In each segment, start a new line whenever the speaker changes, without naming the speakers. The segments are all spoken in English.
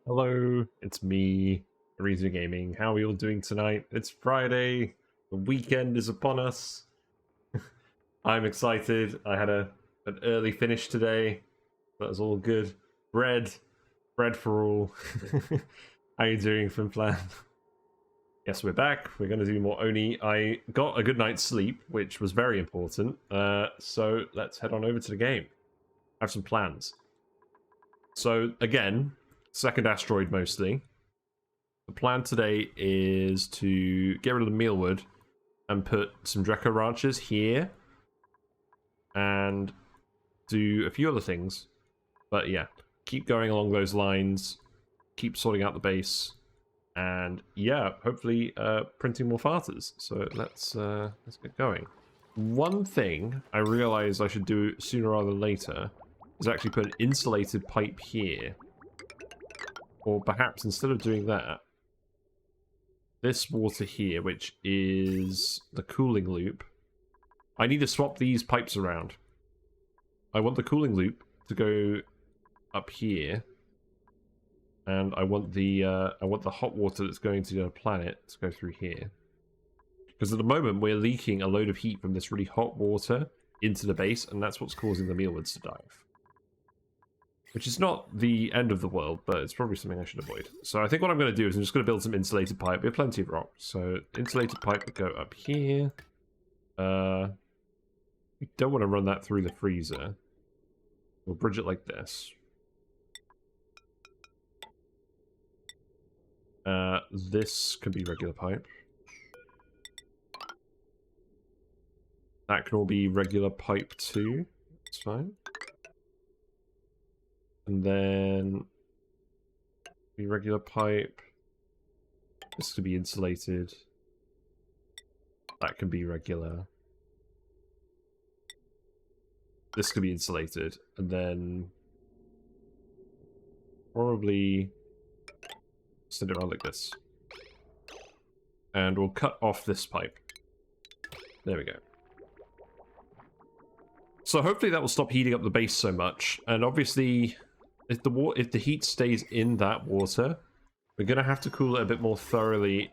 Hello, it's me, Reason Gaming. How are we all doing tonight? It's Friday, the weekend is upon us. I'm excited. I had an early finish today. That was all good. Bread for all. How you doing, Flimflam? Yes, we're back. We're going to do more Oni. I got a good night's sleep, which was very important. So let's head on over to the game. I have some plans. So again, second asteroid mostly. The plan today is to get rid of the mealwood and put some Drecko ranches here and do a few other things. But yeah, keep going along those lines, keep sorting out the base, and yeah, hopefully printing more farters. So let's get going. One thing I realized I should do sooner rather than later is actually put an insulated pipe here. Or perhaps instead of doing that, this water here, which is the cooling loop, I need to swap these pipes around. I want the cooling loop to go up here, and I want the hot water that's going to the planet to go through here. Because at the moment we're leaking a load of heat from this really hot water into the base, and that's what's causing the mealwoods to dive. Which is not the end of the world, but it's probably something I should avoid. So I think what I'm going to do is I'm just going to build some insulated pipe. We have plenty of rock. So insulated pipe would go up here. We don't want to run that through the freezer. We'll bridge it like this. This can be regular pipe. That can all be regular pipe too. That's fine. And then the regular pipe. This could be insulated. That can be regular. This could be insulated. And then probably send it around like this. And we'll cut off this pipe. There we go. So hopefully that will stop heating up the base so much. And obviously, if the heat stays in that water, we're going to have to cool it a bit more thoroughly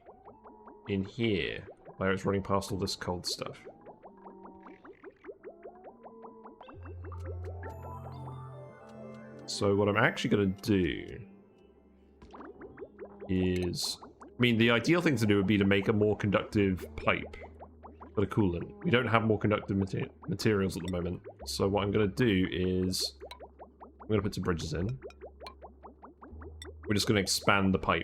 in here, where it's running past all this cold stuff. So what I'm actually going to do is... I mean, the ideal thing to do would be to make a more conductive pipe for the coolant. We don't have more conductive materials at the moment. So what I'm going to do is... I'm going to put some bridges in. We're just going to expand the pipe.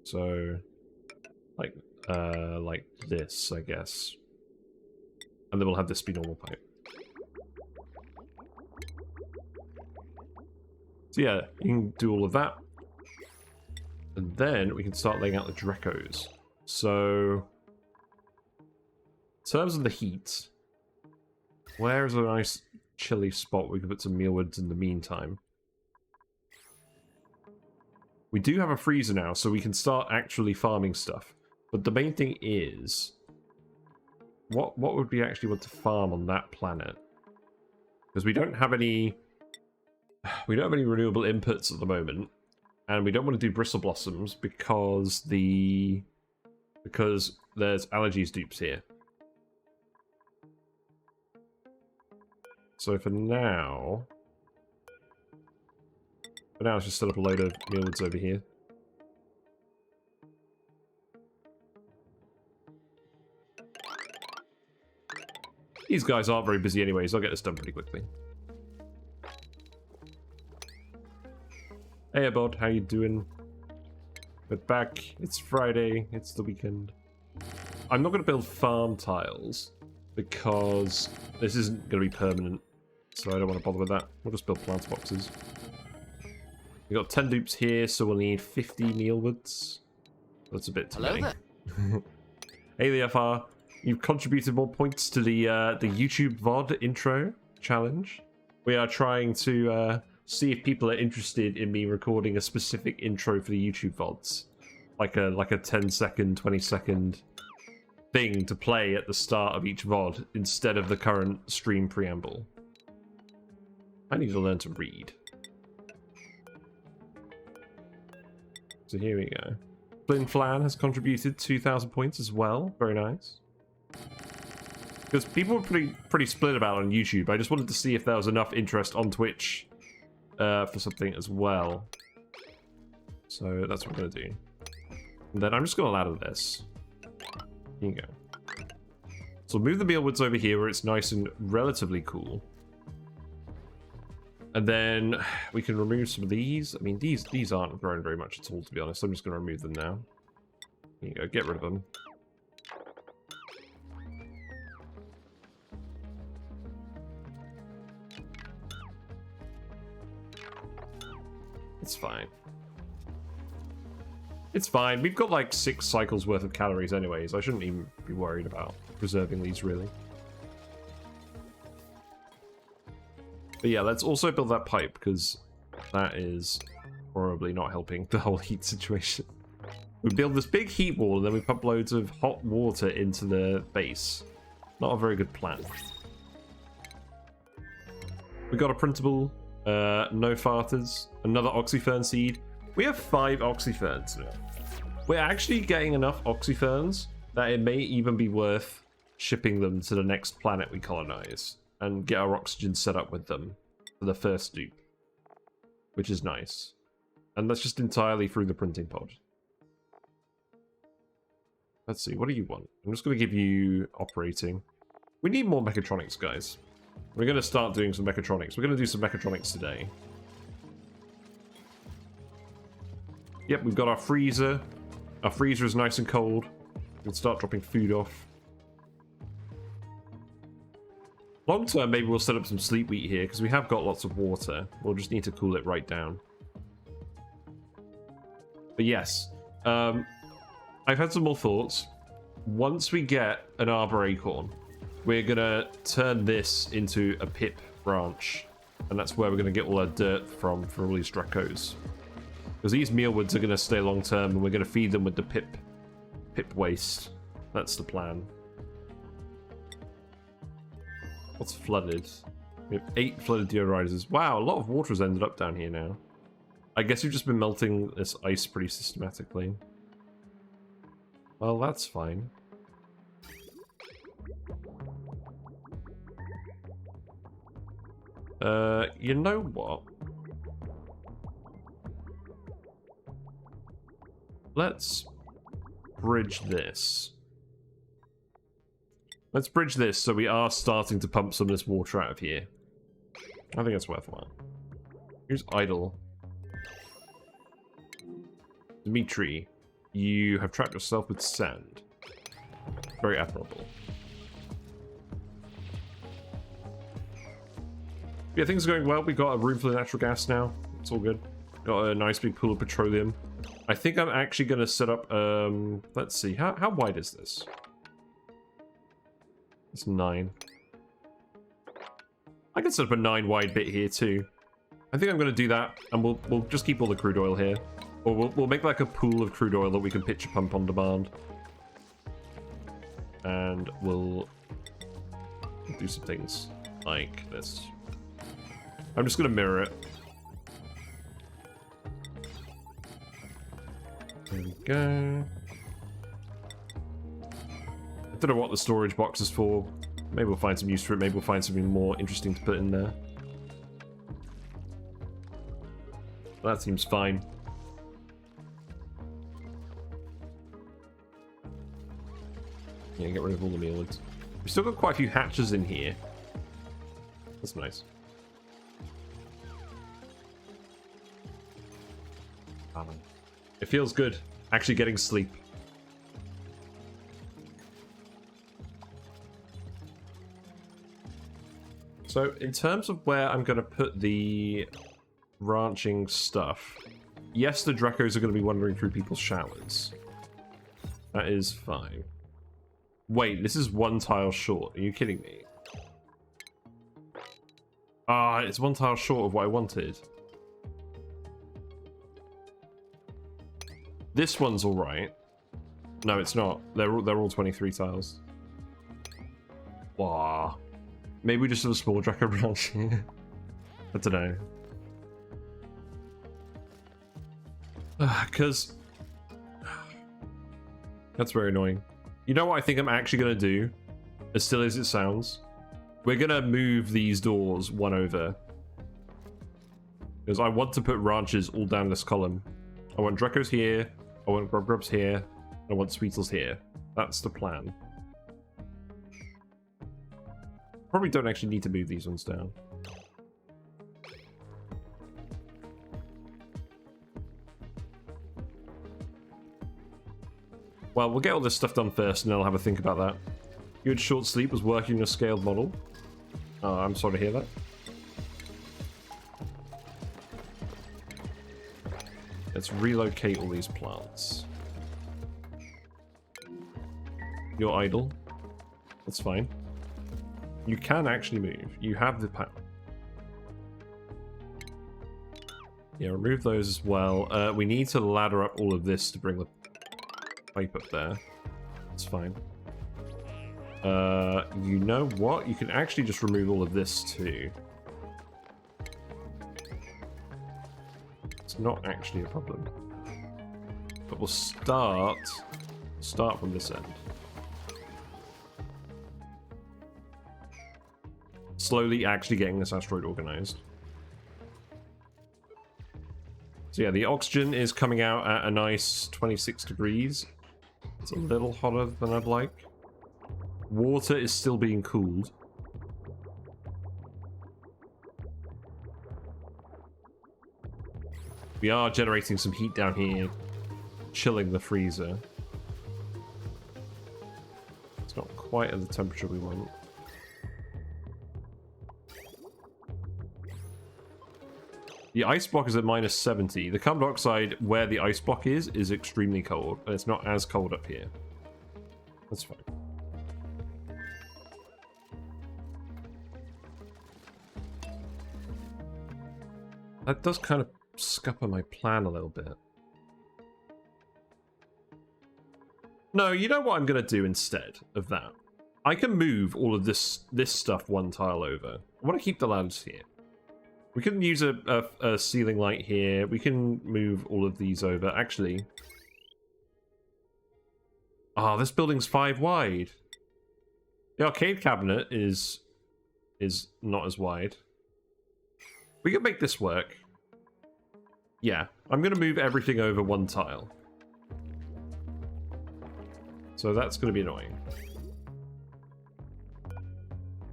So, like this, I guess. And then we'll have this be normal pipe. So yeah, you can do all of that. And then we can start laying out the Dreckos. So, in terms of the heat... Where is a nice chilly spot we can put some mealwoods in the meantime? We do have a freezer now, so we can start actually farming stuff. But the main thing is... What would we actually want to farm on that planet? Because we don't have any... We don't have any renewable inputs at the moment. And we don't want to do bristle blossoms because there's allergies dupes here. So for now, let's just set up a load of mealwoods over here. These guys aren't very busy anyway, so I'll get this done pretty quickly. Hey, Bod, how you doing? We're back. It's Friday. It's the weekend. I'm not going to build farm tiles because this isn't going to be permanent. So I don't want to bother with that. We'll just build plant boxes. We've got 10 dupes here, so we'll need 50 mealwoods. That's a bit too many. Hey, the FR. You've contributed more points to the YouTube VOD intro challenge. We are trying to see if people are interested in me recording a specific intro for the YouTube VODs. Like a 10-second, 20-second thing to play at the start of each VOD instead of the current stream preamble. I need to learn to read. So here we go. Flynn Flan has contributed 2,000 points as well. Very nice. Because people were pretty split about it on YouTube. I just wanted to see if there was enough interest on Twitch for something as well. So that's what we're going to do. And then I'm just going to ladder this. Here you go. So we'll move the mealwoods over here where it's nice and relatively cool. And then we can remove some of these. I mean, these aren't growing very much at all, to be honest. I'm just going to remove them now. Here you go, get rid of them. It's fine. It's fine. We've got like 6 cycles worth of calories anyways. I shouldn't even be worried about preserving these, really. But yeah, let's also build that pipe, because that is probably not helping the whole heat situation. We build this big heat wall, and then we pump loads of hot water into the base. Not a very good plan. We got a printable, no farters, another oxyfern seed. We have 5 oxyferns now. We're actually getting enough oxyferns that it may even be worth shipping them to the next planet we colonize and get our oxygen set up with them for the first dupe, which is nice. And that's just entirely through the printing pod. Let's see, what do you want? I'm just going to give you operating. We need more mechatronics, guys. We're going to start doing some mechatronics. We're going to do some mechatronics today. Yep, we've got our freezer. Our freezer is nice and cold. We can start dropping food off. Long term, maybe we'll set up some sleep wheat here, because we have got lots of water. We'll just need to cool it right down. But yes, I've had some more thoughts. Once we get an arbor acorn, we're going to turn this into a pip branch. And that's where we're going to get all our dirt from for all these Dreckos. Because these mealwoods are going to stay long term, and we're going to feed them with the pip waste. That's the plan. What's flooded? We have 8 flooded deodorizers. Wow, a lot of water has ended up down here now. I guess you've just been melting this ice pretty systematically. Well, that's fine. You know what? Let's bridge this. Let's bridge this so we are starting to pump some of this water out of here. I think it's worthwhile. Here's idle. Dimitri, you have trapped yourself with sand. Very admirable. Yeah, things are going well. We got a room for the natural gas now. It's all good. Got a nice big pool of petroleum. I think I'm actually going to set up, let's see, how wide is this? It's 9. I can set up a 9 wide bit here too. I think I'm going to do that, and we'll just keep all the crude oil here. Or we'll make like a pool of crude oil that we can pitch a pump on demand. And we'll do some things like this. I'm just going to mirror it. There we go. I don't know what the storage box is for. Maybe we'll find some use for it. Maybe we'll find something more interesting to put in there. That seems fine. Yeah, get rid of all the mealwoods. We've still got quite a few hatches in here. That's nice. It feels good, actually getting sleep. So, in terms of where I'm going to put the ranching stuff, yes, the Dreckos are going to be wandering through people's showers. That is fine. Wait, this is 1 tile short. Are you kidding me? Ah, it's 1 tile short of what I wanted. This one's alright. No, it's not. They're all 23 tiles. Wow. Maybe we just have a small Drecko branch here. I don't know. Because that's very annoying. You know what I think I'm actually going to do, as silly as it sounds? We're going to move these doors one over. Because I want to put ranches all down this column. I want Drecko's here, I want Grub's here, and I want Sweetles here. That's the plan. Probably don't actually need to move these ones down. Well, we'll get all this stuff done first, and then I'll have a think about that. You had short sleep, was working on a scaled model. Oh, I'm sorry to hear that. Let's relocate all these plants. You're idle. That's fine. You can actually move. You have the power. Yeah, remove those as well. We need to ladder up all of this to bring the pipe up there. That's fine. You know what? You can actually just remove all of this too. It's not actually a problem. But we'll start from this end. Slowly actually getting this asteroid organized. So yeah, the oxygen is coming out at a nice 26 degrees. It's a little hotter than I'd like. Water is still being cooled. We are generating some heat down here, chilling the freezer. It's not quite at the temperature we want. The ice block is at minus 70. The carbon dioxide where the ice block is extremely cold, and it's not as cold up here. That's fine. That does kind of scupper my plan a little bit. No, you know what I'm going to do instead of that? I can move all of this stuff one tile over. I want to keep the ladders here. We can use a ceiling light here. We can move all of these over. Actually... Ah, this building's 5 wide. The arcade cabinet is not as wide. We can make this work. Yeah, I'm going to move everything over one tile. So that's going to be annoying.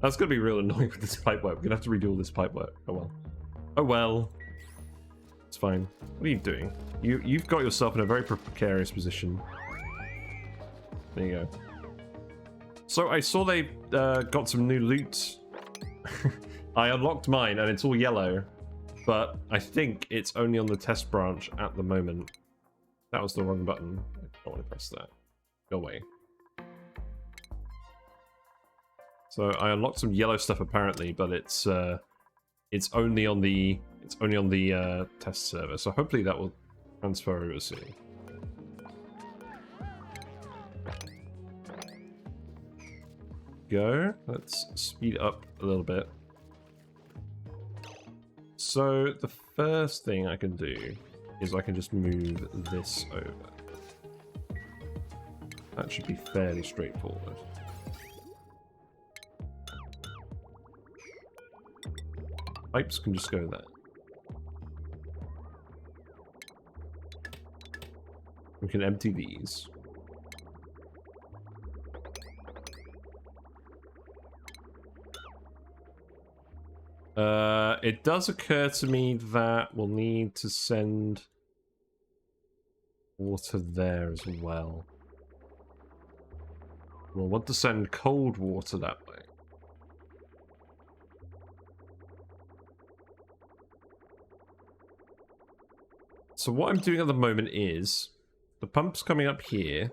That's going to be real annoying with this pipe work. We're going to have to redo all this pipe work. Oh well. Oh well. It's fine. What are you doing? You've got yourself in a very precarious position. There you go. So I saw they got some new loot. I unlocked mine and it's all yellow. But I think it's only on the test branch at the moment. That was the wrong button. I don't want to press that. Go away. So I unlocked some yellow stuff apparently, but it's only on the test server. So hopefully that will transfer over soon. Go. Let's speed up a little bit. So the first thing I can do is I can just move this over. That should be fairly straightforward. Pipes can just go there. We can empty these. It does occur to me that we'll need to send water there as well. We'll want to send cold water that way. So what I'm doing at the moment is, the pump's coming up here.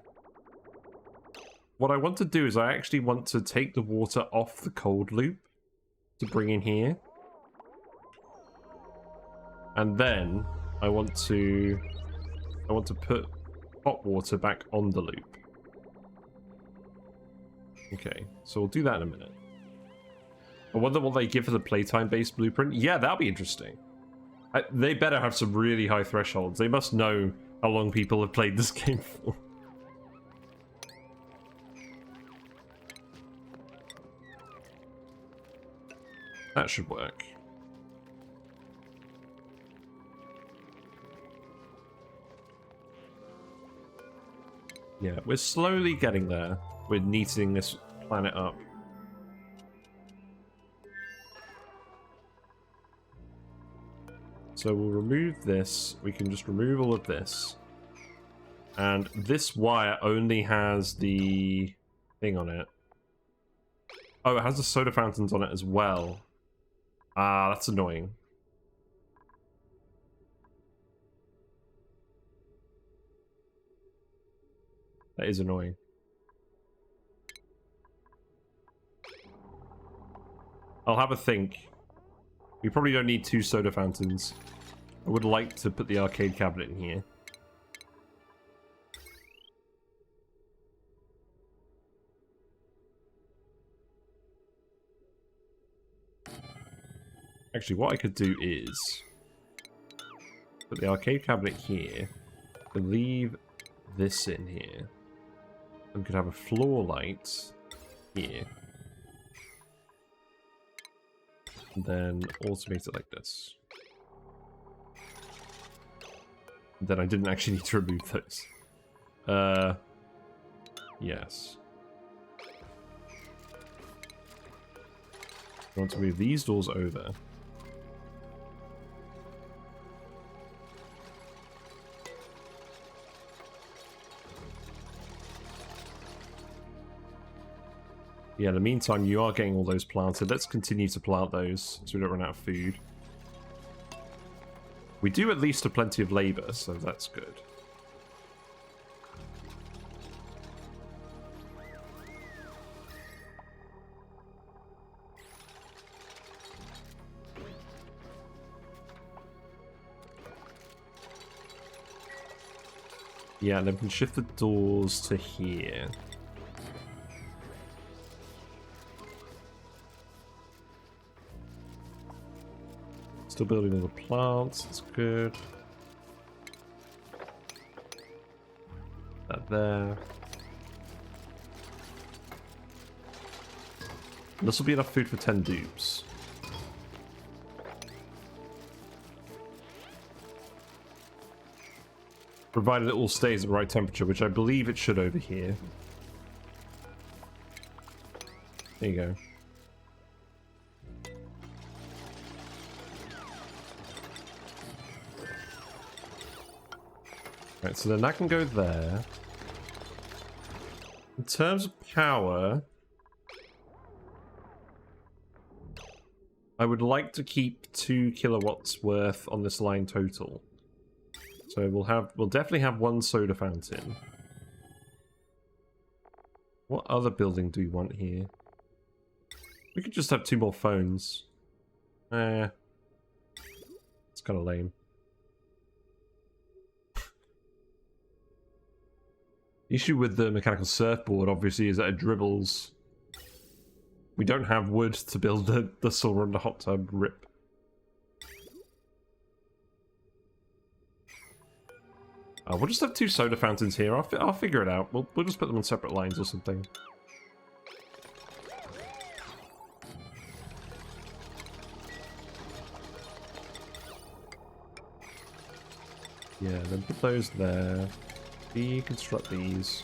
What I want to do is I actually want to take the water off the cold loop to bring in here. And then I want to put hot water back on the loop. Okay, so we'll do that in a minute. I wonder what they give for the playtime-based blueprint. Yeah, that'll be interesting. They better have some really high thresholds. They must know how long people have played this game for. That should work. Yeah, we're slowly getting there. We're neatening this planet up. So we'll remove this. We can just remove all of this. And this wire only has the thing on it. Oh, it has the soda fountains on it as well. Ah, that's annoying. That is annoying. I'll have a think. We probably don't need 2 soda fountains. I would like to put the arcade cabinet in here. Actually, what I could do is put the arcade cabinet here, and leave this in here. And we could have a floor light here. And then automate it like this. And then I didn't actually need to remove those. Yes. I want to move these doors over. Yeah, in the meantime, you are getting all those planted. Let's continue to plant those so we don't run out of food. We do at least have plenty of labor, so that's good. Yeah, and then we can shift the doors to here. Still building all the plants, that's good. That there. This will be enough food for 10 dupes. Provided it all stays at the right temperature, which I believe it should over here. There you go. Right, so then that can go there. In terms of power, I would like to keep 2 kilowatts worth on this line total. So we'll definitely have 1 soda fountain. What other building do we want here? We could just have 2 more phones. It's kind of lame. The issue with the mechanical surfboard, obviously, is that it dribbles. We don't have wood to build the saw and the hot tub. Rip. We'll just have 2 soda fountains here. I'll figure it out. We'll just put them on separate lines or something. Yeah, then put those there. Deconstruct these.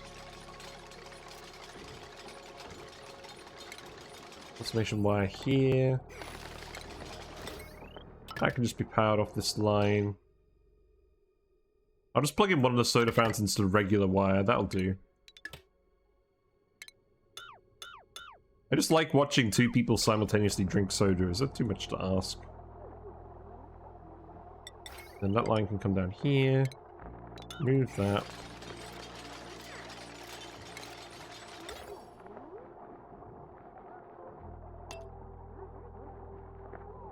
Automation wire here. That can just be powered off this line. I'll just plug in one of the soda fountains to the regular wire. That'll do. I just like watching 2 people simultaneously drink soda. Is that too much to ask? Then that line can come down here. Move that.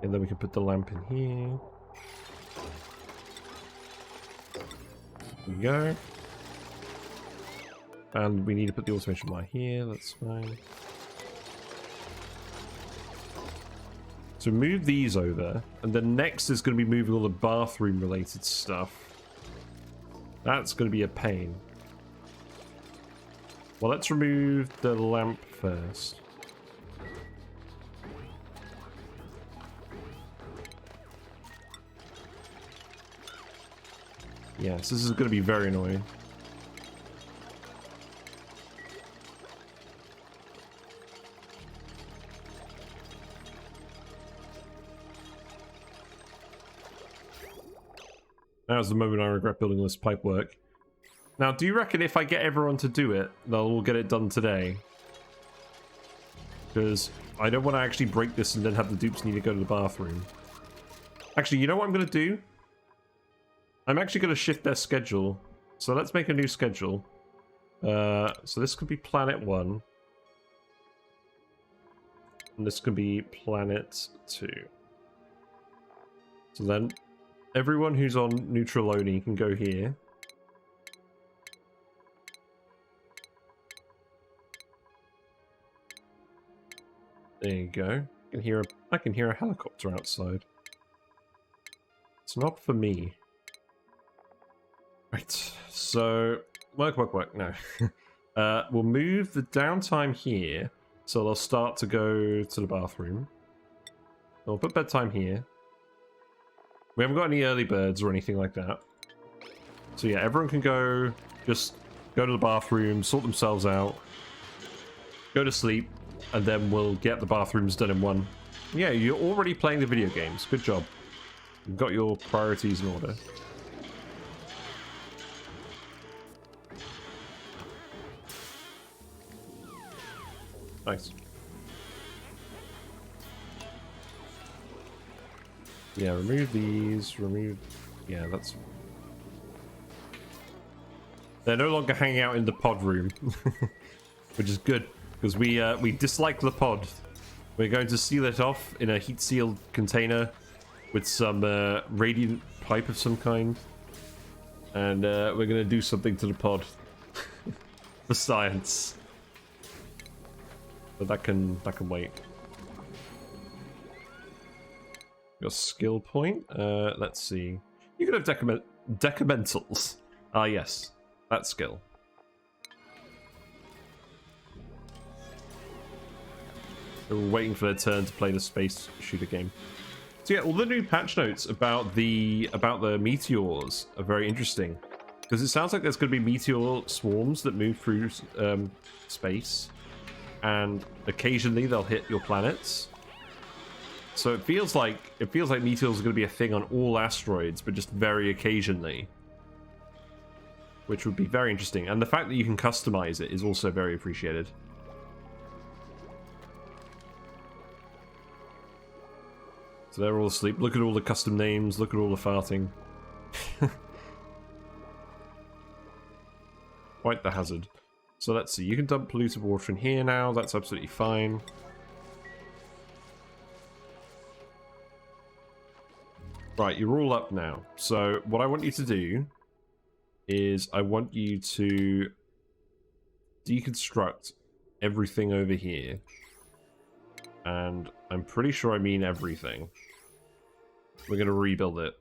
And then we can put the lamp in here. There we go. And we need to put the automation wire here, that's fine. So move these over, and then next is going to be moving all the bathroom related stuff. That's going to be a pain. Well, let's remove the lamp first. Yes, this is going to be very annoying. Now's the moment I regret building this pipework. Now, do you reckon if I get everyone to do it, they'll all get it done today? Because I don't want to actually break this and then have the dupes need to go to the bathroom. Actually, you know what I'm going to do? I'm actually going to shift their schedule. So let's make a new schedule. So this could be Planet 1. And this could be Planet 2. So then everyone who's on neutral ONI can go here. There you go. I can hear a helicopter outside. It's not for me. Right, so work. No. We'll move the downtime here, so they'll start to go to the bathroom. We'll put bedtime here. We haven't got any early birds or anything like that. So yeah, everyone can go, just go to the bathroom, sort themselves out, go to sleep, and then we'll get the bathrooms done in one. Yeah, you're already playing the video games. Good job. You've got your priorities in order. Nice. Yeah, remove these, yeah, that's... They're no longer hanging out in the pod room, which is good, because we dislike the pod. We're going to seal it off in a heat-sealed container with some radiant pipe of some kind, and we're going to do something to the pod for science. But that can wait. Your skill point. Let's see. You could have decamentals. Ah, yes, that skill. We're waiting for their turn to play the space shooter game. So yeah, all the new patch notes about the meteors are very interesting, because it sounds like there's going to be meteor swarms that move through space, and occasionally they'll hit your planets. So it feels like meteors are going to be a thing on all asteroids, but just very occasionally, which would be very interesting. And the fact that you can customize it is also very appreciated. So they're all asleep. Look at all the custom names. Look at all the farting. Quite the hazard. So let's see. You can dump polluted water in here now. That's absolutely fine. Right, you're all up now. So what I want you to do is I want you to deconstruct everything over here. And I'm pretty sure I mean everything. We're going to rebuild it.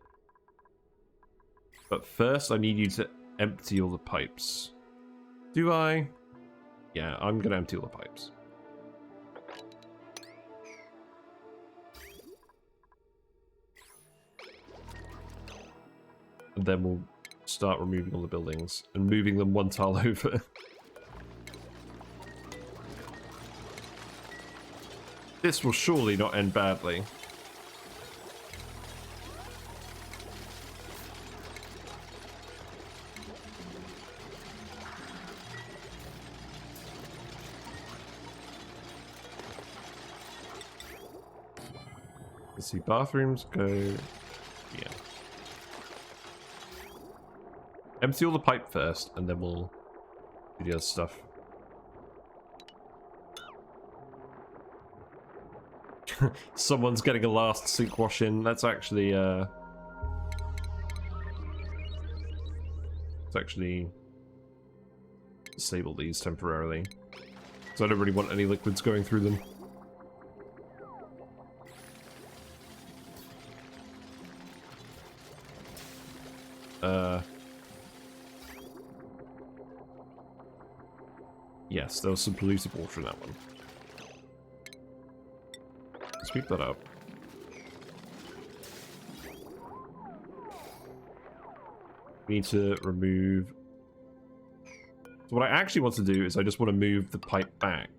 But first I need you to empty all the pipes. Do I? Yeah, I'm going to empty all the pipes. And then we'll start removing all the buildings and moving them one tile over. This will surely not end badly. Let's see, bathrooms go... yeah. Empty all the pipe first, and then we'll do the other stuff. Someone's getting a last sink wash in. That's actually let's actually disable these temporarily, so I don't really want any liquids going through them. Yes, there was some polluted water in that one. Sweep that up. We need to remove... So what I actually want to do is I just want to move the pipe back.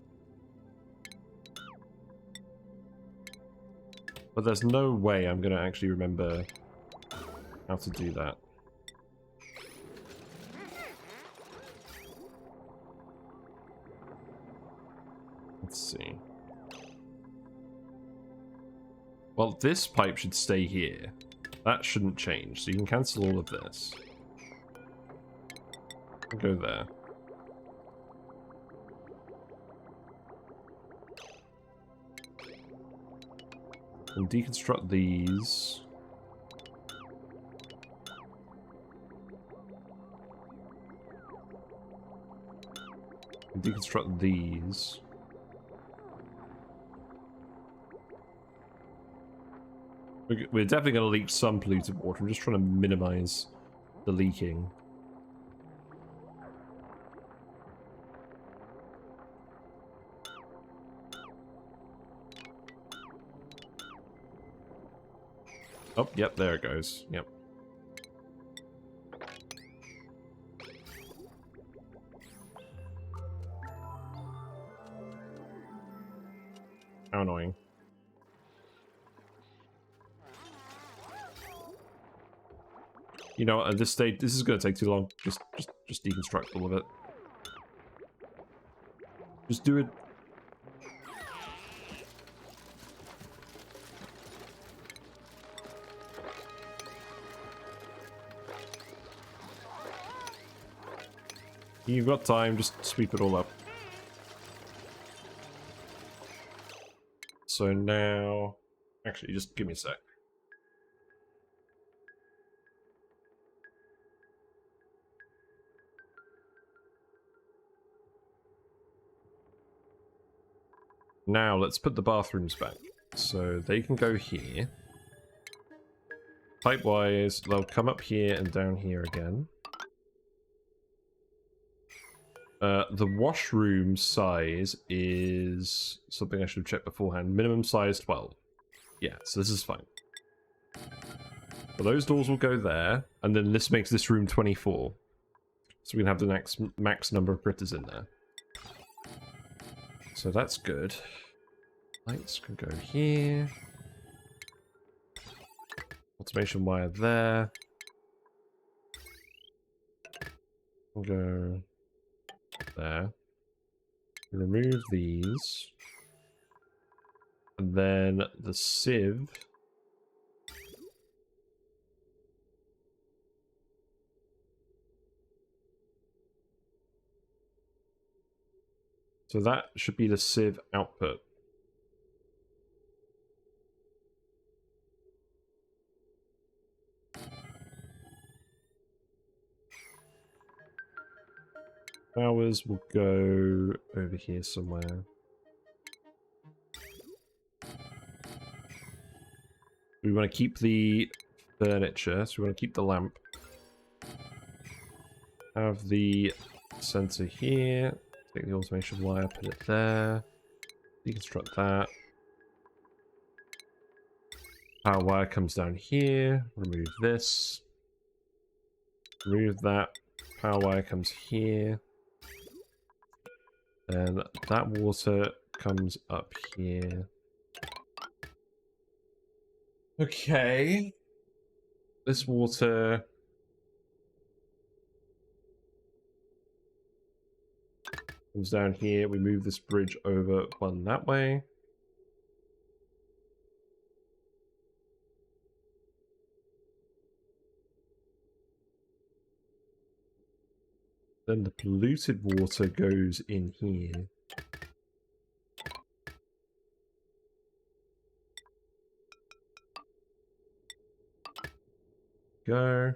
But there's no way I'm going to actually remember how to do that. Let's see. Well, this pipe should stay here. That shouldn't change, so you can cancel all of this. Go there. And deconstruct these. And deconstruct these. We're definitely going to leak some polluted water. I'm just trying to minimize the leaking. Oh, yep, there it goes. Yep. How annoying. You know, at this stage, this is going to take too long. Just deconstruct all of it. Just do it. You've got time, just sweep it all up. So now... Actually, just give me a sec. Now, let's put the bathrooms back. So they can go here. Pipe-wise, they'll come up here and down here again. The washroom size is something I should have checked beforehand. Minimum size 12. Yeah, so this is fine. So those doors will go there, and then this makes this room 24. So we can have the max number of critters in there. So that's good. Lights can go here. Automation wire there. We'll go there. Remove these. And then the sieve. So that should be the sieve output. Flowers will go over here somewhere. We want to keep the furniture, so we want to keep the lamp. Have the sensor here. Take the automation wire, put it there. Deconstruct that. Power wire comes down here. Remove this. Remove that. Power wire comes here. And that water comes up here. Okay. This water... comes down here. We move this bridge over one that way. Then the polluted water goes in here. Go.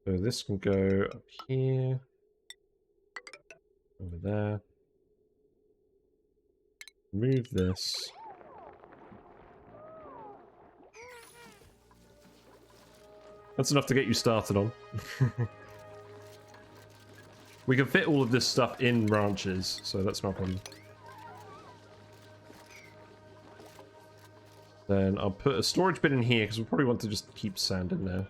So this can go up here. Over there. Move this. That's enough to get you started on. We can fit all of this stuff in branches, so that's not a problem. Then I'll put a storage bin in here, because we'll probably want to just keep sand in there.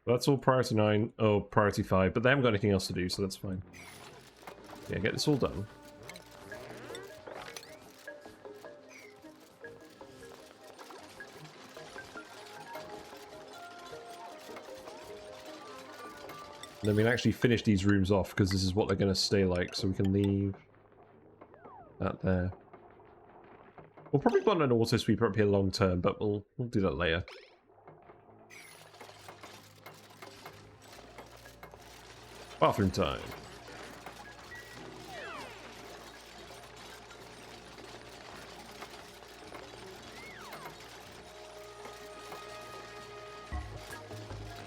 That's all priority 9. Oh, priority 5, but they haven't got anything else to do, so that's fine. Yeah, get this all done. And then we can actually finish these rooms off, because this is what they're going to stay like, so we can leave that there. We'll probably want an auto sweeper up here long term, but we'll do that later. Bathroom time.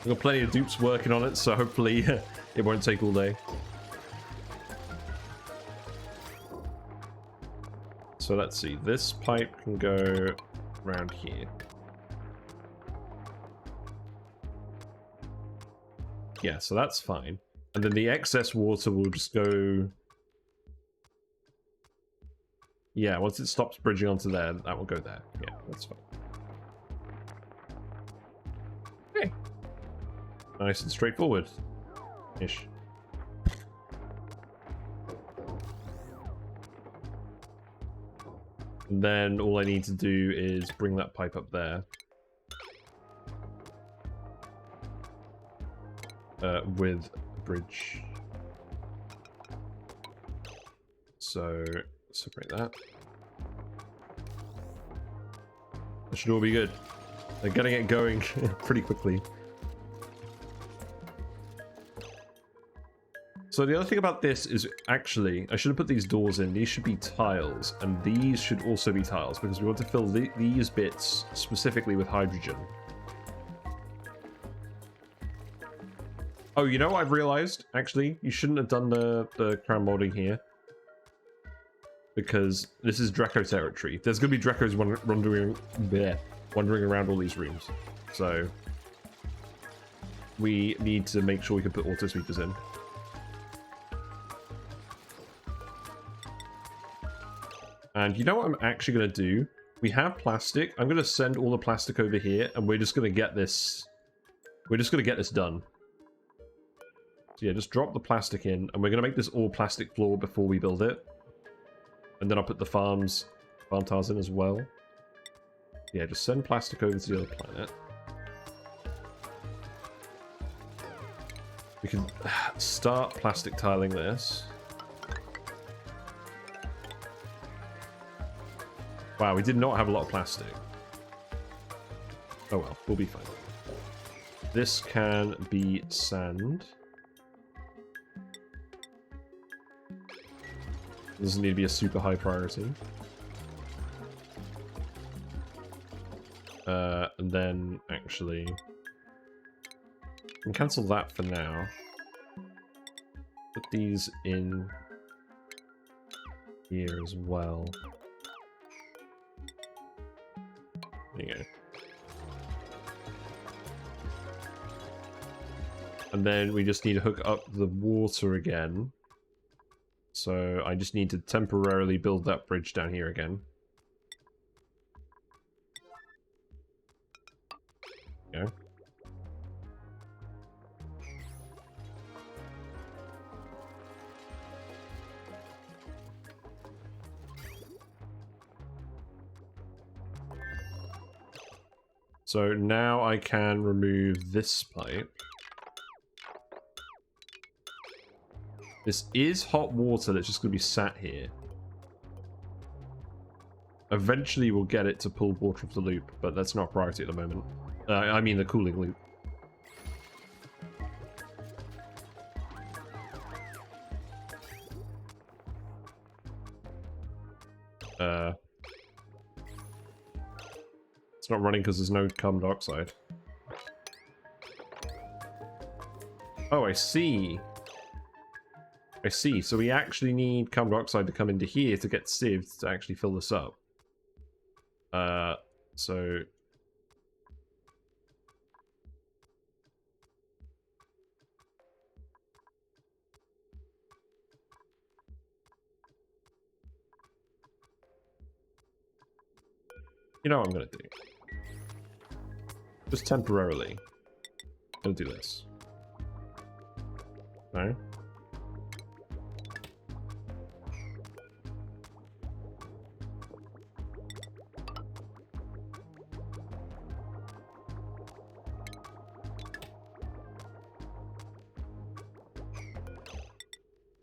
We've got plenty of dupes working on it, so hopefully it won't take all day. So let's see, this pipe can go around here. Yeah, so that's fine. And then the excess water will just go... Yeah, once it stops bridging onto there, that will go there. Yeah, that's fine. Okay. Nice and straightforward-ish. And then all I need to do is bring that pipe up there. With a bridge. So, separate that. That should all be good. They're getting it going pretty quickly. So the other thing about this is actually, I should have put these doors in. These should be tiles, and these should also be tiles, because we want to fill these bits specifically with hydrogen. Oh, you know what I've realized? Actually, you shouldn't have done the crown molding here. Because this is Drecko territory. There's going to be Dreckos wandering around all these rooms. So, we need to make sure we can put auto sweepers in. And you know what I'm actually going to do? We have plastic. I'm going to send all the plastic over here, and we're just going to get this... We're just going to get this done. So yeah, just drop the plastic in, and we're going to make this all plastic floor before we build it. And then I'll put the farm tiles in as well. Yeah, just send plastic over to the other planet. We can start plastic tiling this. Wow, we did not have a lot of plastic. Oh well, we'll be fine. This can be sand. Doesn't need to be a super high priority. And then, actually... I can cancel that for now. Put these in here as well. There you go. And then we just need to hook up the water again. So I just need to temporarily build that bridge down here again. Okay. So now I can remove this pipe. This is hot water that's just going to be sat here. Eventually we'll get it to pull water off the loop, but that's not a priority at the moment. I mean the cooling loop. It's not running because there's no carbon dioxide. Oh, I see. I see. So we actually need carbon dioxide to come into here to get sieved to actually fill this up. So you know what I'm gonna do? Just temporarily. I'm gonna do this. No?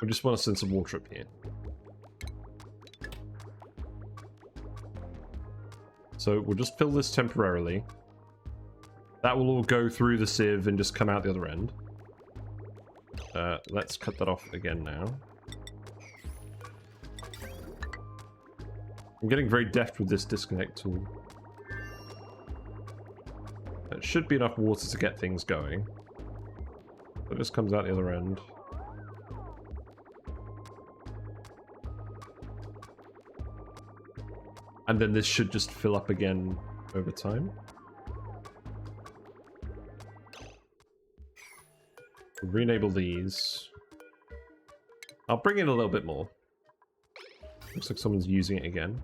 I just want to send some water up here. So we'll just fill this temporarily. That will all go through the sieve and just come out the other end. Let's cut that off again now. I'm getting very deft with this disconnect tool. That should be enough water to get things going. It just comes out the other end. And then this should just fill up again over time. Re-enable these. I'll bring in a little bit more. Looks like someone's using it again.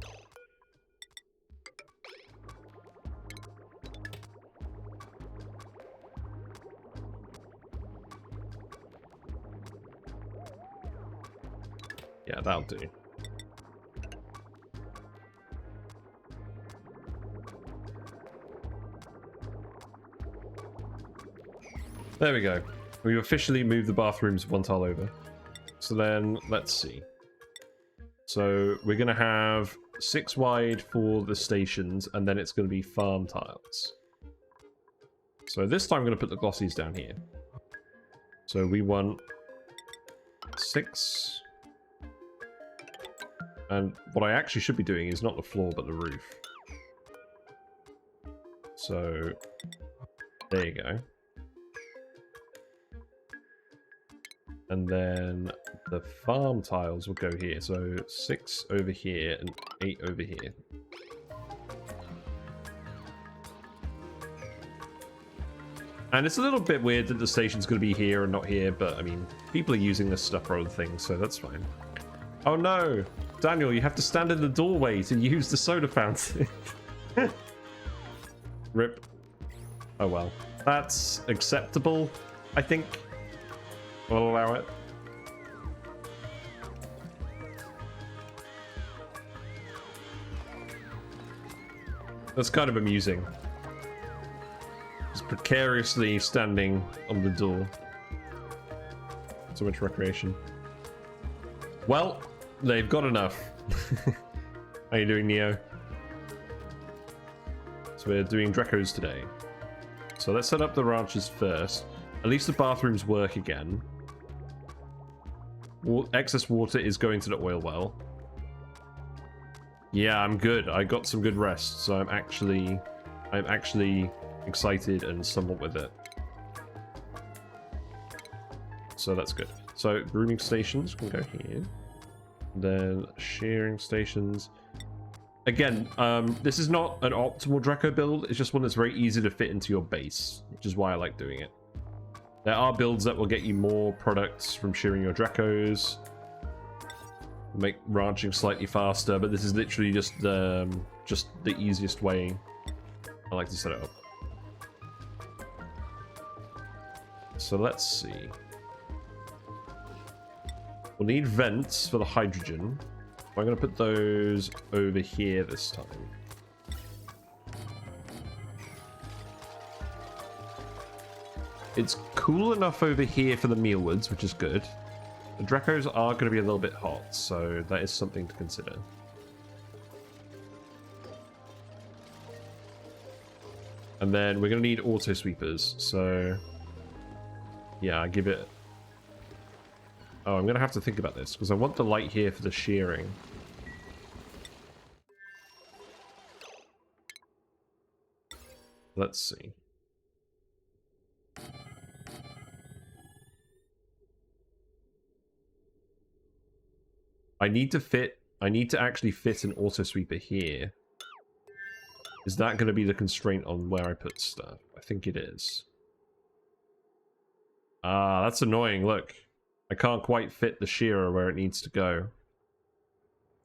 Yeah, that'll do. There we go. We've officially moved the bathrooms one tile over. So then, let's see. So we're going to have 6 wide for the stations, and then it's going to be farm tiles. So this time I'm going to put the glossies down here. So we want 6. And what I actually should be doing is not the floor, but the roof. So there you go. And then the farm tiles will go here. So 6 over here and 8 over here. And it's a little bit weird that the station's going to be here and not here, but I mean, people are using this stuff for other things, so that's fine. Oh no! Daniel, you have to stand in the doorway to use the soda fountain. Rip. Oh well. That's acceptable, I think. We'll allow it. That's kind of amusing. Just precariously standing on the door. So much recreation. Well, they've got enough. How you doing, Neo? So we're doing Dreckos today. So let's set up the ranches first. At least the bathrooms work again. Excess water is going to the oil well. Yeah, I'm good. I got some good rest, so I'm actually excited and somewhat with it. So that's good. So grooming stations can go here. Then shearing stations. Again, this is not an optimal Drecko build. It's just one that's very easy to fit into your base, which is why I like doing it. There are builds that will get you more products from shearing your Dreckos, make ranching slightly faster, but this is literally just the easiest way I like to set it up. So let's see. We'll need vents for the hydrogen. I'm going to put those over here this time. It's cool enough over here for the mealwoods, which is good. The Dreckos are going to be a little bit hot, so that is something to consider. And then we're going to need auto sweepers, so yeah, I give it... Oh, I'm going to have to think about this, because I want the light here for the shearing. Let's see. I need to actually fit an auto sweeper here. Is that going to be the constraint on where I put stuff? I think it is. Ah, that's annoying. Look, I can't quite fit the shearer where it needs to go.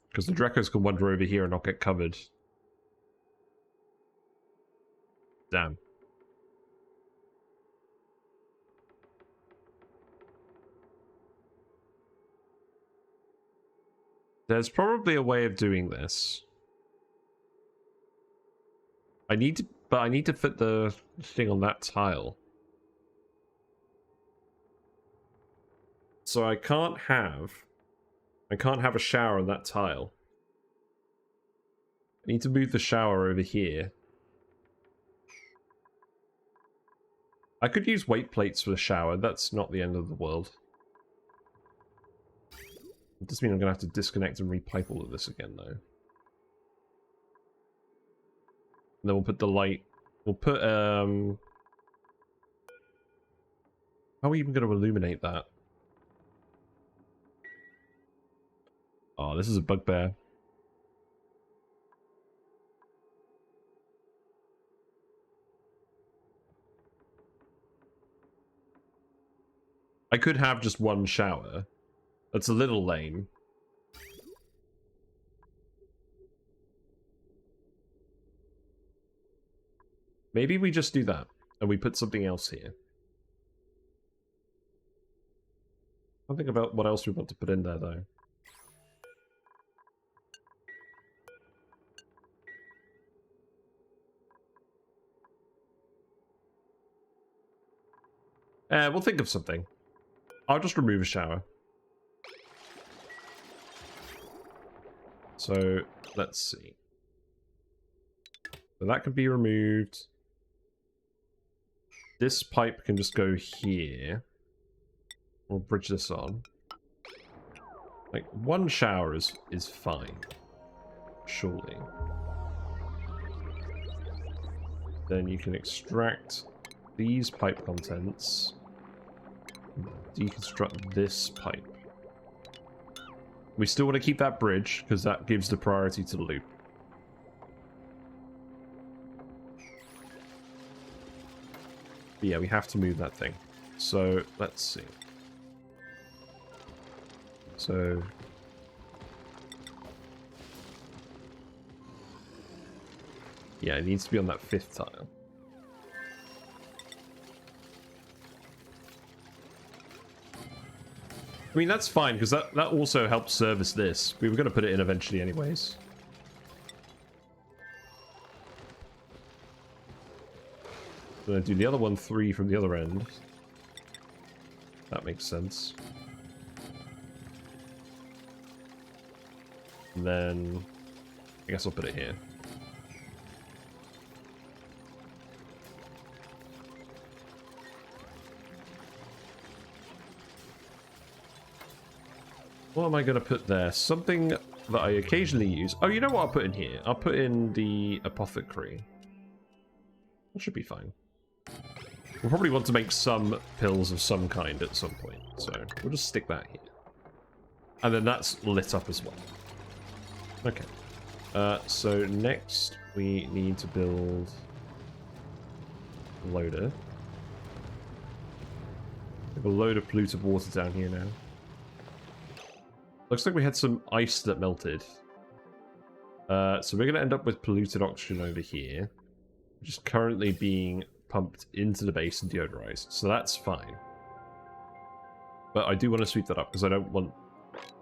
Because the Dreckos can wander over here and not get covered. Damn. There's probably a way of doing this. I need to fit the thing on that tile. So I can't have a shower on that tile. I need to move the shower over here. I could use weight plates for the shower. That's not the end of the world. It does mean I'm going to have to disconnect and repipe all of this again, though. And then we'll put the light... We'll put, How are we even going to illuminate that? Oh, this is a bugbear. I could have just one shower. That's a little lame. Maybe we just do that, and we put something else here. I'll think about what else we want to put in there, though. We'll think of something. I'll just remove a shower. So, let's see. So that can be removed. This pipe can just go here. We'll bridge this on. Like, one shower is fine. Surely. Then you can extract these pipe contents. Deconstruct this pipe. We still want to keep that bridge, because that gives the priority to the loop. But yeah, we have to move that thing. So, let's see. So... yeah, it needs to be on that 5th tile. I mean, that's fine, because that also helps service this. We were going to put it in eventually anyways. I'm going to do the other one 3 from the other end. That makes sense. And then... I guess I'll put it here. What am I going to put there? Something that I occasionally use. Oh, you know what I'll put in here? I'll put in the apothecary. That should be fine. We'll probably want to make some pills of some kind at some point. So we'll just stick that here. And then that's lit up as well. Okay. So next we need to build a loader. We have a load of polluted water down here now. Looks like we had some ice that melted. So we're going to end up with polluted oxygen over here, which is currently being pumped into the base and deodorized. So that's fine. But I do want to sweep that up because I don't want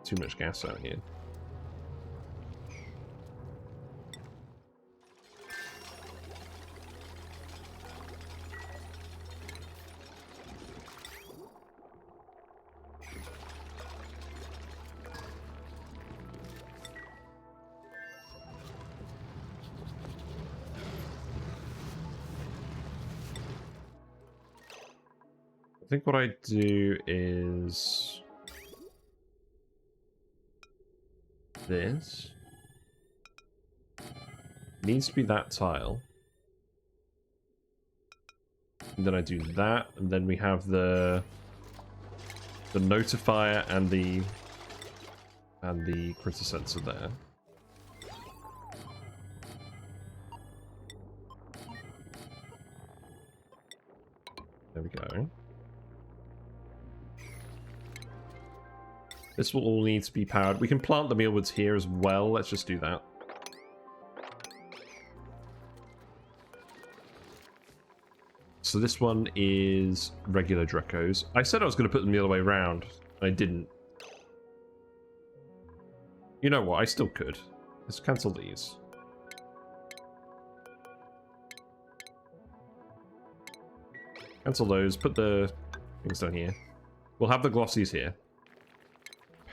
too much gas out here. I think what I do is this needs to be that tile, and then I do that, and then we have the notifier and the critter sensor there. There we go. This will all need to be powered. We can plant the mealwoods here as well. Let's just do that. So this one is regular Dreckos. I said I was going to put them the other way around. I didn't. You know what? I still could. Let's cancel these. Cancel those. Put the things down here. We'll have the glossies here.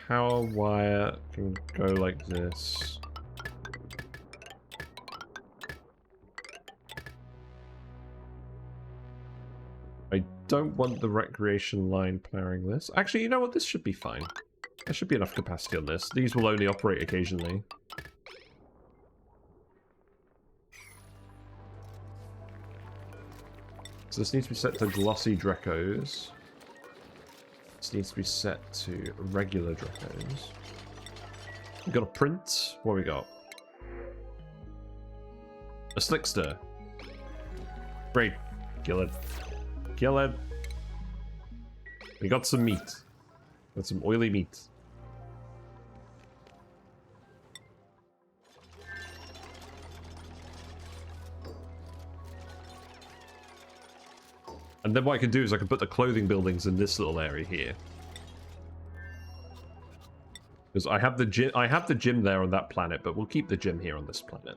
Power wire can go like this. I don't want the recreation line powering this. Actually, you know what? This should be fine. There should be enough capacity on this. These will only operate occasionally. So this needs to be set to glossy Dreckos. This needs to be set to regular Dreckos. We got a print. What we got? A slickster. Great. Kill it. Kill it. We got some meat. Got some oily meat. And then what I can do is I can put the clothing buildings in this little area here. Because I have the gym there on that planet, but we'll keep the gym here on this planet.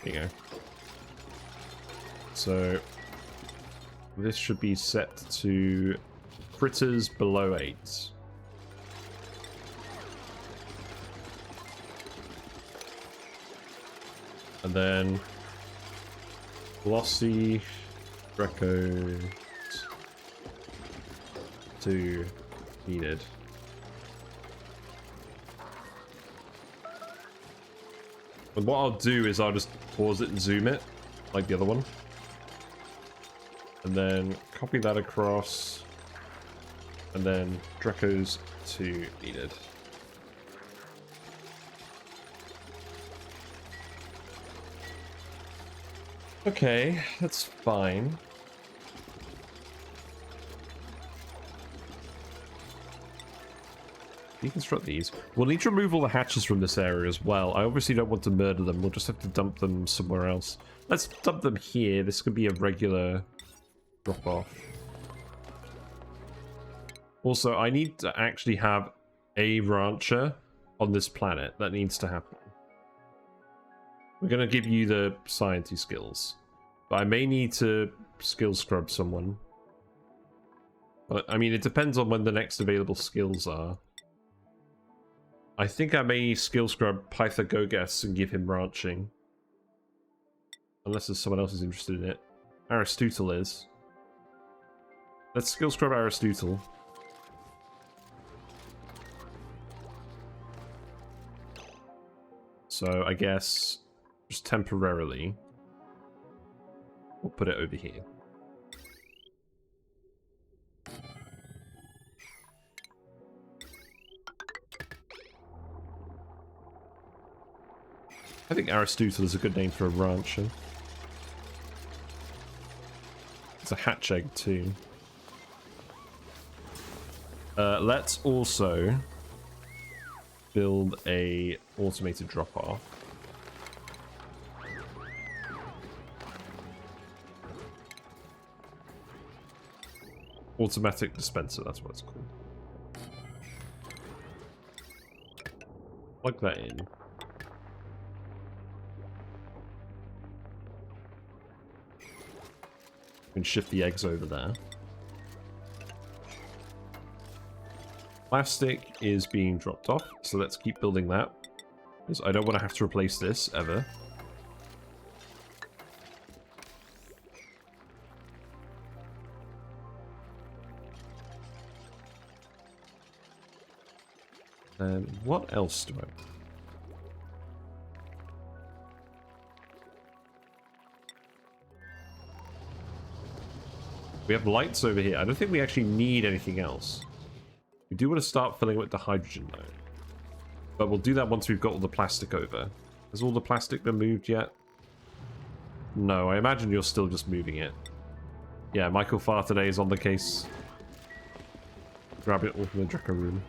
There you go. So this should be set to critters below 8. And then glossy Drecko 2 needed. And what I'll do is I'll just pause it and zoom it, like the other one. And then copy that across. And then Drecko's 2 needed. Okay, that's fine. Deconstruct these. We'll need to remove all the hatches from this area as well. I obviously don't want to murder them. We'll just have to dump them somewhere else. Let's dump them here. This could be a regular drop-off. Also, I need to actually have a rancher on this planet. That needs to happen. We're going to give you the sciencey skills. But I may need to skill scrub someone. But, I mean, it depends on when the next available skills are. I think I may skill scrub Pythagoras and give him ranching. Unless there's someone else who's interested in it. Aristotle is. Let's skill scrub Aristotle. So I guess just temporarily we'll put it over here. I think Aristotle is a good name for a rancher. It's a hatch egg too. Let's also build a automated drop-off. Automatic dispenser, that's what it's called. Plug that in. We can shift the eggs over there. Plastic is being dropped off, so let's keep building that. Because I don't want to have to replace this, ever. And what else do I... We have lights over here. I don't think we actually need anything else. We do want to start filling it with the hydrogen, though. But we'll do that once we've got all the plastic over. Has all the plastic been moved yet? No, I imagine you're still just moving it. Yeah, Michael Farr today is on the case. Grab it all from the Drecko room.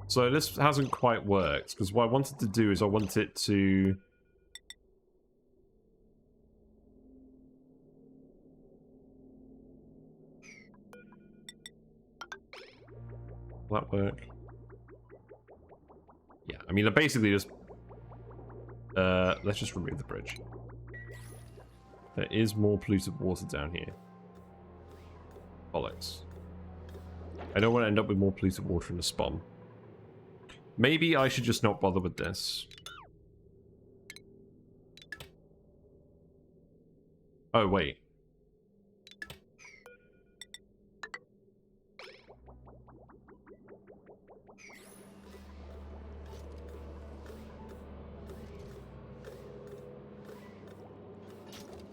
So this hasn't quite worked, because what I wanted to do is I want it to... Will that work? Yeah, I mean, they're basically just... let's just remove the bridge. There is more polluted water down here. Bollocks. I don't want to end up with more polluted water in the spawn. Maybe I should just not bother with this. Oh, wait.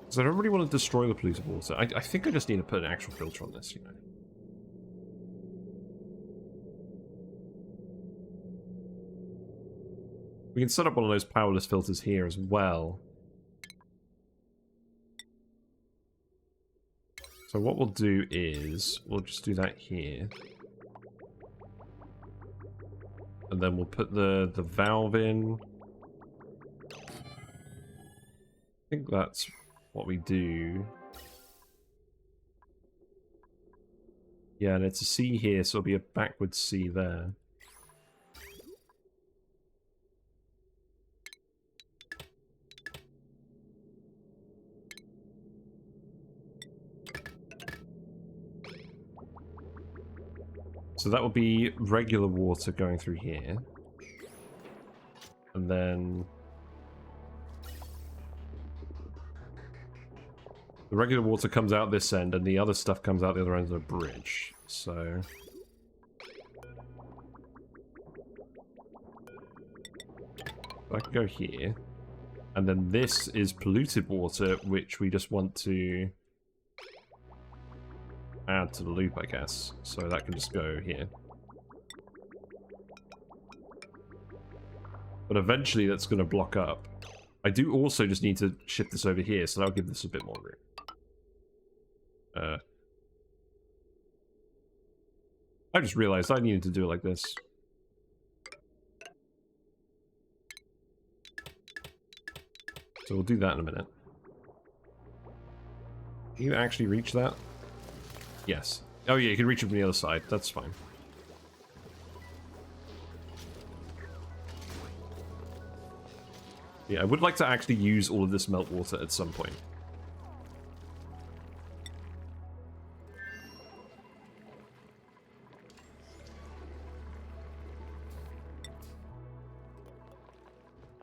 So I don't really want to destroy the polluted water. I think I just need to put an actual filter on this, you know. We can set up one of those powerless filters here as well. So what we'll do is, we'll just do that here. And then we'll put the valve in. I think that's what we do. Yeah, and it's a C here, so it'll be a backward C there. So that will be regular water going through here. And then... the regular water comes out this end, and the other stuff comes out the other end of the bridge. So... I can go here. And then this is polluted water, which we just want to... add to the loop, I guess. So that can just go here. But eventually that's going to block up. I do also just need to shift this over here, so that'll give this a bit more room. I just realized I needed to do it like this. So we'll do that in a minute. Can you actually reach that? Yes. Oh yeah, you can reach it from the other side. That's fine. Yeah, I would like to actually use all of this meltwater at some point.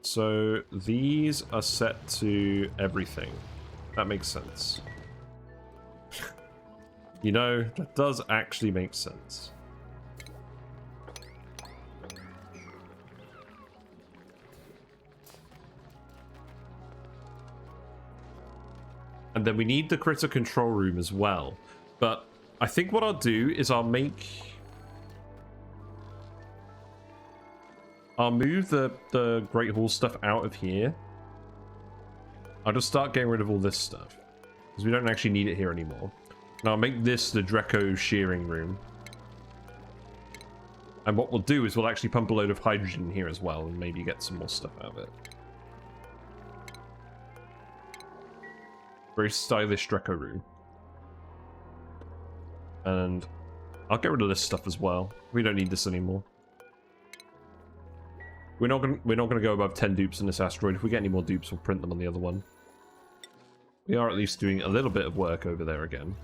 So these are set to everything. That makes sense. You know, that does actually make sense. And then we need the critter control room as well. But I think what I'll do is I'll move the Great Hall stuff out of here. I'll just start getting rid of all this stuff, because we don't actually need it here anymore. And I'll make this the Drecko shearing room. And what we'll do is we'll actually pump a load of hydrogen in here as well, and maybe get some more stuff out of it. Very stylish Drecko room. And I'll get rid of this stuff as well. We don't need this anymore. We're not gonna go above 10 dupes in this asteroid. If we get any more dupes, we'll print them on the other one. We are at least doing a little bit of work over there again.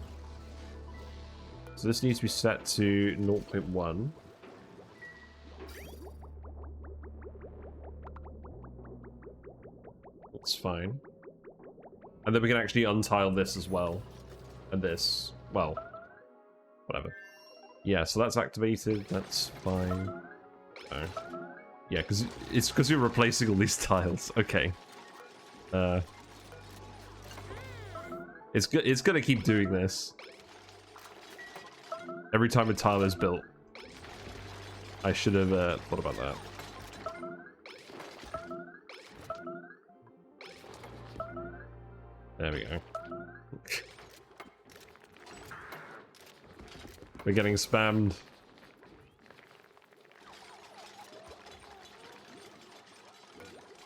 So this needs to be set to 0.1. That's fine. And then we can actually untile this as well. And this. Well, whatever. Yeah, so that's activated. That's fine. Oh. Yeah, because it's because you're replacing all these tiles. Okay. It's gonna keep doing this. Every time a tile is built. I should have thought about that. There we go. We're getting spammed.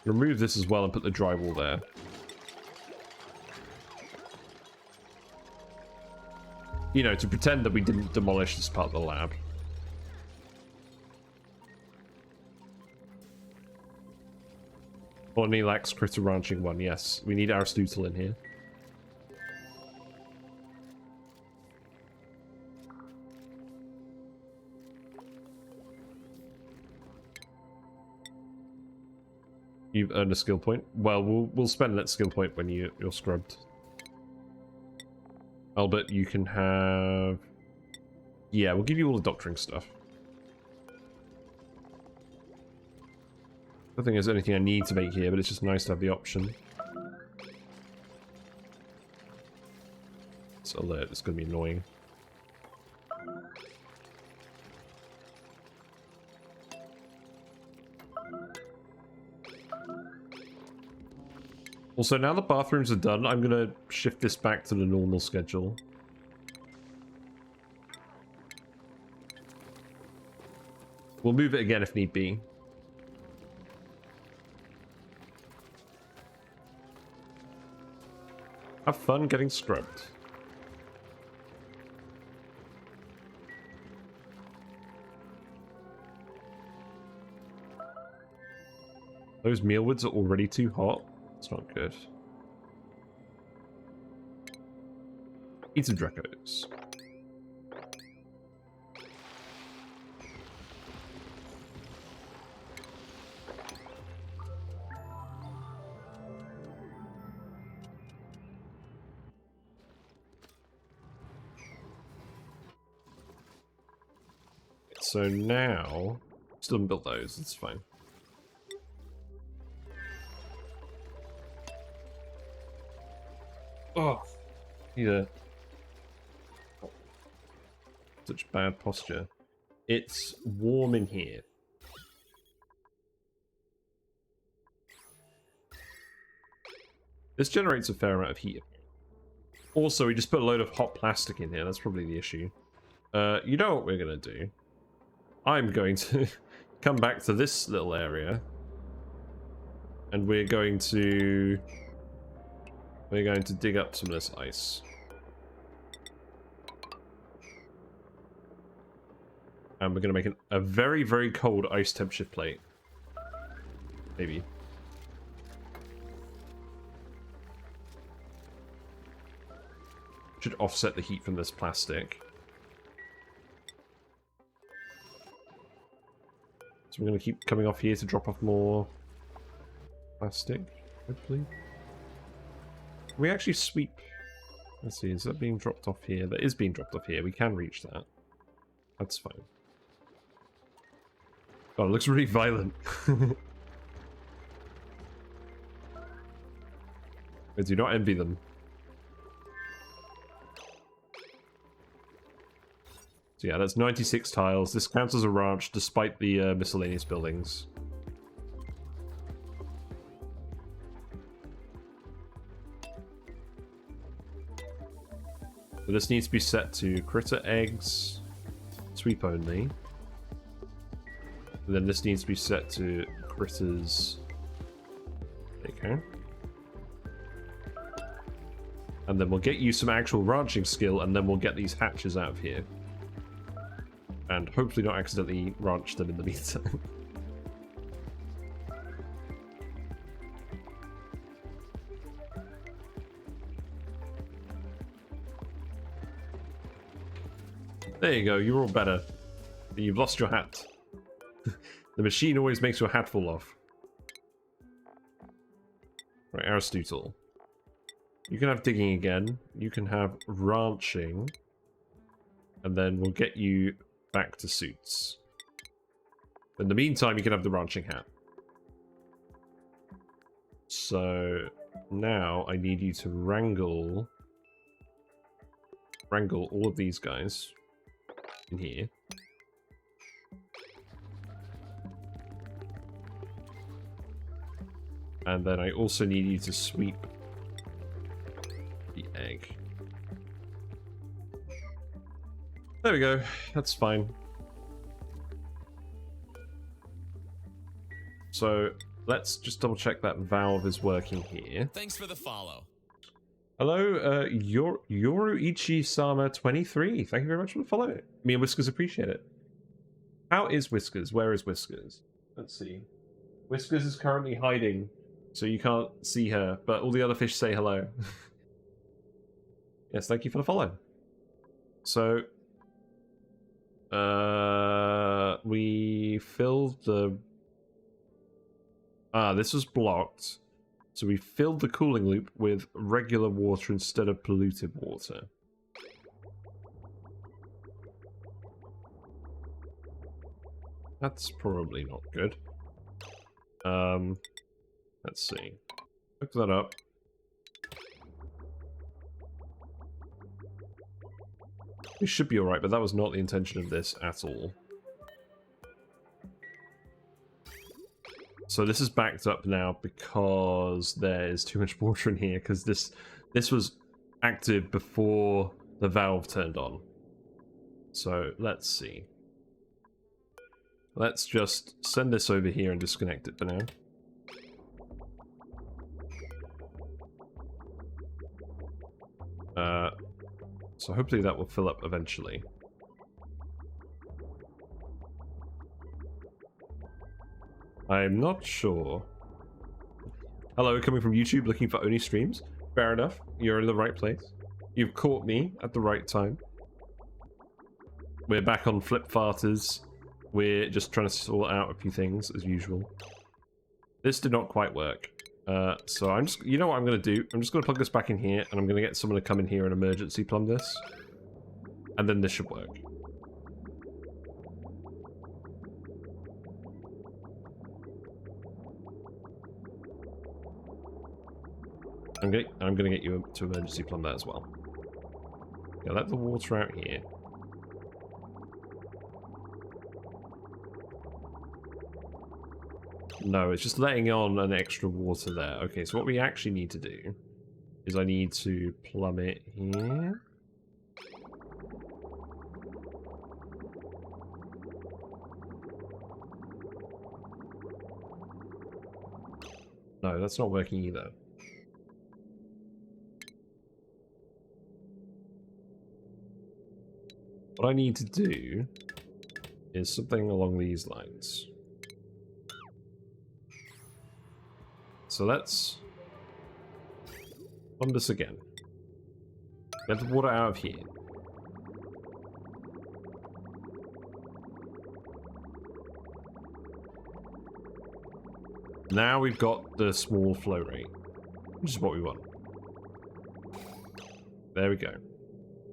Remove this as well and put the drywall there. You know, to pretend that we didn't demolish this part of the lab. Only lacks critter ranching 1, yes. We need Aristotle in here. You've earned a skill point. Well, we'll spend that skill point when you're scrubbed. Albert, you can have... Yeah, we'll give you all the doctoring stuff. I don't think there's anything I need to make here, but it's just nice to have the option. It's alert, it's going to be annoying. Also, now the bathrooms are done, I'm going to shift this back to the normal schedule. We'll move it again if need be. Have fun getting scrubbed. Those mealwoods are already too hot. It's not good. Eat some Dreckos. So now, still haven't built those, it's fine. Oh, yeah. Such bad posture. It's warm in here. This generates a fair amount of heat. Also, we just put a load of hot plastic in here. That's probably the issue. You know what we're going to do? I'm going to come back to this little area. And we're going to dig up some of this ice. And we're going to make a very, very cold ice temperature plate. Maybe. Should offset the heat from this plastic. So we're going to keep coming off here to drop off more plastic, hopefully. Can we actually sweep? Let's see, is that being dropped off here? That is being dropped off here. We can reach that. That's fine. God, it looks really violent. I do not envy them. So yeah, that's 96 tiles. This counts as a ranch despite the miscellaneous buildings. So this needs to be set to critter eggs, sweep only. And then this needs to be set to critters. Okay. And then we'll get you some actual ranching skill, and then we'll get these hatches out of here. And hopefully not accidentally ranch them in the meantime. There you go, you're all better. You've lost your hat. The machine always makes your hat fall off. Right, Aristotle. You can have digging again. You can have ranching. And then we'll get you back to suits. In the meantime, you can have the ranching hat. So now I need you to wrangle all of these guys in here. And then I also need you to sweep the egg. There we go. That's fine. So let's just double check that valve is working here.
Thanks for the follow.
Hello, Yoruichi-sama 23. Thank you very much for the follow. Me and Whiskers appreciate it. How is Whiskers? Where is Whiskers? Let's see. Whiskers is currently hiding, so you can't see her, but all the other fish say hello. Yes, thank you for the follow. So, we filled the... this was blocked. So we filled the cooling loop with regular water instead of polluted water. That's probably not good. Let's see. Hook that up. We should be alright, but that was not the intention of this at all. So this is backed up now because there's too much water in here, because this was active before the valve turned on. So let's see. Let's just send this over here and disconnect it for now. So hopefully that will fill up eventually. I'm not sure. Hello, coming from YouTube looking for Oni streams. Fair enough. You're in the right place. You've caught me at the right time. We're back on Flip Farters. We're just trying to sort out a few things as usual. This did not quite work. So I'm just, you know what I'm going to do? I'm just going to plug this back in here, and I'm going to get someone to come in here and emergency plumb this. And then this should work. I'm gonna get you to emergency plumb that as well. Yeah, let the water out here. No, it's just letting on an extra water there. Okay, so what we actually need to do is I need to plumb it here. No, that's not working either. What I need to do is something along these lines. So let's plumb this again. Get the water out of here. Now we've got the small flow rate, which is what we want. There we go.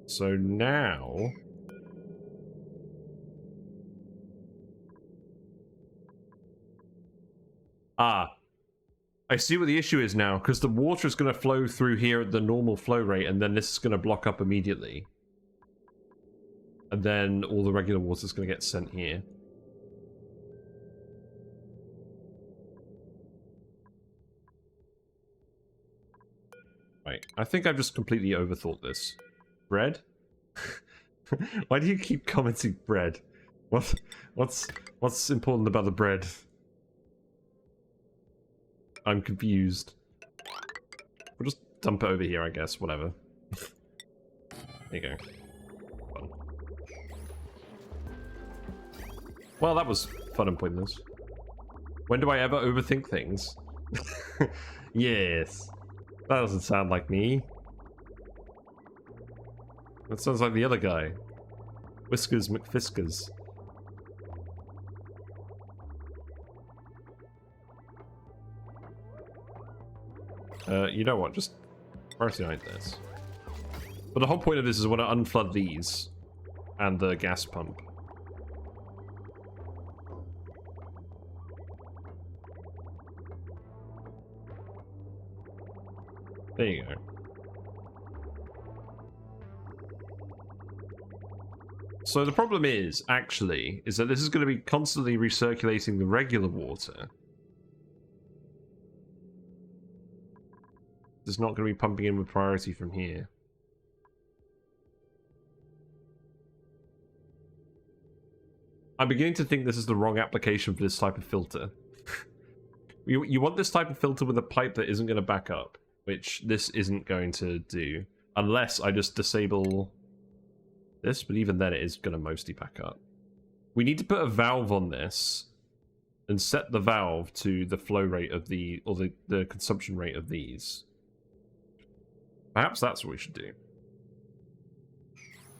So now... I see what the issue is now, because the water is going to flow through here at the normal flow rate, and then this is going to block up immediately. And then all the regular water is going to get sent here. Right, I think I've just completely overthought this. Bread? Why do you keep commenting bread? What's important about the bread? I'm confused. We'll just dump it over here, I guess. Whatever. There you go. Fun. Well, that was fun and pointless. When do I ever overthink things? Yes. That doesn't sound like me. That sounds like the other guy. Whiskers McFiskers. You know what, just Priority 9 this. But the whole point of this is I want to unflood these and the gas pump. There you go. So the problem is, actually, is that this is going to be constantly recirculating the regular water. It's not going to be pumping in with priority from here. I'm beginning to think this is the wrong application for this type of filter. You want this type of filter with a pipe that isn't going to back up, which this isn't going to do, unless I just disable this, but even then it is going to mostly back up. We need to put a valve on this and set the valve to the flow rate of the, or the consumption rate of these. Perhaps that's what we should do.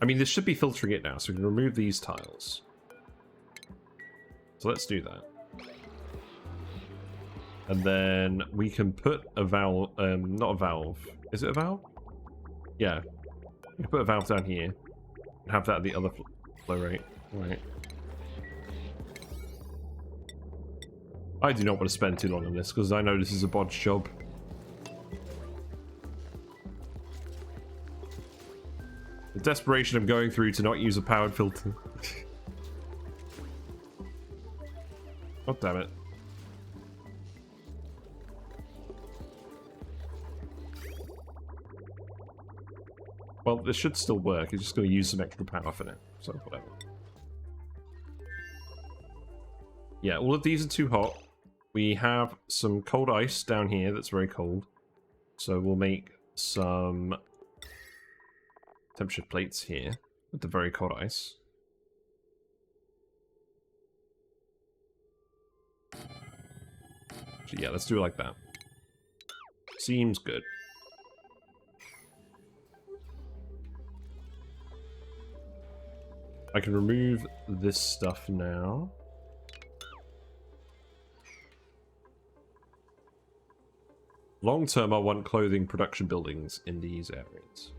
I mean, this should be filtering it now, so we can remove these tiles. So let's do that. And then we can put a valve, not a valve. Is it a valve? Yeah. We can put a valve down here. And have that at the other flow rate. Right. I do not want to spend too long on this, because I know this is a bodge job. The desperation I'm going through to not use a powered filter. God damn it. Well, this should still work. It's just going to use some extra power for it. So, whatever. Yeah, all of these are too hot. We have some cold ice down here that's very cold. So we'll make some temperature plates here with the very cold ice. So yeah, let's do it like that. Seems good. I can remove this stuff now. Long term, I want clothing production buildings in these areas.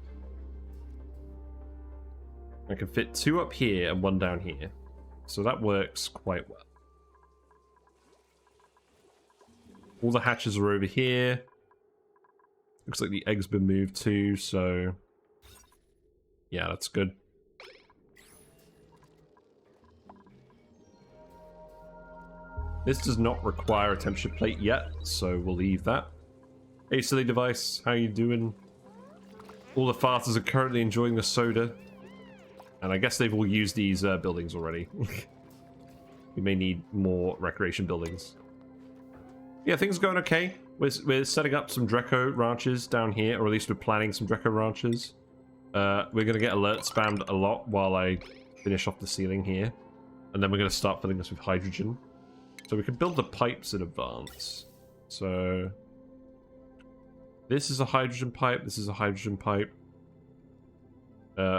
I can fit 2 up here and 1 down here. So that works quite well. All the hatches are over here. Looks like the egg's been moved too, so... yeah, that's good. This does not require a temperature plate yet, so we'll leave that. Hey, silly device, how you doing? All the farters are currently enjoying the soda. And I guess they've all used these buildings already. We may need more recreation buildings. Yeah, things are going okay. We're setting up some Drecko ranches down here, or at least we're planning some Drecko ranches. We're going to get alert spammed a lot while I finish off the ceiling here. And then we're going to start filling this with hydrogen. So we can build the pipes in advance. So this is a hydrogen pipe, this is a hydrogen pipe.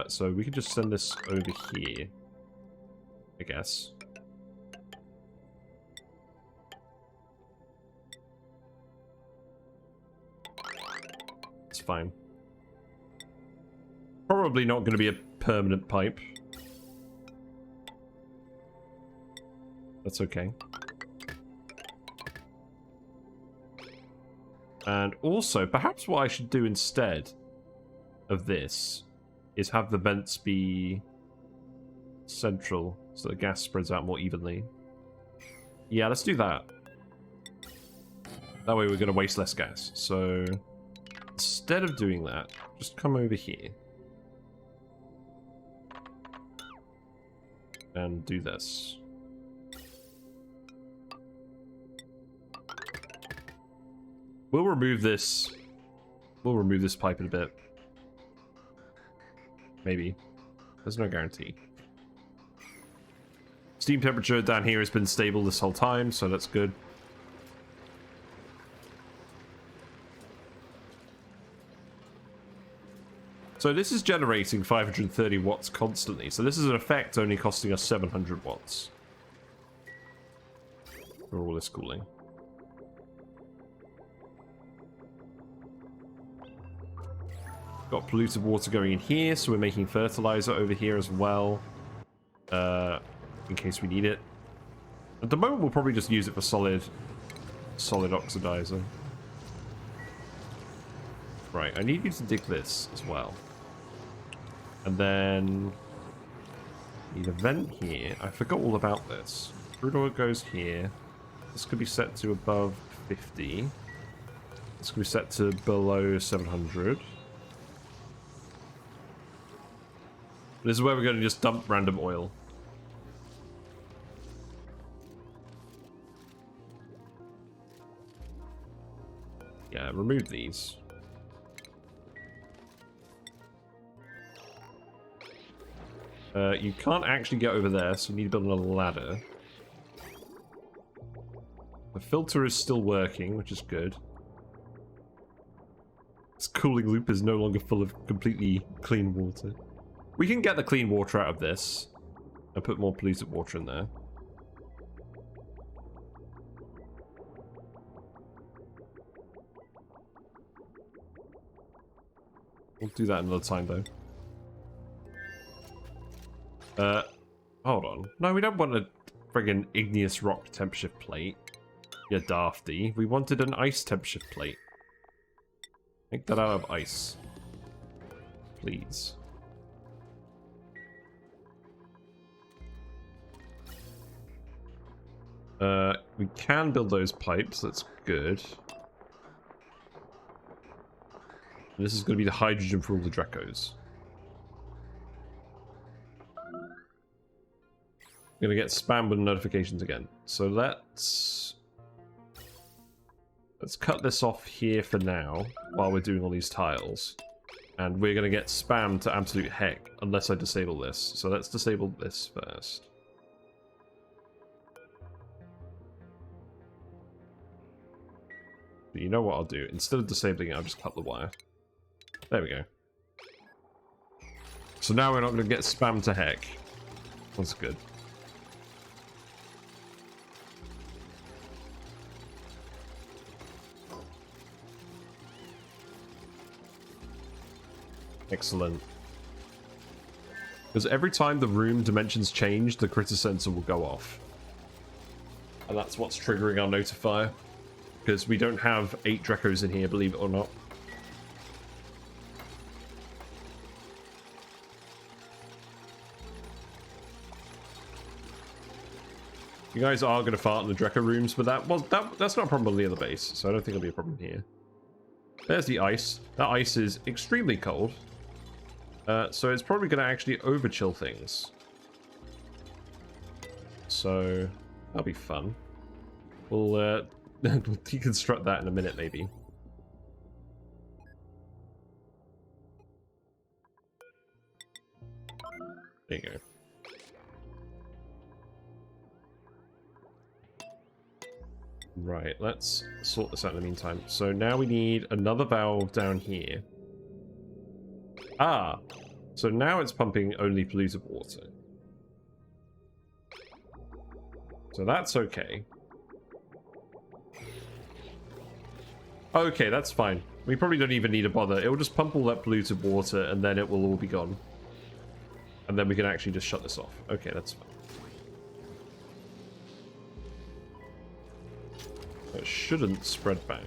So we can just send this over here, I guess. It's fine. Probably not going to be a permanent pipe. That's okay. And also, perhaps what I should do instead of this is have the vents be central so the gas spreads out more evenly. Yeah, let's do that. That way we're going to waste less gas. So instead of doing that, just come over here. And do this. We'll remove this. We'll remove this pipe in a bit. Maybe. There's no guarantee. Steam temperature down here has been stable this whole time, so that's good. So this is generating 530 watts constantly. So this is in effect only costing us 700 watts. For all this cooling. Got polluted water going in here, so we're making fertilizer over here as well. In case we need it. At the moment, we'll probably just use it for solid oxidizer. Right, I need you to dig this as well. And then need a vent here. I forgot all about this. Crude oil goes here. This could be set to above 50. This could be set to below 700. This is where we're going to just dump random oil. Yeah, remove these. You can't actually get over there, so you need to build another ladder. The filter is still working, which is good. This cooling loop is no longer full of completely clean water. We can get the clean water out of this and put more polluted water in there. We'll do that another time, though. Hold on. No, we don't want a friggin' igneous rock temp shift plate. You dafty. We wanted an ice temp shift plate. Make that out of ice. Please. We can build those pipes. That's good. This is going to be the hydrogen for all the Dreckos. I'm going to get spammed with notifications again. So let's cut this off here for now while we're doing all these tiles. And we're going to get spammed to absolute heck unless I disable this. So let's disable this first. But you know what I'll do? Instead of disabling it, I'll just cut the wire. There we go. So now we're not going to get spammed to heck. That's good. Excellent. Because every time the room dimensions change, the critter sensor will go off. And that's what's triggering our notifier. Because we don't have 8 Dreckos in here, believe it or not. You guys are going to fart in the Drecko rooms, but that's not a problem on the other base, so I don't think it'll be a problem here. There's the ice. That ice is extremely cold. So it's probably going to actually overchill things. So that'll be fun. We'll deconstruct that in a minute, maybe. There you go. Right, let's sort this out in the meantime. So now we need another valve down here. Ah! So now it's pumping only polluted water. So that's okay. Okay, that's fine. We probably don't even need to bother. It will just pump all that polluted water and then it will all be gone. And then we can actually just shut this off. Okay, that's fine. It shouldn't spread back.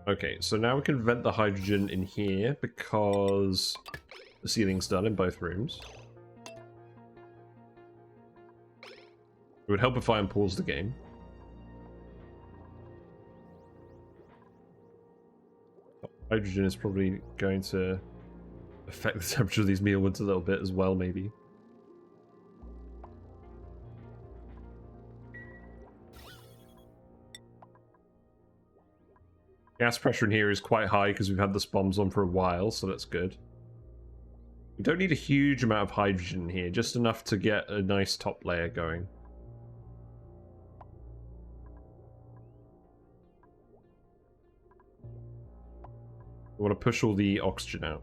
Okay, so now we can vent the hydrogen in here because the ceiling's done in both rooms. It would help if I unpause the game. Hydrogen is probably going to affect the temperature of these mealwoods a little bit as well, maybe. Gas pressure in here is quite high because we've had this bombs on for a while, so that's good. We don't need a huge amount of hydrogen in here, just enough to get a nice top layer going. I want to push all the oxygen out.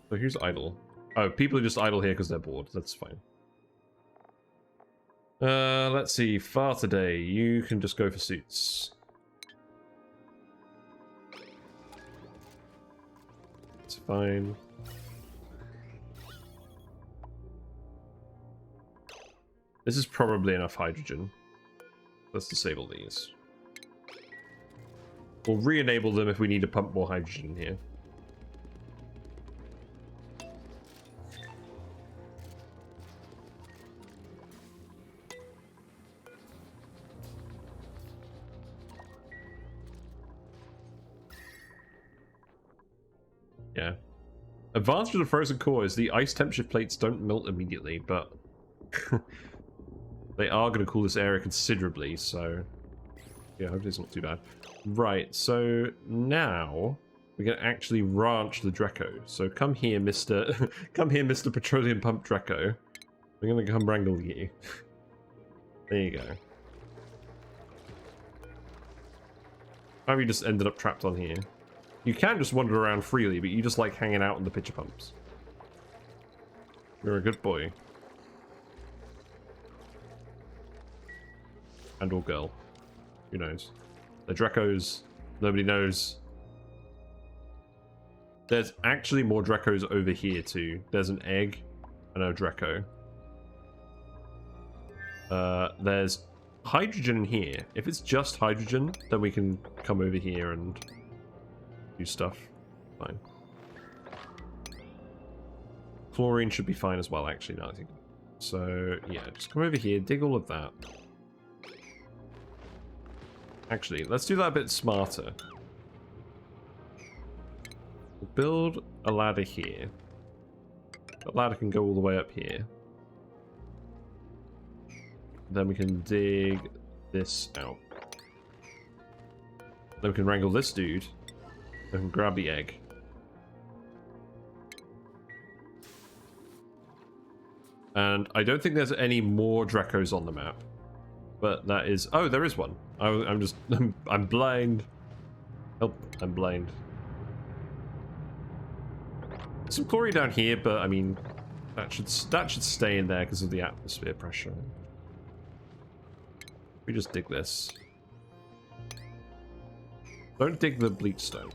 So here's idle. Oh, people are just idle here because they're bored. That's fine. Let's see. Far today. You can just go for suits. It's fine. This is probably enough hydrogen. Let's disable these. We'll re-enable them if we need to pump more hydrogen here. Yeah. Advantage of the frozen core is the ice temperature plates don't melt immediately, but they are going to cool this area considerably, so yeah, hopefully it's not too bad. Right, so now we can actually ranch the Drecko. So come here, Mr. come here, Mr. Petroleum Pump Drecko. We're going to come wrangle you. There you go. How have you just ended up trapped on here? You can just wander around freely, but you just like hanging out in the pitcher pumps. You're a good boy. And or girl. Who knows? The Dreckos. Nobody knows. There's actually more Dreckos over here too. There's an egg and a Drecko. There's hydrogen in here. If it's just hydrogen, then we can come over here and do stuff. Fine. Chlorine should be fine as well, actually, now I think. So, yeah, just come over here, dig all of that. Actually, let's do that a bit smarter. We'll build a ladder here. That ladder can go all the way up here. Then we can dig this out. Then we can wrangle this dude. I can grab the egg. And I don't think there's any more Dreckos on the map. But that is... Oh, there is one. I'm just... I'm blind. Help, I'm blind. Some chlorine down here, but I mean... That should stay in there because of the atmosphere pressure. We just dig this. Don't dig the bleach stone.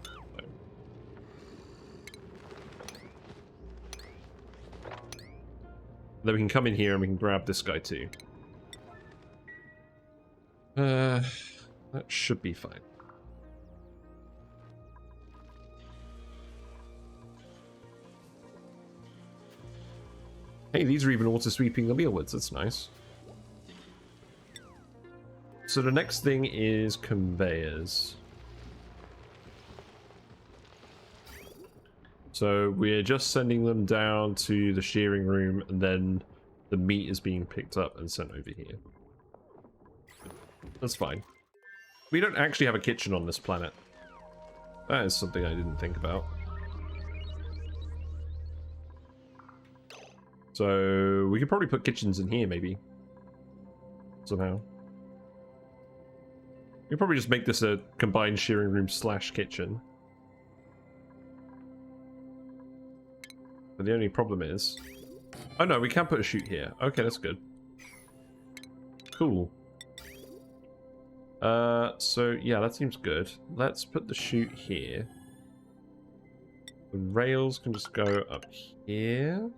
Then we can come in here and we can grab this guy too. That should be fine. Hey, these are even auto-sweeping the mealworms. That's nice. So the next thing is conveyors. So we're just sending them down to the shearing room, and then the meat is being picked up and sent over here. That's fine. We don't actually have a kitchen on this planet. That is something I didn't think about. So we could probably put kitchens in here, maybe. Somehow. We could probably just make this a combined shearing room / kitchen. But the only problem is... Oh no, we can put a chute here. Okay, that's good. Cool. So yeah, that seems good. Let's put the chute here. The rails can just go up here.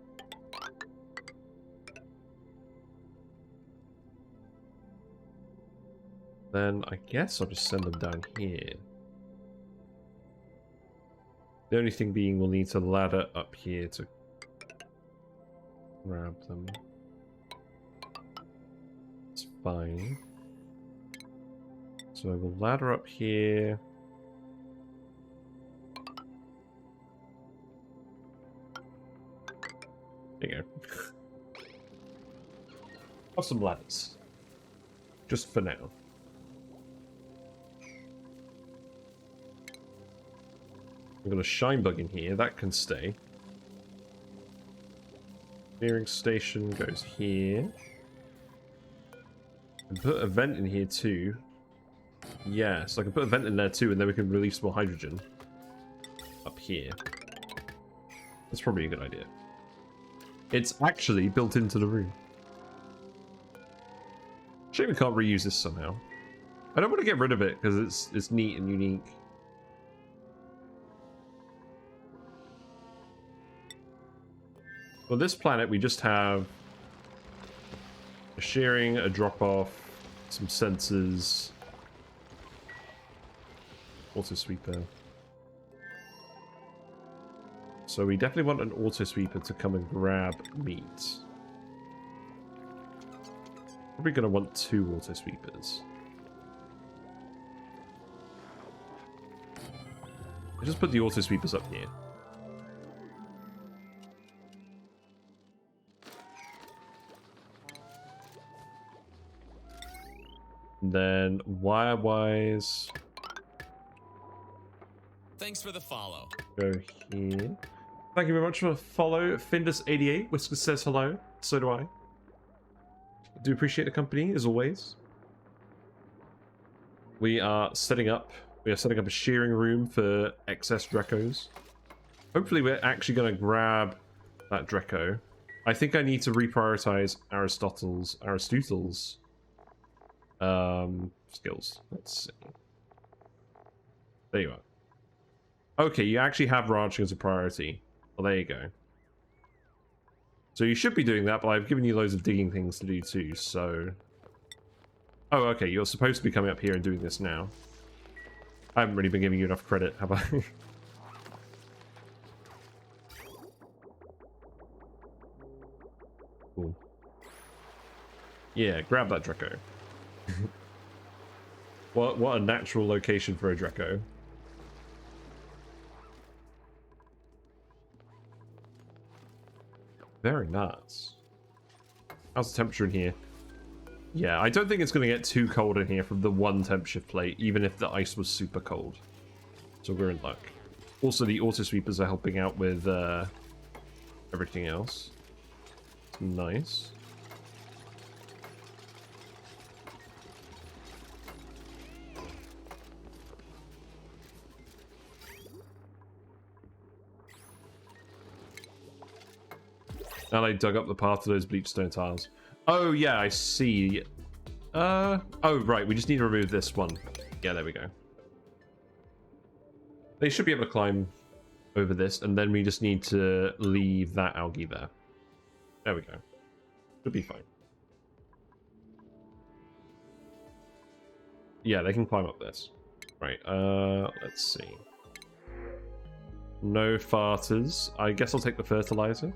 Then I guess I'll just send them down here. The only thing being we'll need to ladder up here to grab them. It's fine. So we'll ladder up here. There you go. Have some ladders. Just for now. We've got a shine bug in here, that can stay. Clearing station goes here. And put a vent in here too. Yeah, so I can put a vent in there too, and then we can release more hydrogen. Up here. That's probably a good idea. It's actually built into the room. Shame we can't reuse this somehow. I don't want to get rid of it because it's neat and unique. For this planet, we just have a shearing, a drop-off, some sensors, auto sweeper. So we definitely want an auto sweeper to come and grab meat. Probably going to want 2 auto sweepers. I just put the auto sweepers up here. And then wire-wise,
thanks for the follow.
Go here. Thank you very much for the follow. Findus88 Whiskers says hello. So do I. Do appreciate the company as always. We are setting up a shearing room for excess Dreckos. Hopefully we're actually going to grab that Drecko. I think I need to reprioritize Aristotle's skills. Let's see. There you are. Okay, you actually have ranching as a priority. Well, there you go. So you should be doing that, but I've given you loads of digging things to do too, so... Oh, okay, you're supposed to be coming up here and doing this now. I haven't really been giving you enough credit, have I? Cool. Yeah, grab that Drecko. What a natural location for a Drecko. Very nice. How's the temperature in here? Yeah, I don't think it's going to get too cold in here from the one temp shift plate, even if the ice was super cold. So we're in luck. Also, the auto sweepers are helping out with everything else. It's nice. Now they dug up the path to those bleached stone tiles. Oh, yeah, I see. Oh, right, we just need to remove this one. Yeah, there we go. They should be able to climb over this, and then we just need to leave that algae there. There we go. Should be fine. Yeah, they can climb up this. Right, let's see. No farters. I guess I'll take the fertilizer.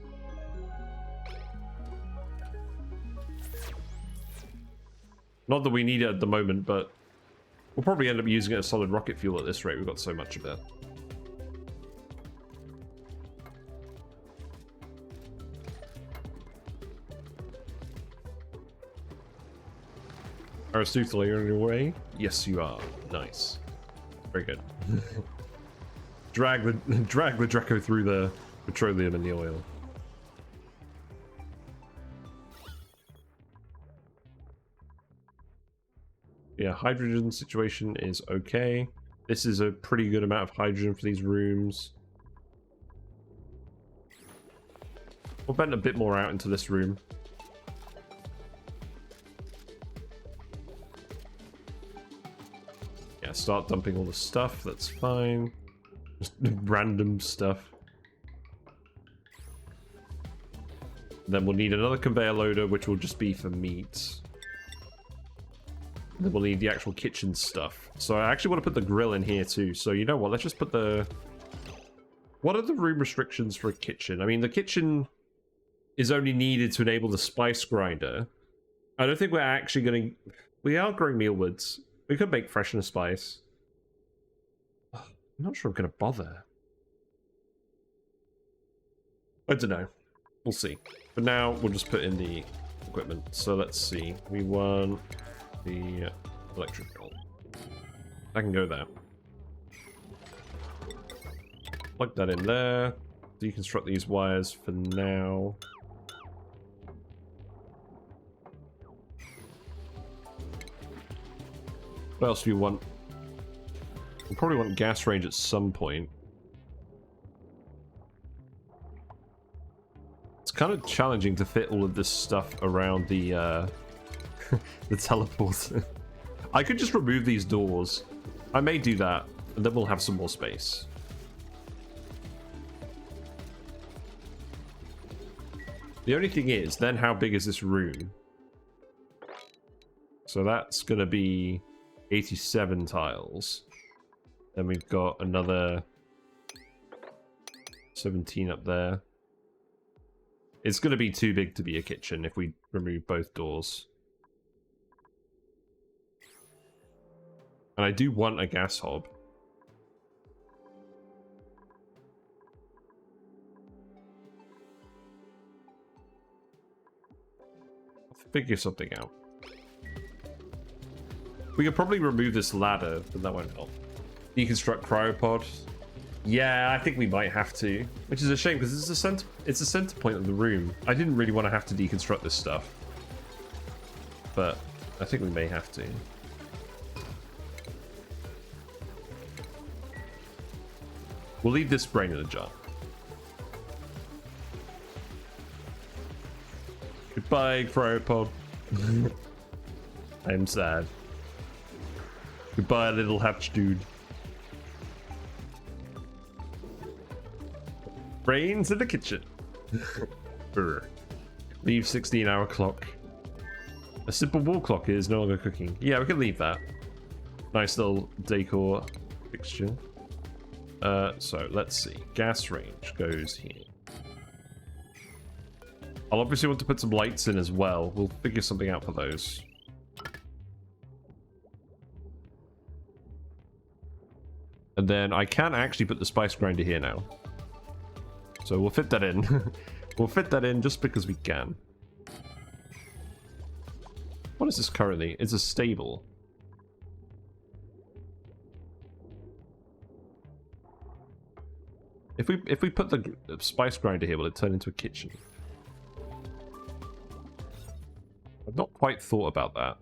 Not that we need it at the moment, but we'll probably end up using it as solid rocket fuel at this rate. We've got so much of it. Aristotle, are you on your way? Yes, you are. Nice. Very good. drag the Drecko through the petroleum and the oil. Yeah, hydrogen situation is okay. This is a pretty good amount of hydrogen for these rooms. We'll vent a bit more out into this room. Yeah, start dumping all the stuff, that's fine. Just random stuff. Then we'll need another conveyor loader, which will just be for meat. Then we'll need the actual kitchen stuff. So I actually want to put the grill in here too. So you know what? Let's just put the... What are the room restrictions for a kitchen? I mean, the kitchen is only needed to enable the spice grinder. I don't think we're actually going to... We are growing mealwoods. We could make fresh and spice. I'm not sure I'm going to bother. I don't know. We'll see. For now, we'll just put in the equipment. So let's see. We want... the electrical. I can go there. Plug that in there. Deconstruct these wires for now. What else do we want? We probably want gas range at some point. It's kind of challenging to fit all of this stuff around the the teleport. I could just remove these doors. I may do that, and then we'll have some more space. The only thing is, then how big is this room? So that's going to be 87 tiles. Then we've got another 17 up there. It's going to be too big to be a kitchen if we remove both doors. And I do want a gas hob. I'll figure something out. We could probably remove this ladder, but that won't help. Deconstruct cryopod. Yeah, I think we might have to, which is a shame because it's the center point of the room. I didn't really want to have to deconstruct this stuff, but I think we may have to. We'll leave this brain in a jar. Goodbye, cryopod. I'm sad. Goodbye, little hatch dude. Brains in the kitchen. Leave 16-hour clock. A simple wall clock is no longer cooking. Yeah, we can leave that. Nice little decor fixture. So let's see. Gas range goes here. I'll obviously want to put some lights in as well. We'll figure something out for those. And then I can actually put the spice grinder here now. So we'll fit that in. We'll fit that in just because we can. What is this currently? It's a stable. If we put the spice grinder here, will it turn into a kitchen? I've not quite thought about that.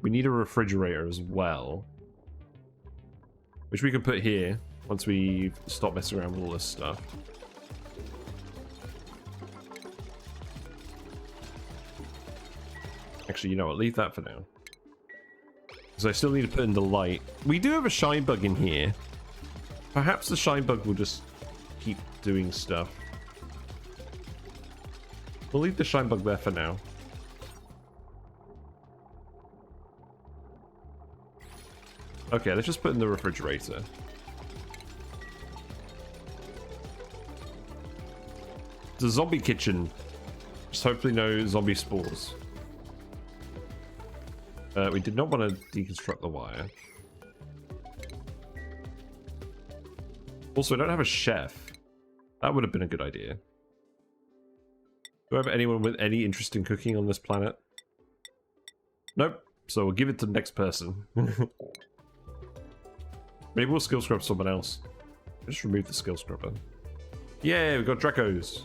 We need a refrigerator as well, which we can put here once we stop messing around with all this stuff. Actually, you know what? Leave that for now. Because I still need to put in the light. We do have a shine bug in here. Perhaps the shine bug will just keep doing stuff. We'll leave the shine bug there for now. Okay, let's just put in the refrigerator. It's a zombie kitchen. Just hopefully no zombie spores. We did not want to deconstruct the wire. Also, I don't have a chef. That would have been a good idea. Do I have anyone with any interest in cooking on this planet? Nope. So we'll give it to the next person. Maybe we'll skill scrub someone else. Just remove the skill scrubber. Yeah, we've got Dreckos.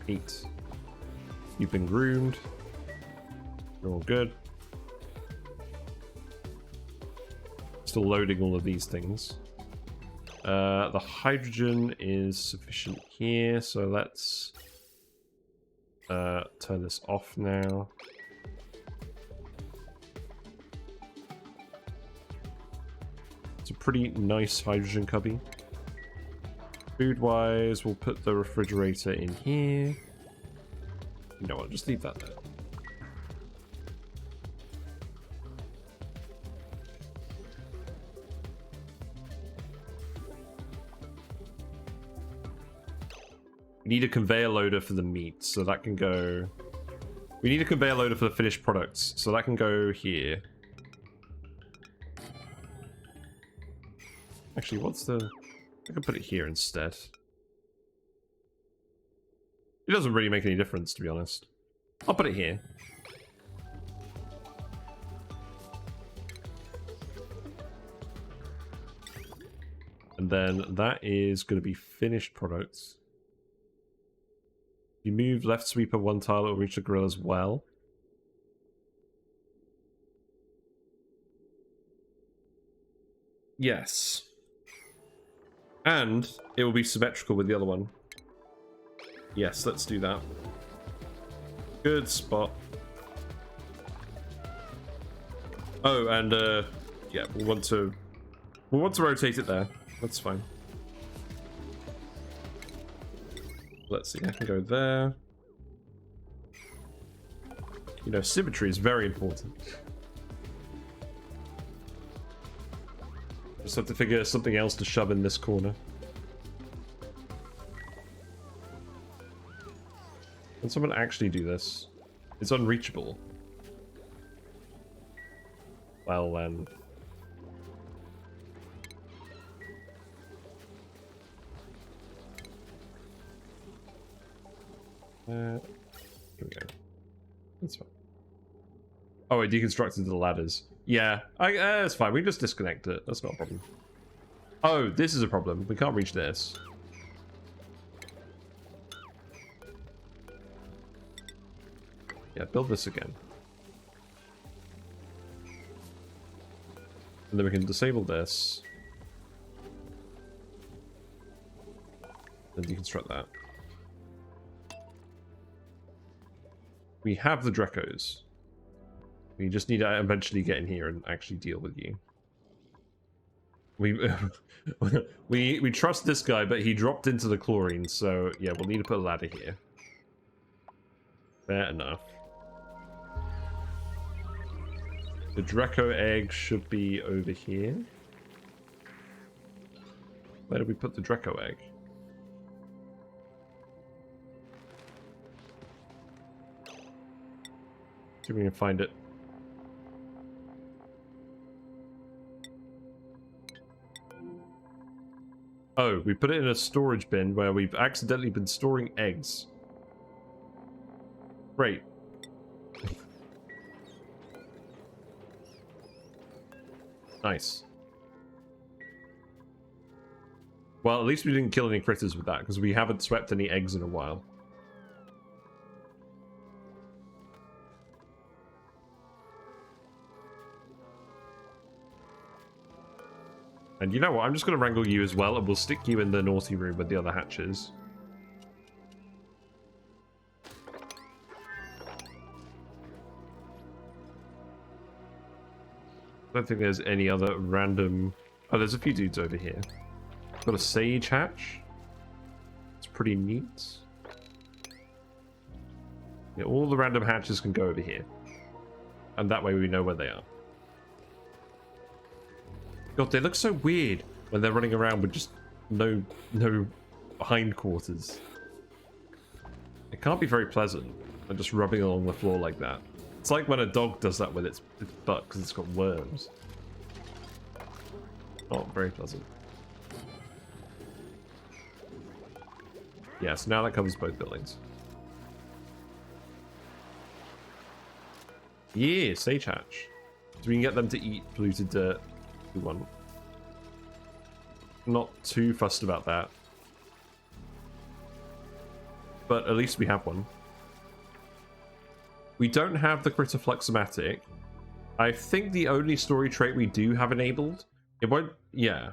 Neat. You've been groomed. You're all good. Still loading all of these things. The hydrogen is sufficient here, so let's turn this off now. It's a pretty nice hydrogen cubby. Food-wise, we'll put the refrigerator in here. You know what, just leave that there. We need a conveyor loader for the meat, so that can go... We need a conveyor loader for the finished products, so that can go here. Actually, what's the... I can put it here instead. It doesn't really make any difference, to be honest. I'll put it here. And then that is going to be finished products. You move left sweeper one tile, it will reach the grill as well. Yes. And it will be symmetrical with the other one. Yes, let's do that. Good spot. Oh, and yeah, we'll want to rotate it there. That's fine. Let's see, I can go there. You know, symmetry is very important. Just have to figure something else to shove in this corner. Can someone actually do this? It's unreachable. Well then. Here we go. That's fine. Oh, I deconstructed the ladders. Yeah, that's fine. We just disconnect it. That's not a problem. Oh, this is a problem. We can't reach this. Yeah, build this again. And then we can disable this. And deconstruct that. We have the Dreckos. We just need to eventually get in here and actually deal with you. We trust this guy, but he dropped into the chlorine, so yeah, we'll need to put a ladder here. Fair enough. The Drecko egg should be over here. Where did we put the Drecko egg? See if we can find it. Oh, we put it in a storage bin where we've accidentally been storing eggs. Great. Nice. Well, at least we didn't kill any critters with that, because we haven't swept any eggs in a while. And you know what? I'm just going to wrangle you as well, and we'll stick you in the naughty room with the other hatches. I don't think there's any other random... Oh, there's a few dudes over here. Got a sage hatch. It's pretty neat. Yeah, all the random hatches can go over here. And that way we know where they are. God, they look so weird when they're running around with just no hindquarters. It can't be very pleasant. They're just rubbing along the floor like that. It's like when a dog does that with its butt because it's got worms. Not very pleasant. Yeah, so now that covers both buildings. Yeah, sage hatch. So we can get them to eat polluted dirt. We want. Not too fussed about that. But at least we have one. We don't have the critter fluxomatic. I think the only story trait we do have enabled, it won't, yeah.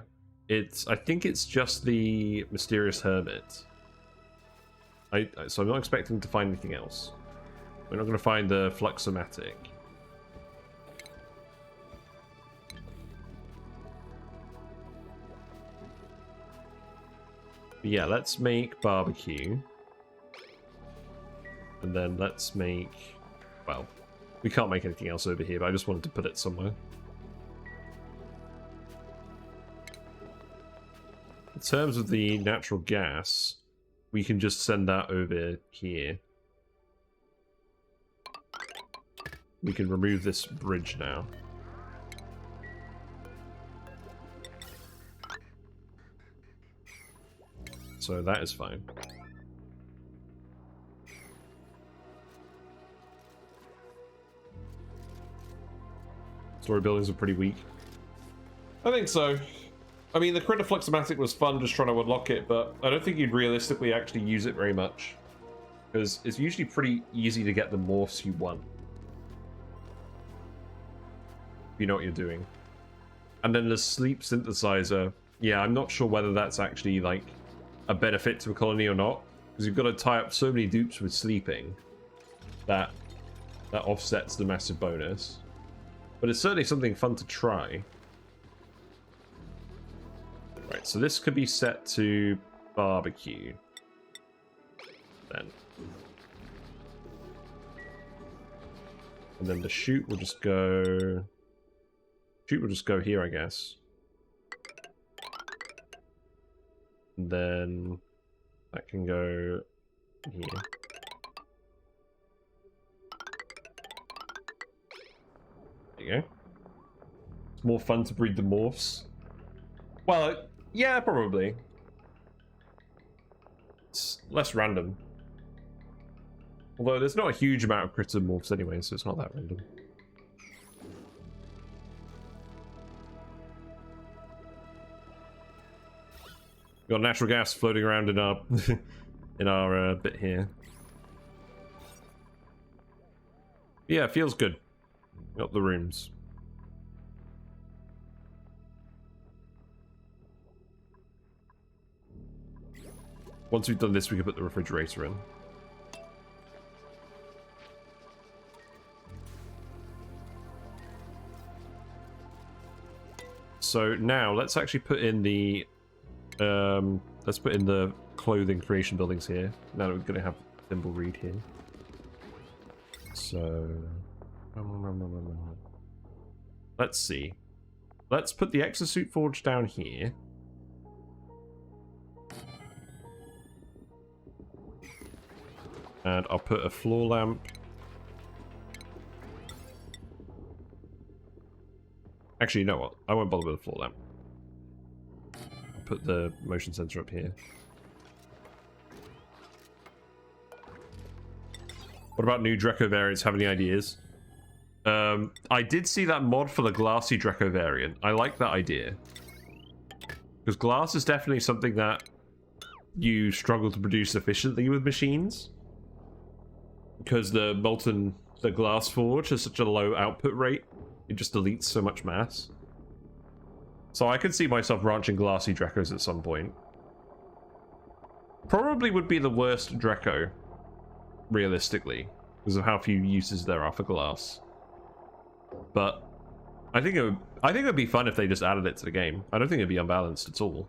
I think it's just the mysterious hermit. So I'm not expecting to find anything else. We're not going to find the fluxomatic. But yeah, let's make barbecue. And then let's make... Well, we can't make anything else over here, but I just wanted to put it somewhere. In terms of the natural gas, we can just send that over here. We can remove this bridge now. So that is fine. Story buildings are pretty weak. I think so. I mean, the critter fluxomatic was fun just trying to unlock it, but I don't think you'd realistically actually use it very much. Because it's usually pretty easy to get the morphs you want. If you know what you're doing. And then the sleep synthesizer yeah, I'm not sure whether that's actually like a benefit to a colony or not, because you've got to tie up so many dupes with sleeping that offsets the massive bonus. But it's certainly something fun to try. Right, so this could be set to barbecue. Then. And then the shoot will just go... Shoot will just go here, I guess. And then that can go here. There you go. It's more fun to breed the morphs. Well, yeah, probably. It's less random. Although there's not a huge amount of critter morphs anyway, so it's not that random. Got natural gas floating around in our in our bit here. Yeah, it feels good. Got the rooms. Once we've done this, we can put the refrigerator in. So now let's actually put in the let's put in the clothing creation buildings here. Now that we're gonna have Thimble Reed here. So let's see. Let's put the exosuit forge down here. And I'll put a floor lamp. Actually, you know what? I won't bother with a floor lamp. I'll put the motion sensor up here. What about new Drecko variants? Have any ideas? I did see that mod for the glassy Drecko variant. I like that idea. Because glass is definitely something that you struggle to produce efficiently with machines. Because the glass forge has such a low output rate. It just deletes so much mass. So I could see myself ranching glassy Dreckos at some point. Probably would be the worst Drecko, realistically, because of how few uses there are for glass. But I think it would be fun if they just added it to the game. I don't think it'd be unbalanced at all.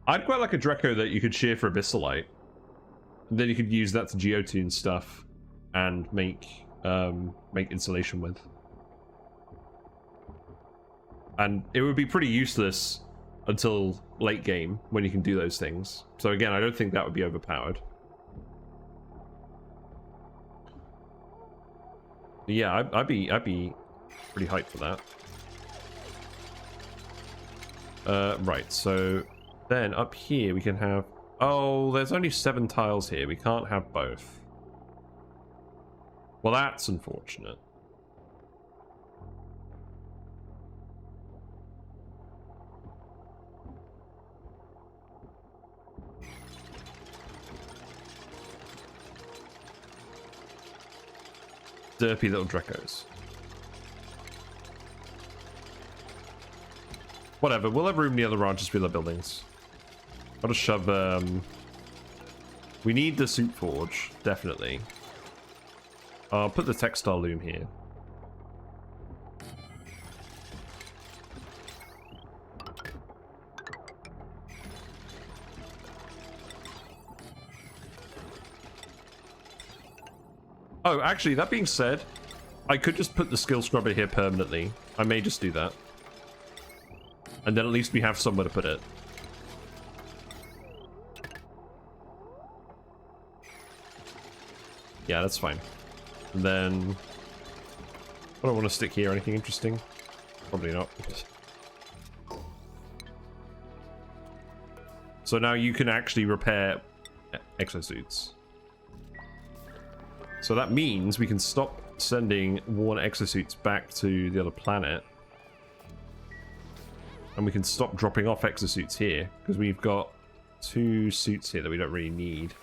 I'd quite like a Drecko that you could shear for Abyssalite. And then you could use that to geotune stuff and make insulation with. And it would be pretty useless until late game when you can do those things. So again, I don't think that would be overpowered. But yeah, I'd be pretty hyped for that. Right, so then up here we can have... Oh, there's only 7 tiles here. We can't have both. Well, that's unfortunate. Derpy little Dreckos. Whatever, we'll have room near the ranches for the buildings. I'll just shove, we need the suit forge, definitely. I'll put the textile loom here. Oh, actually, that being said, I could just put the skill scrubber here permanently. I may just do that. And then at least we have somewhere to put it. Yeah, that's fine. And then... I don't want to stick here. Anything interesting? Probably not. So now you can actually repair exosuits. So that means we can stop sending worn exosuits back to the other planet. And we can stop dropping off exosuits here, because we've got 2 suits here that we don't really need.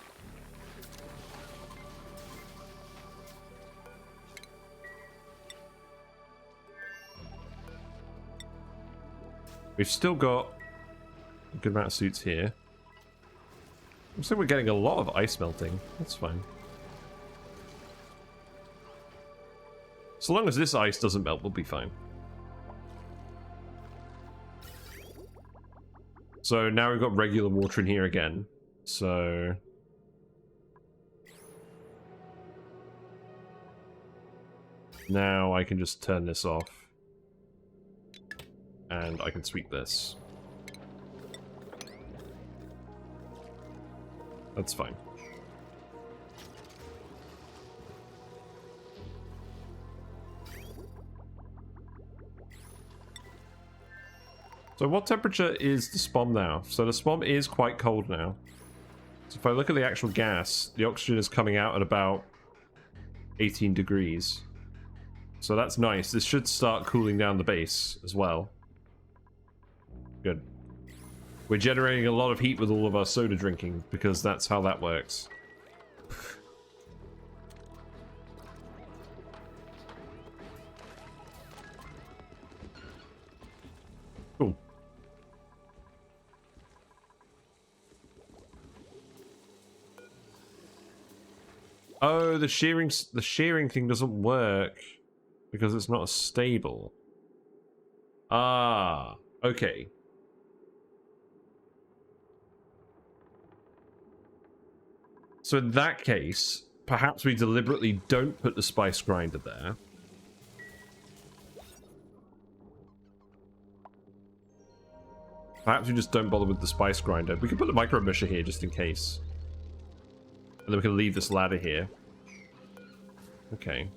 We've still got a good amount of suits here. Looks like we're getting a lot of ice melting. That's fine. So long as this ice doesn't melt, we'll be fine. So now we've got regular water in here again. So... now I can just turn this off. And I can sweep this. That's fine. So what temperature is the SPOM now? So the SPOM is quite cold now. So if I look at the actual gas, the oxygen is coming out at about 18 degrees. So that's nice. This should start cooling down the base as well. Good. We're generating a lot of heat with all of our soda drinking, because that's how that works. Cool. Oh, the shearing thing doesn't work because it's not stable. Ah, okay. So in that case, perhaps we deliberately don't put the spice grinder there. Perhaps we just don't bother with the spice grinder. We can put the micro musher here just in case. And then we can leave this ladder here. Okay.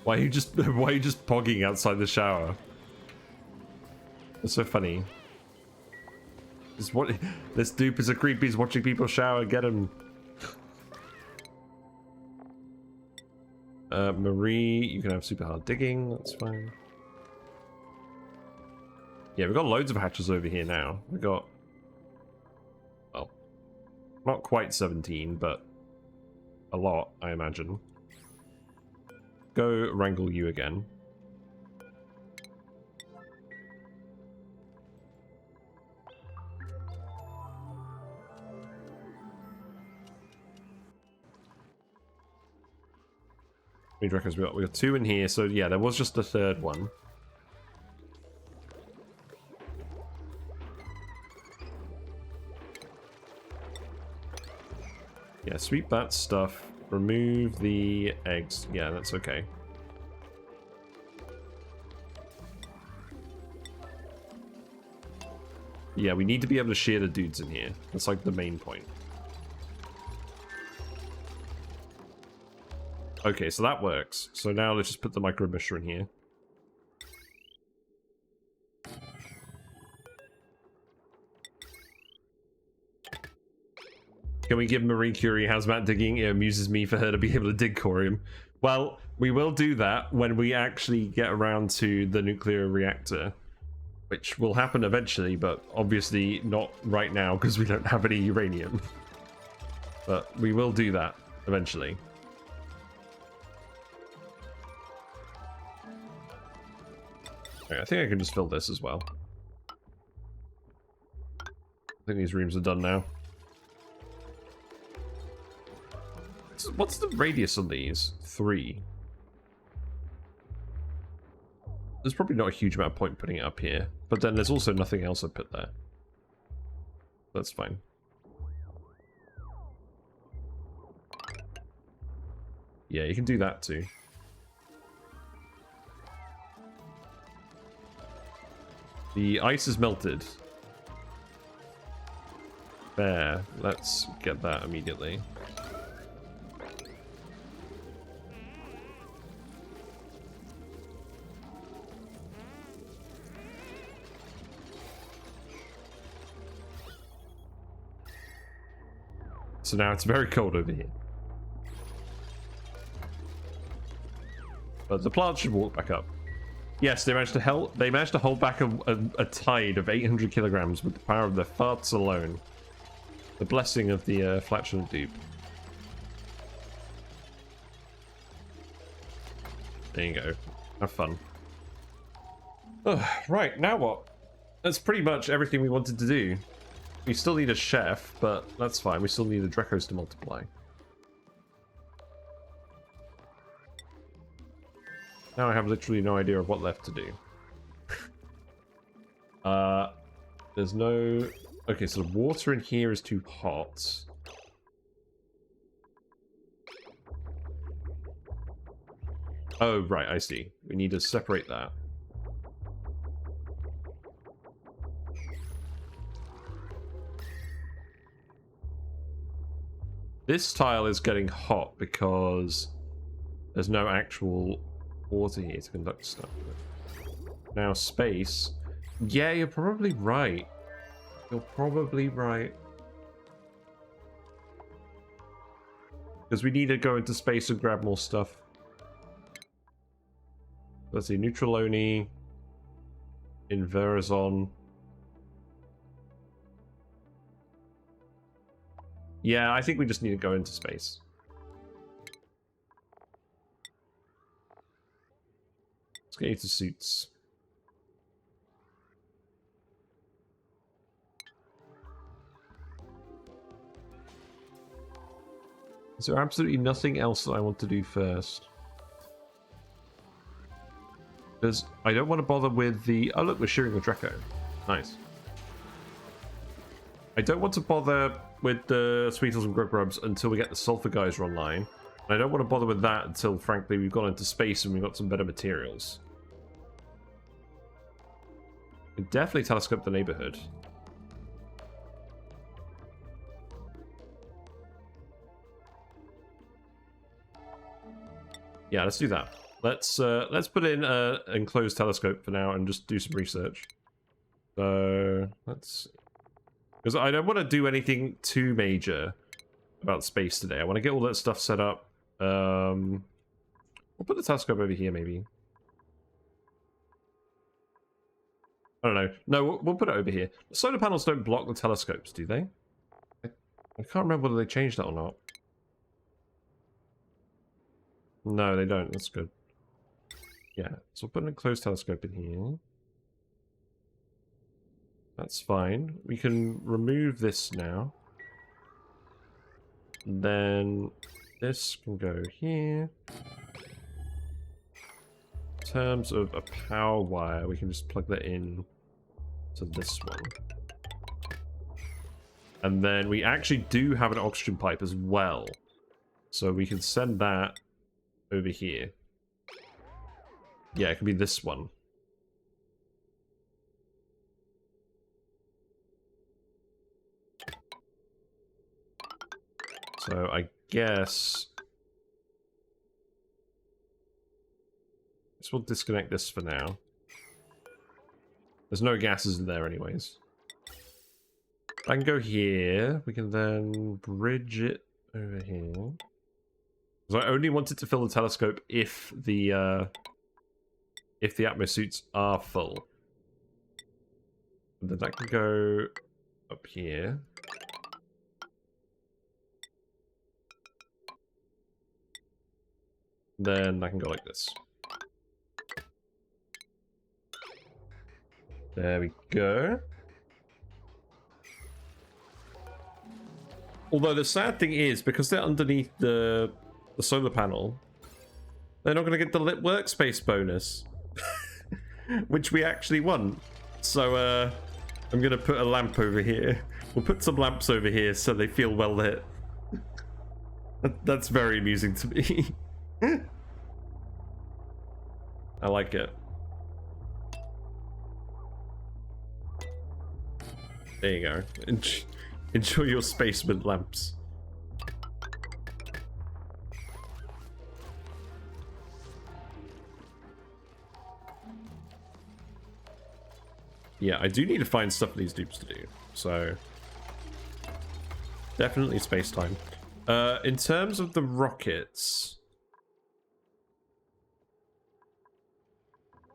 Why are you just pogging outside the shower? That's so funny. This dupe is a creep. He's watching people shower. Get him. Marie, you can have super hard digging. That's fine. Yeah, we've got loads of hatches over here now. We got, well, not quite 17, but a lot, I imagine. Go wrangle you again. We got 2 in here, so yeah, there was just a third one. Yeah, sweep that stuff. Remove the eggs. Yeah, that's okay. Yeah, we need to be able to shear the dudes in here. That's like the main point. Okay, so that works. So now let's just put the micro musher in here. Can we give Marie Curie hazmat digging? It amuses me for her to be able to dig corium. Well, we will do that when we actually get around to the nuclear reactor, which will happen eventually, but obviously not right now because we don't have any uranium. But we will do that eventually. Okay, I think I can just fill this as well. I think these rooms are done now. What's the radius on these? 3. There's probably not a huge amount of point putting it up here, but then there's also nothing else I put there. That's fine. Yeah, you can do that too. The ice is melted. There, let's get that immediately. So now it's very cold over here. But the plant should walk back up. Yes, they managed to hold back a tide of 800 kilograms with the power of their farts alone. The blessing of the flatulent dupe. There you go. Have fun. Right, now what? That's pretty much everything we wanted to do. We still need a chef, but that's fine. We still need the Dreckos to multiply. Now I have literally no idea of what left to do. There's no... Okay, so the water in here is too hot. Oh, right, I see. We need to separate that. This tile is getting hot because there's no actual water here to conduct stuff with. Now, space. Yeah, you're probably right. You're probably right. Because we need to go into space and grab more stuff. Let's see, neutral ONI, Inverazon. Yeah, I think we just need to go into space. Let's get you to suits. Is there absolutely nothing else that I want to do first? Because I don't want to bother with the... Oh, look, we're shearing the Drecko. Nice. I don't want to bother with the Sweetles and Grub until we get the Sulfur Geyser online. And I don't want to bother with that until, frankly, we've gone into space and we've got some better materials. We definitely telescope the neighborhood. Yeah, let's do that. Let's put in an enclosed telescope for now and just do some research. So let's, because I don't want to do anything too major about space today. I want to get all that stuff set up. We'll put the telescope over here, maybe. I don't know. No, we'll put it over here. The solar panels don't block the telescopes, do they? I can't remember whether they changed that or not. No, they don't. That's good. Yeah, so we'll put an enclosed telescope in here. That's fine. We can remove this now. Then this can go here. In terms of a power wire, we can just plug that in to this one. And then we actually do have an oxygen pipe as well. So we can send that over here. Yeah, it could be this one. So I guess we'll disconnect this for now. There's no gases in there anyways. I can go here. We can then bridge it over here. Because I only want it to fill the telescope if the atmo suits are full. And then that can go up here. Then I can go like this. There we go. Although the sad thing is, because they're underneath the solar panel, they're not going to get the Lit Workspace bonus. Which we actually want. So, I'm going to put a lamp over here. We'll put some lamps over here so they feel well lit. That's very amusing to me. I like it. There you go. Enjoy your space with lamps. Yeah, I do need to find stuff for these dupes to do. So, definitely space time. In terms of the rockets,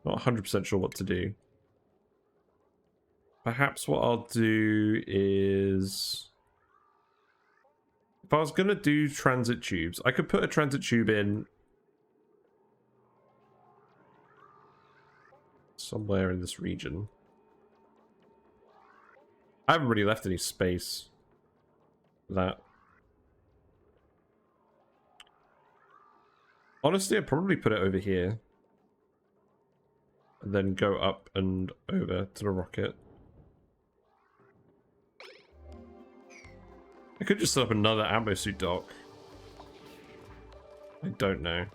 not 100% sure what to do. Perhaps what I'll do is, if I was going to do transit tubes, I could put a transit tube in somewhere in this region. I haven't really left any space for that. Honestly, I'd probably put it over here. And then go up and over to the rocket. I could just set up another atmosuit dock. I don't know.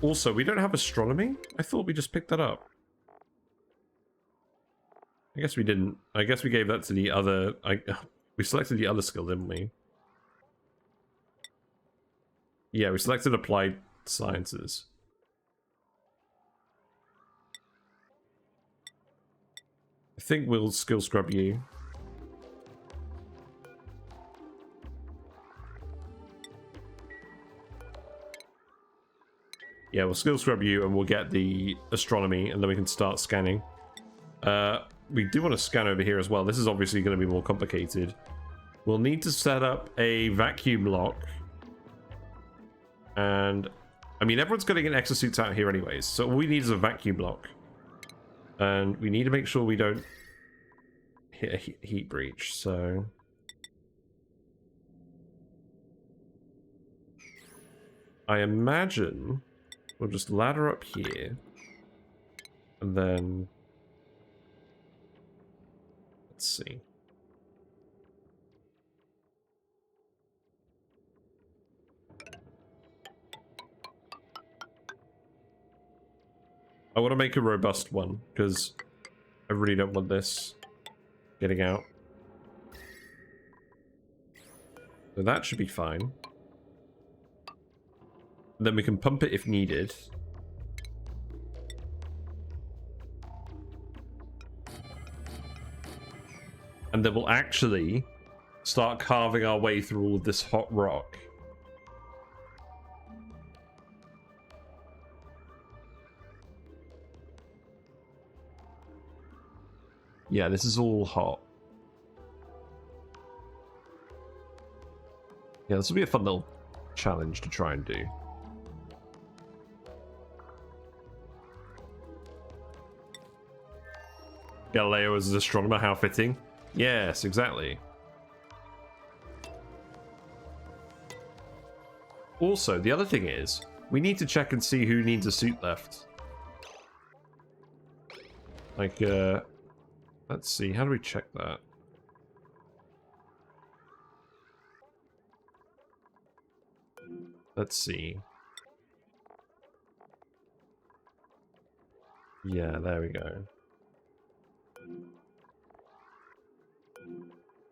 Also, we don't have astronomy? I thought we just picked that up. I guess we didn't. I guess we gave that to the other... we selected the other skill, didn't we? Yeah, we selected Applied Sciences. I think we'll skill scrub you. Yeah, we'll skill scrub you and we'll get the astronomy and then we can start scanning. We do want to scan over here as well. This is obviously going to be more complicated. We'll need to set up a vacuum lock. And, I mean, everyone's getting an exosuits out here anyways. So all we need is a vacuum lock. And we need to make sure we don't hit a heat breach, so... I imagine we'll just ladder up here. And then... Let's see. I want to make a robust one, because I really don't want this getting out. So that should be fine. Then we can pump it if needed. And then we'll actually start carving our way through all of this hot rock. Yeah, this is all hot. Yeah, this will be a fun little challenge to try and do. Galileo as an astronomer, how fitting. Yes, exactly. Also, the other thing is, we need to check and see who needs a suit left. Like, let's see, how do we check that? Let's see. Yeah, there we go.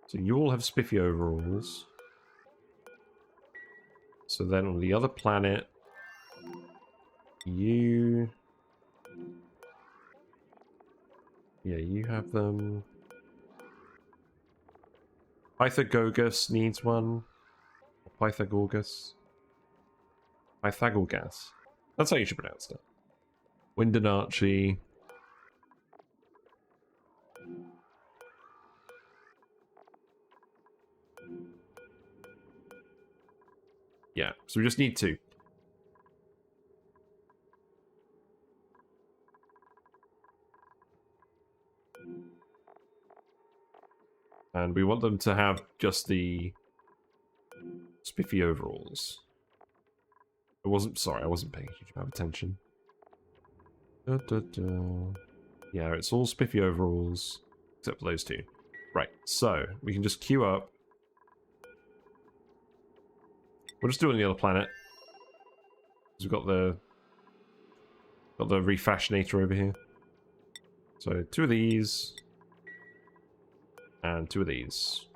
So you all have spiffy overalls. So then on the other planet, you... Yeah, you have them. Pythagoras needs one. Pythagoras. Pythagoras. That's how you should pronounce it. Windonarchy. Yeah, so we just need two. And we want them to have just the spiffy overalls. I wasn't paying a huge amount of attention. Yeah, it's all spiffy overalls, except for those two. Right, so we can just queue up. We'll just do it on the other planet. We've got the refashionator over here. So two of these. And two of these.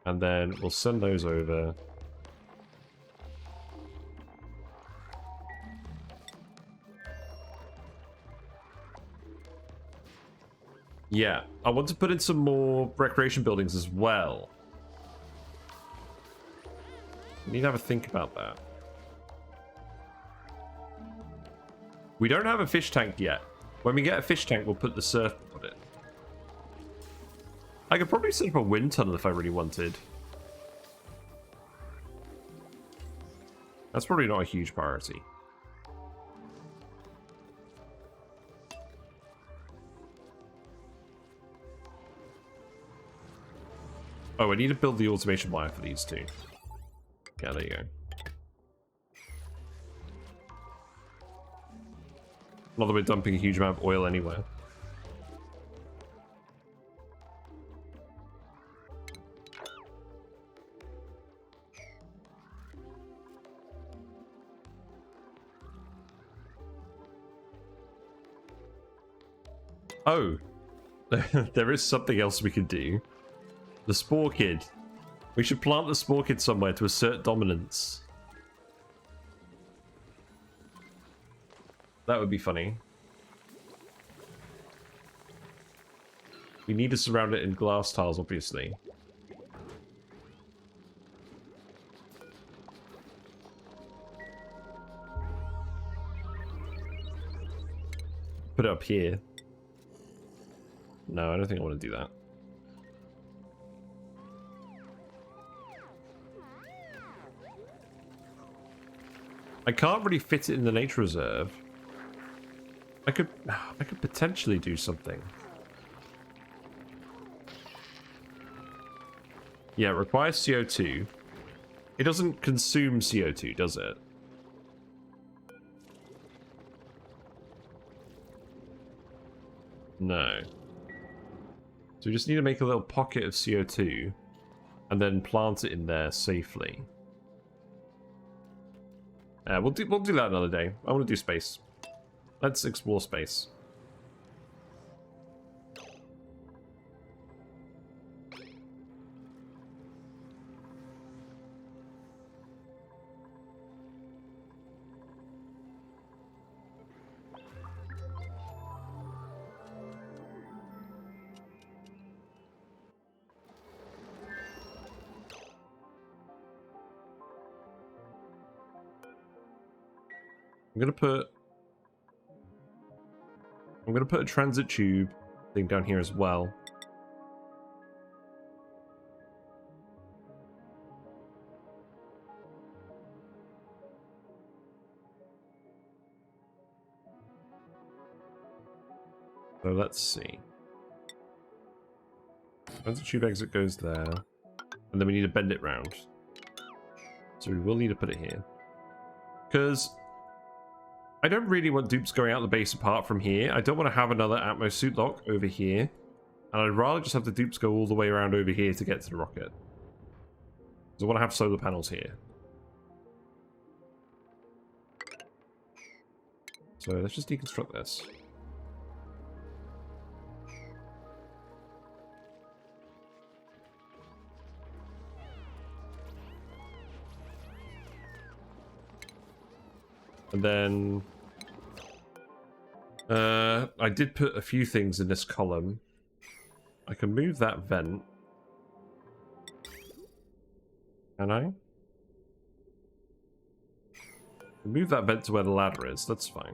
And then we'll send those over. Yeah, I want to put in some more recreation buildings as well. We need to have a think about that. We don't have a fish tank yet. When we get a fish tank, we'll put the surfboard on it. I could probably set up a wind tunnel if I really wanted. That's probably not a huge priority. Oh, I need to build the automation wire for these two. Yeah, there you go. Not that we're dumping a huge amount of oil anywhere. Oh, there is something else we could do. The Spore Kid. We should plant the Spore Kid somewhere to assert dominance. That would be funny. We need to surround it in glass tiles, obviously. Put it up here. No, I don't think I want to do that. I can't really fit it in the nature reserve. I could potentially do something. Yeah, it requires CO2. It doesn't consume CO2, does it? No. So we just need to make a little pocket of CO2 and then plant it in there safely. We'll do that another day. I want to do space. Let's explore space. I'm gonna put a transit tube thing down here as well. So let's see. Transit tube exit goes there, and then we need to bend it round. So we will need to put it here, because I don't really want dupes going out the base apart from here. I don't want to have another Atmos suit lock over here. And I'd rather just have the dupes go all the way around over here to get to the rocket. So I want to have solar panels here. So let's just deconstruct this. And then I did put a few things in this column. I can move that vent. Can I? Move that vent to where the ladder is. That's fine.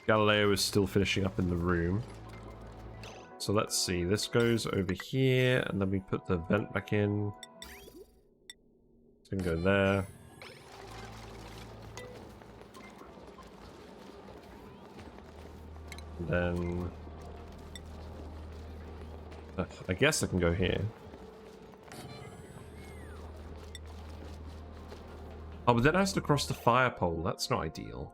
Galileo is still finishing up in the room. So let's see, this goes over here, and then we put the vent back in. It's gonna go there. And then... I guess I can go here. Oh, but then it has to cross the fire pole. That's not ideal.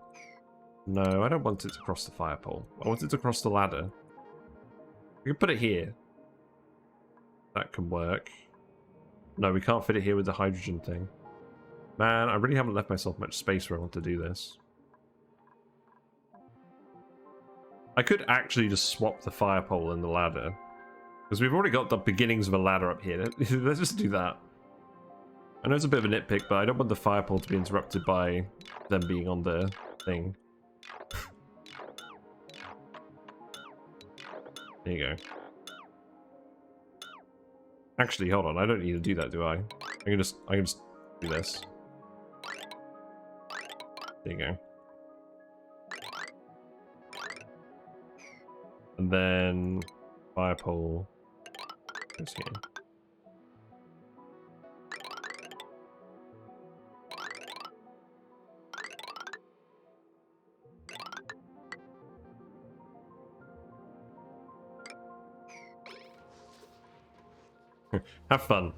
No, I don't want it to cross the fire pole. I want it to cross the ladder. We can put it here. That can work. No, we can't fit it here with the hydrogen thing. Man, I really haven't left myself much space where I want to do this. I could actually just swap the fire pole and the ladder. Because we've already got the beginnings of a ladder up here. Let's just do that. I know it's a bit of a nitpick, but I don't want the fire pole to be interrupted by them being on the thing. There you go. Actually, hold on. I don't need to do that, do I? I can just do this. There you go. And then fire pole goes here. Have fun.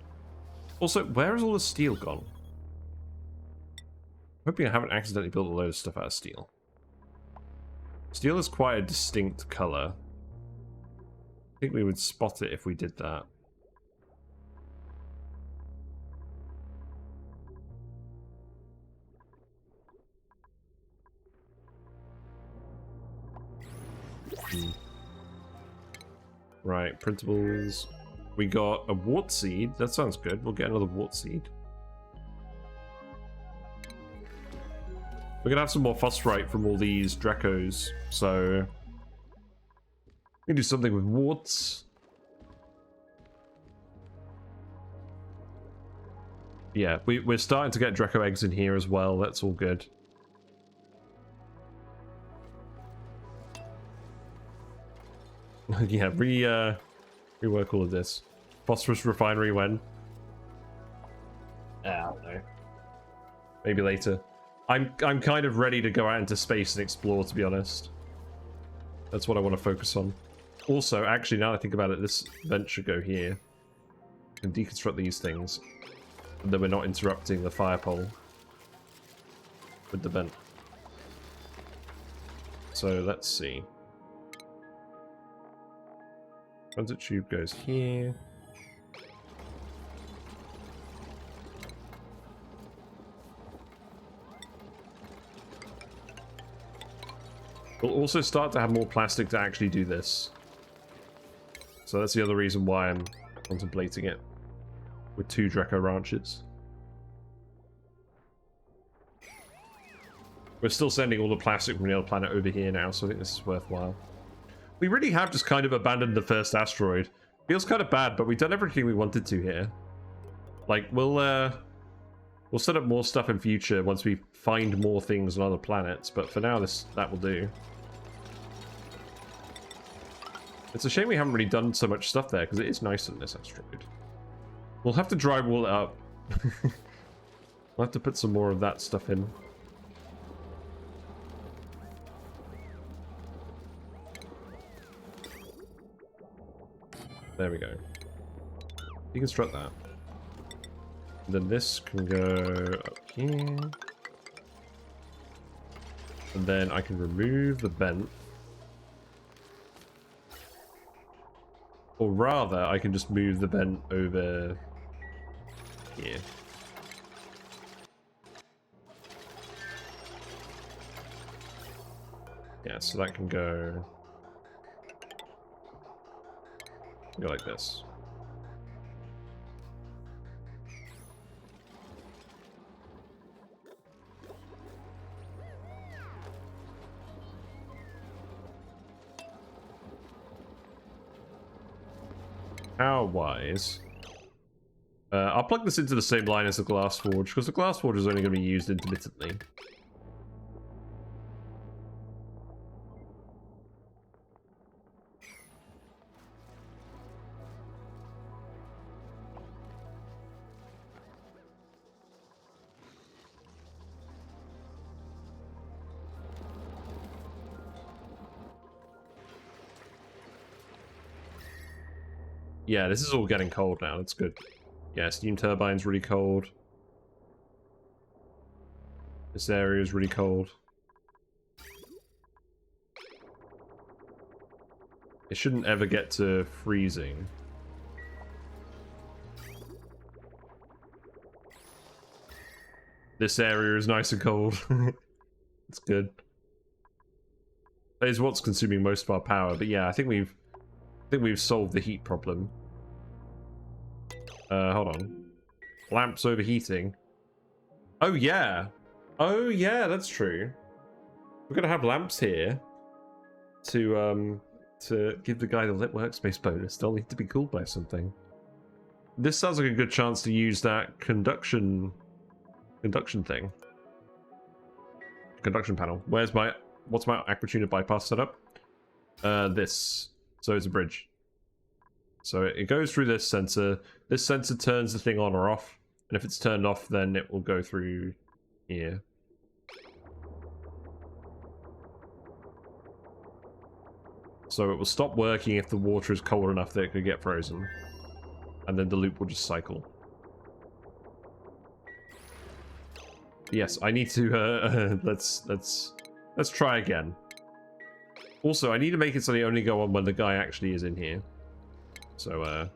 Also, where has all the steel gone? Hoping I haven't accidentally built a load of stuff out of steel. Steel is quite a distinct color. I think we would spot it if we did that. Right, printables. We got a wart seed. That sounds good. We'll get another wart seed. We're gonna have some more phosphorite from all these Dreckos, so we can do something with warts. Yeah, we're starting to get Drecko eggs in here as well. That's all good. Yeah, rework all of this. Phosphorus refinery when? I don't know. Maybe later. I'm kind of ready to go out into space and explore, to be honest. That's what I want to focus on. Also, actually, now that I think about it, this vent should go here. We can deconstruct these things. And then we're not interrupting the fire pole with the vent. So, let's see. Transit tube goes here. We'll also start to have more plastic to actually do this. So that's the other reason why I'm contemplating it with 2 Drecko ranches. We're still sending all the plastic from the other planet over here now, so I think this is worthwhile. We really have just kind of abandoned the first asteroid. Feels kind of bad, but we've done everything we wanted to here. Like, we'll set up more stuff in future once we find more things on other planets, but for now that will do. It's a shame we haven't really done so much stuff there, because it is nice on this asteroid. We'll have to drywall it up. We'll have to put some more of that stuff in. There we go. Deconstruct that. And then this can go up here. And then I can remove the vent. Or rather, I can just move the vent over here. Yeah, so that can go like this. Power-wise, I'll plug this into the same line as the glass forge, because the glass forge is only going to be used intermittently. Yeah, this is all getting cold now. That's good. Yeah, steam turbine's really cold. This area is really cold. It shouldn't ever get to freezing. This area is nice and cold. It's good. That is what's consuming most of our power, but yeah, I think we've solved the heat problem. Hold on. Lamps overheating. Oh yeah. Oh yeah, that's true. We're gonna have lamps here to give the guy the Lit Workspace bonus. They'll need to be cooled by something. This sounds like a good chance to use that conduction thing. Conduction panel. What's my aquatuner bypass setup? This. So it's a bridge. So it goes through this sensor. This sensor turns the thing on or off. And if it's turned off, then it will go through here. So it will stop working if the water is cold enough that it could get frozen. And then the loop will just cycle. Yes, I need to, let's try again. Also, I need to make it so they only go on when the guy actually is in here. So,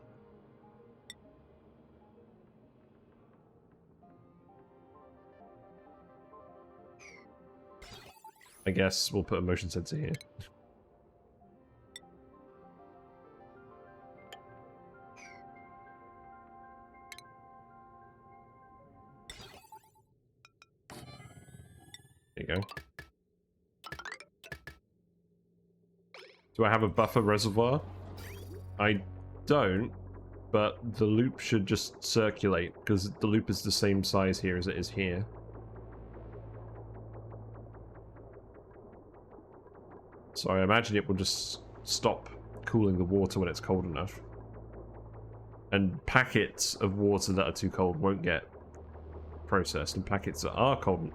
I guess we'll put a motion sensor here. There you go. Do I have a buffer reservoir? I don't, but the loop should just circulate, because the loop is the same size here as it is here. So I imagine it will just stop cooling the water when it's cold enough. And packets of water that are too cold won't get processed, and packets that are cold,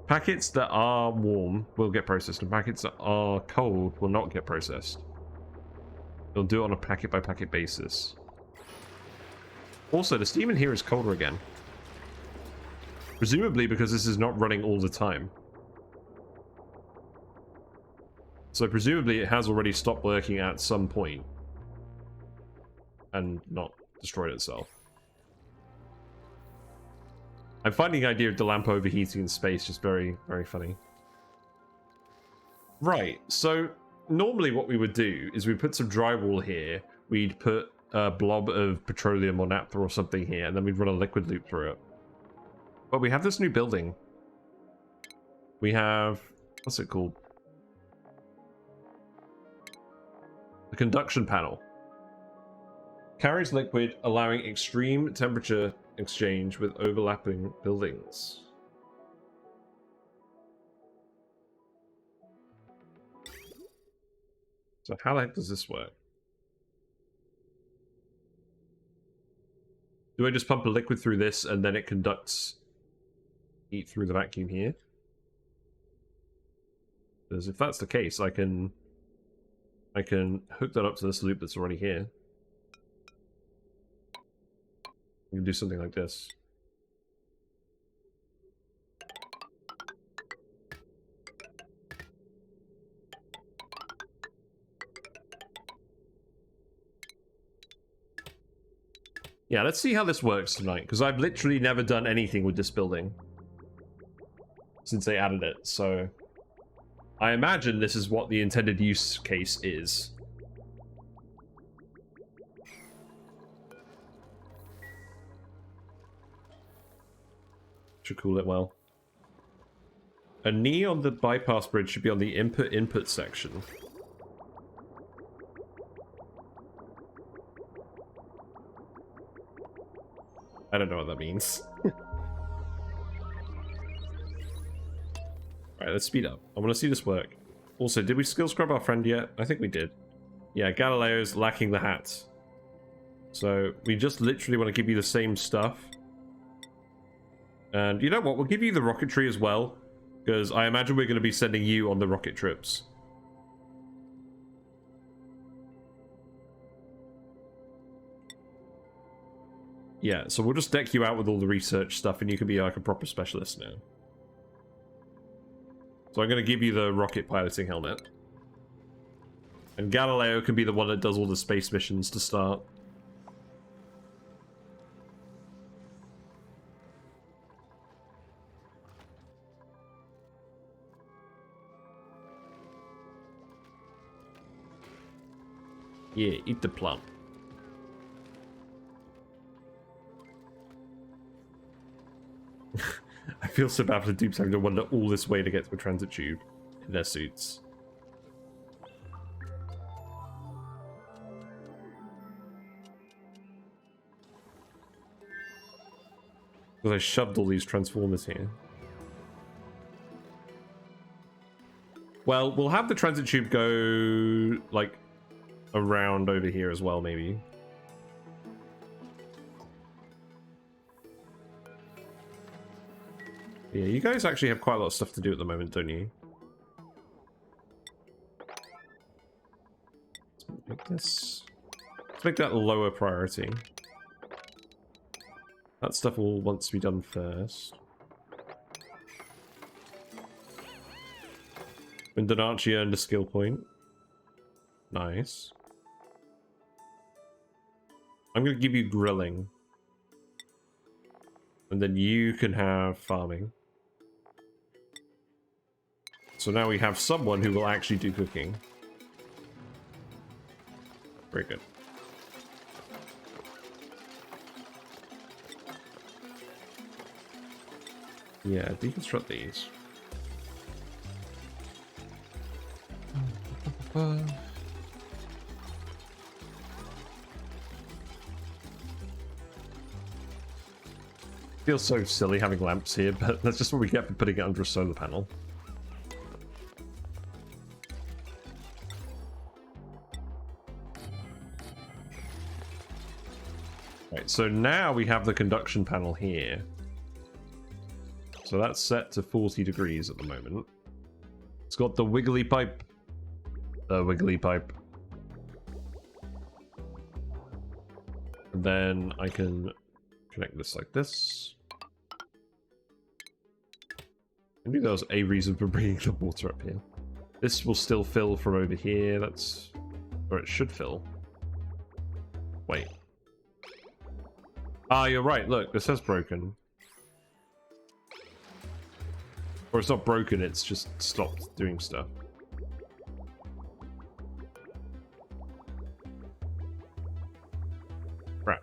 packets that are warm will get processed, and packets that are cold will not get processed. It'll do it on a packet by packet basis. Also, the steam in here is colder again. Presumably because this is not running all the time. So presumably it has already stopped working at some point and not destroyed itself. I'm finding the idea of the lamp overheating in space just very, very funny. Right, so normally what we would do is we'd put some drywall here, we'd put a blob of petroleum or naphtha or something here, and then we'd run a liquid loop through it. But we have this new building. We have... what's it called? The conduction panel. Carries liquid, allowing extreme temperature exchange with overlapping buildings. So how the heck does this work? Do I just pump a liquid through this and then it conducts heat through the vacuum here? Because if that's the case, I can hook that up to this loop that's already here. You can do something like this. Yeah, let's see how this works tonight, because I've literally never done anything with this building since they added it, so I imagine this is what the intended use case is. Should cool it well. A knee on the bypass bridge should be on the input section. I don't know what that means. Alright, let's speed up. I want to see this work. Also, did we skill scrub our friend yet? I think we did. Yeah, Galileo's lacking the hat. So, we just literally want to give you the same stuff. And you know what? We'll give you the rocketry as well. Because I imagine we're going to be sending you on the rocket trips. Yeah, so we'll just deck you out with all the research stuff and you can be like a proper specialist now. So I'm going to give you the rocket piloting helmet. And Galileo can be the one that does all the space missions to start. Yeah, eat the plum. I feel so bad for the dupes having to wander all this way to get to a transit tube in their suits. Because I shoved all these transformers here. Well, we'll have the transit tube go, like, around over here as well, maybe. Yeah, you guys actually have quite a lot of stuff to do at the moment, don't you? Like this. Let's make that lower priority. That stuff all wants to be done first. Mindanarchi earned a skill point. Nice. I'm going to give you grilling. And then you can have farming. So now we have someone who will actually do cooking. Very good. Yeah, deconstruct these. Feels so silly having lamps here, but that's just what we get for putting it under a solar panel. Right, so now we have the conduction panel here. So that's set to 40 degrees at the moment. It's got the wiggly pipe. The wiggly pipe. And then I can connect this like this. Maybe there was a reason for bringing the water up here. This will still fill from over here. That's... or it should fill. Wait. Ah, you're right. Look, this says broken. Or it's not broken, it's just stopped doing stuff. Crap.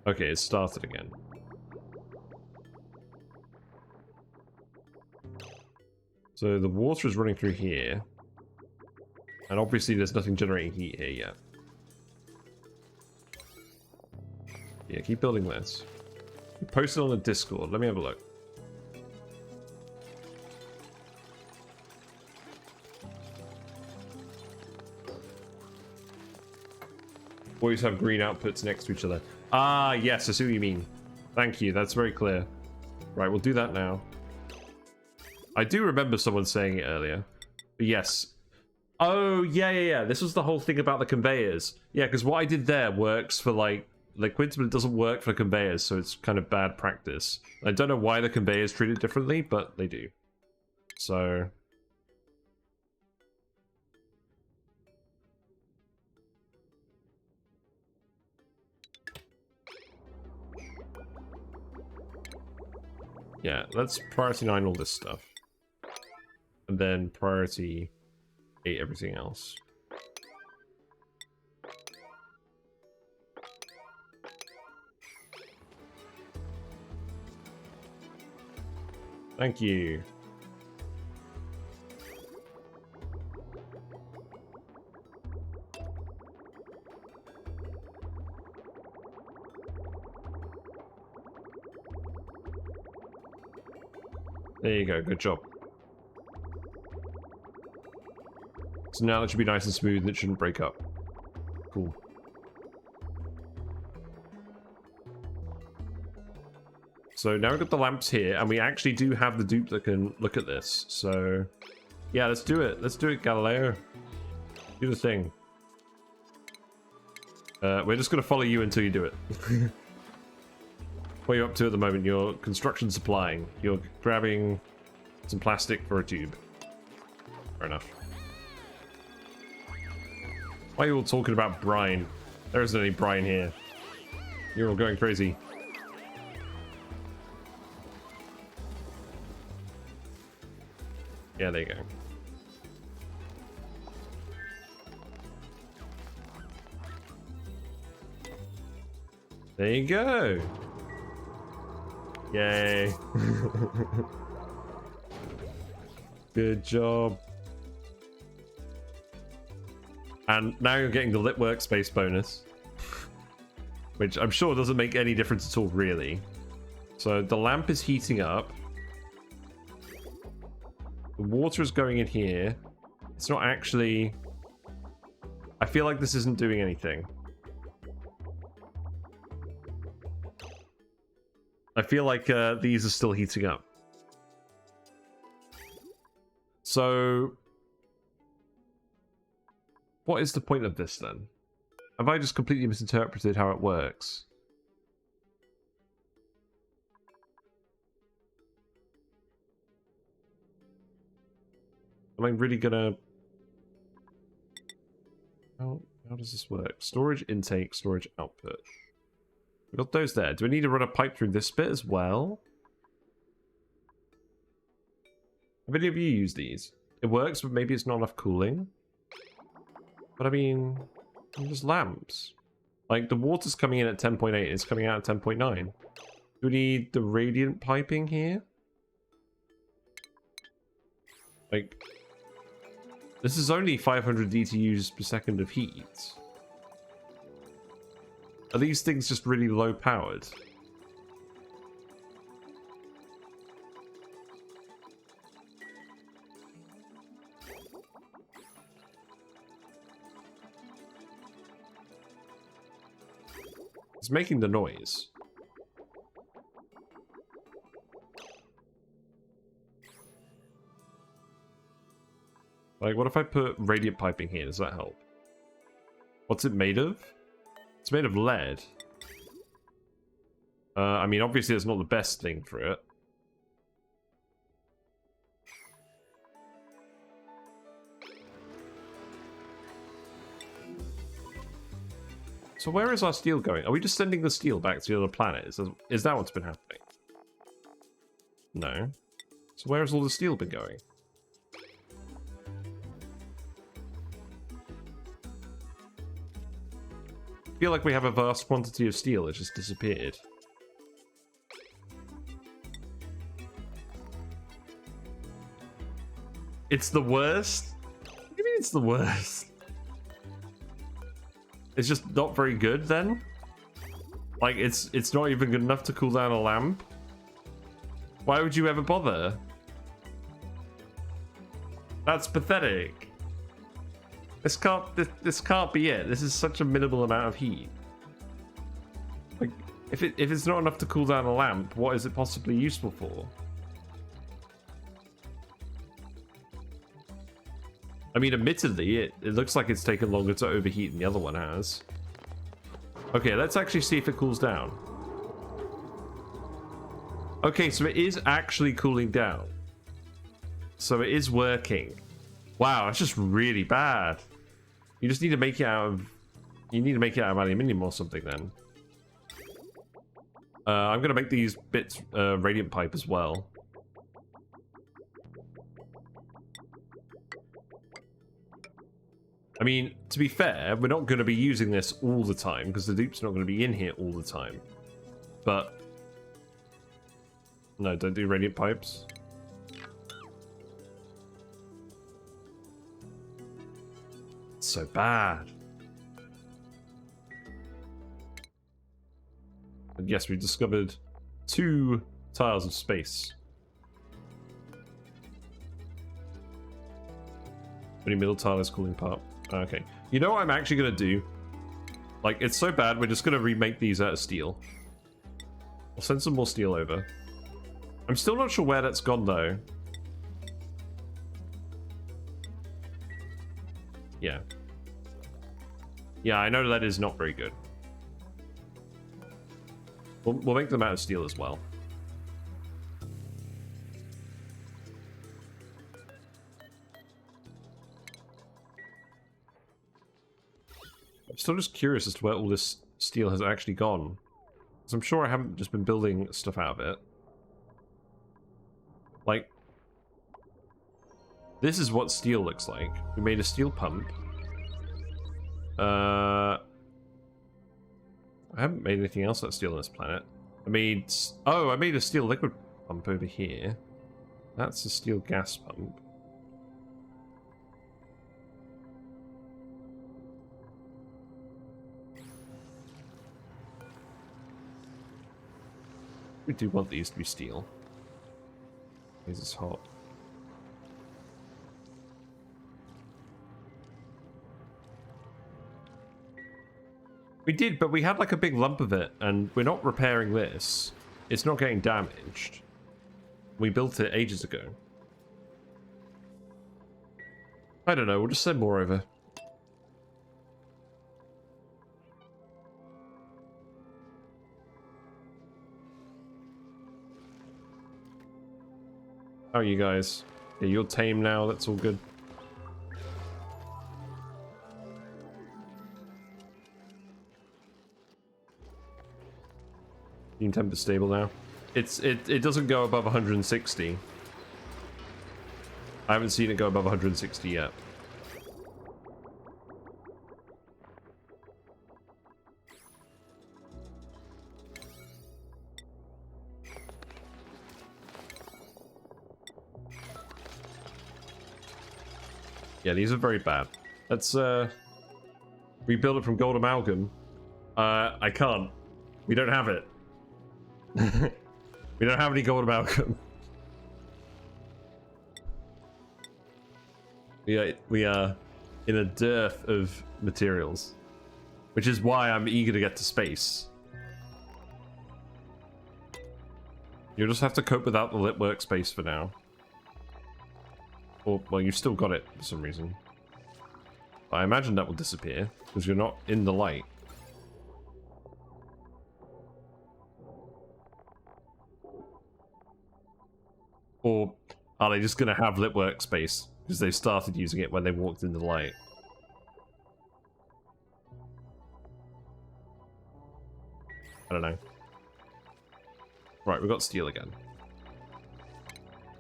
Okay, it started again. So the water is running through here. And obviously there's nothing generating heat here yet. Yeah, keep building this. Post it on the Discord. Let me have a look. Always have green outputs next to each other. Ah, yes, I see what you mean. Thank you, that's very clear. Right, we'll do that now. I do remember someone saying it earlier. But yes. Oh, yeah. This was the whole thing about the conveyors. Yeah, because what I did there works for, like, liquids, but it doesn't work for conveyors, so it's kind of bad practice. I don't know why the conveyors treat it differently, but they do. So... yeah, let's priority 9 all this stuff. And then priority 8 everything else. Thank you. There you go, good job. So now that should be nice and smooth and it shouldn't break up. Cool. So now we've got the lamps here, and we actually do have the dupe that can look at this. So, yeah, let's do it. Let's do it, Galileo. Do the thing. We're just going to follow you until you do it. What are you up to at the moment? You're construction supplying. You're grabbing some plastic for a tube. Fair enough. Why are you all talking about brine? There isn't any brine here. You're all going crazy. Yeah, there you go. There you go. Yay. Good job. And now you're getting the Lit Workspace bonus. Which I'm sure doesn't make any difference at all, really. So the lamp is heating up. The water is going in here. It's not actually... I feel like this isn't doing anything. I feel like these are still heating up. So, what is the point of this then? Have I just completely misinterpreted how it works? Am I really gonna... How does this work? Storage intake, storage output. We've got those there. Do we need to run a pipe through this bit as well? Have any of you used these? It works, but maybe it's not enough cooling. But I mean, there's lamps. Like, the water's coming in at 10.8, it's coming out at 10.9. Do we need the radiant piping here? Like, this is only 500 DTUs per second of heat. Are these things just really low powered? It's making the noise. Like, what if I put radiant piping here? Does that help? What's it made of? It's made of lead. I mean, obviously it's not the best thing for it. So where is our steel going? Are we just sending the steel back to the other planet? Is that what's been happening? No. So where has all the steel been going? I feel like we have a vast quantity of steel that just disappeared. It's the worst? What do you mean it's the worst? It's just not very good then? Like, it's not even good enough to cool down a lamp? Why would you ever bother? That's pathetic. This can't be it. This is such a minimal amount of heat. Like, if it's not enough to cool down a lamp, what is it possibly useful for? I mean, admittedly, it looks like it's taken longer to overheat than the other one has. Okay, let's actually see if it cools down. Okay, so it is actually cooling down. So it is working. Wow, that's just really bad. You just need to make it out of... You need to make it out of aluminium or something then. I'm going to make these bits radiant pipe as well. I mean, to be fair, we're not going to be using this all the time because the dupe's not going to be in here all the time. But... No, don't do radiant pipes. It's so bad. And yes, we discovered 2 tiles of space. Only middle tile is cooling part. Okay. You know what I'm actually going to do? Like, it's so bad, we're just going to remake these out of steel. I'll send some more steel over. I'm still not sure where that's gone, though. Yeah. Yeah, I know that is not very good. We'll make them out of steel as well. I'm still just curious as to where all this steel has actually gone. Because I'm sure I haven't just been building stuff out of it. Like, this is what steel looks like. We made a steel pump. I haven't made anything else that's steel on this planet. I made... Oh, I made a steel liquid pump over here. That's a steel gas pump. We do want these to be steel. This is hot. We did, but we had like a big lump of it, and we're not repairing this. It's not getting damaged. We built it ages ago. I don't know, we'll just send more over. How are you guys? Yeah, you're tame now, that's all good. Team temp is stable now. It doesn't go above 160. I haven't seen it go above 160 yet. Yeah, these are very bad. Let's rebuild it from gold amalgam. I can't. We don't have it. We don't have any gold amalgam. We are in a dearth of materials, which is why I'm eager to get to space. You'll just have to cope without the Lit Workspace for now. Or, well, you've still got it for some reason. But I imagine that will disappear, because you're not in the light. Or are they just going to have Lit Workspace? Because they started using it when they walked in the light. I don't know. Right, we've got steel again.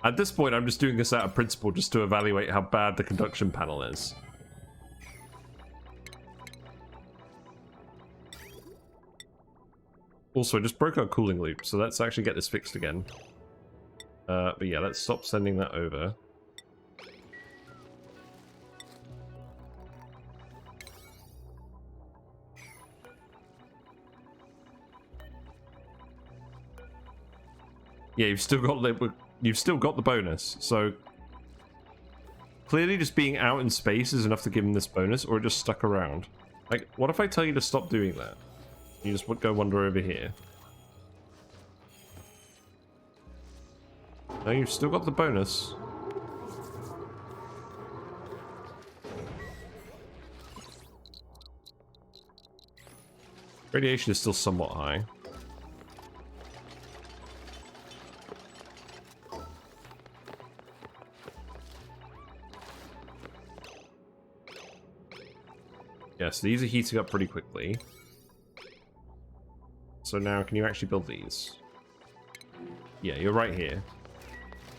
At this point, I'm just doing this out of principle just to evaluate how bad the conduction panel is. Also, I just broke our cooling loop, so let's actually get this fixed again. But yeah, let's stop sending that over. Yeah, you've still got the bonus, so clearly just being out in space is enough to give him this bonus, or it just stuck around. Like, what if I tell you to stop doing that? You just go wander over here. No, you've still got the bonus. Radiation is still somewhat high. Yes, these are heating up pretty quickly. So now, can you actually build these? Yeah, you're right here.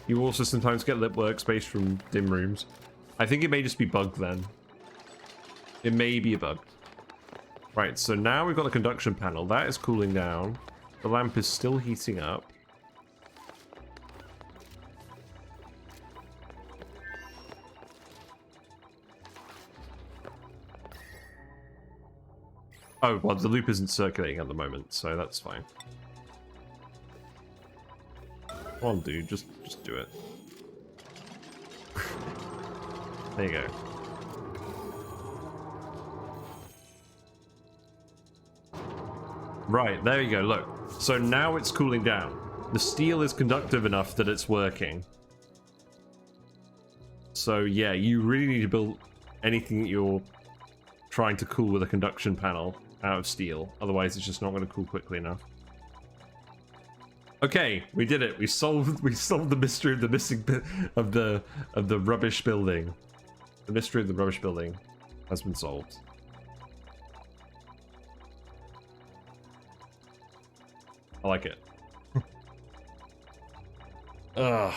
You also sometimes get Lit Workspace from dim rooms. I think it may just be bugged then. It may be a bug. Right, so now we've got the conduction panel. That is cooling down. The lamp is still heating up. Oh, well, the loop isn't circulating at the moment, so that's fine. Come on, dude, just do it. There you go. Right, there you go, look. So now it's cooling down. The steel is conductive enough that it's working. So yeah, you really need to build anything that you're trying to cool with a conduction panel out of steel. Otherwise, it's just not going to cool quickly enough. Okay, we did it. We solved the mystery of the missing bit of the rubbish building. The mystery of the rubbish building has been solved. I like it. Ugh.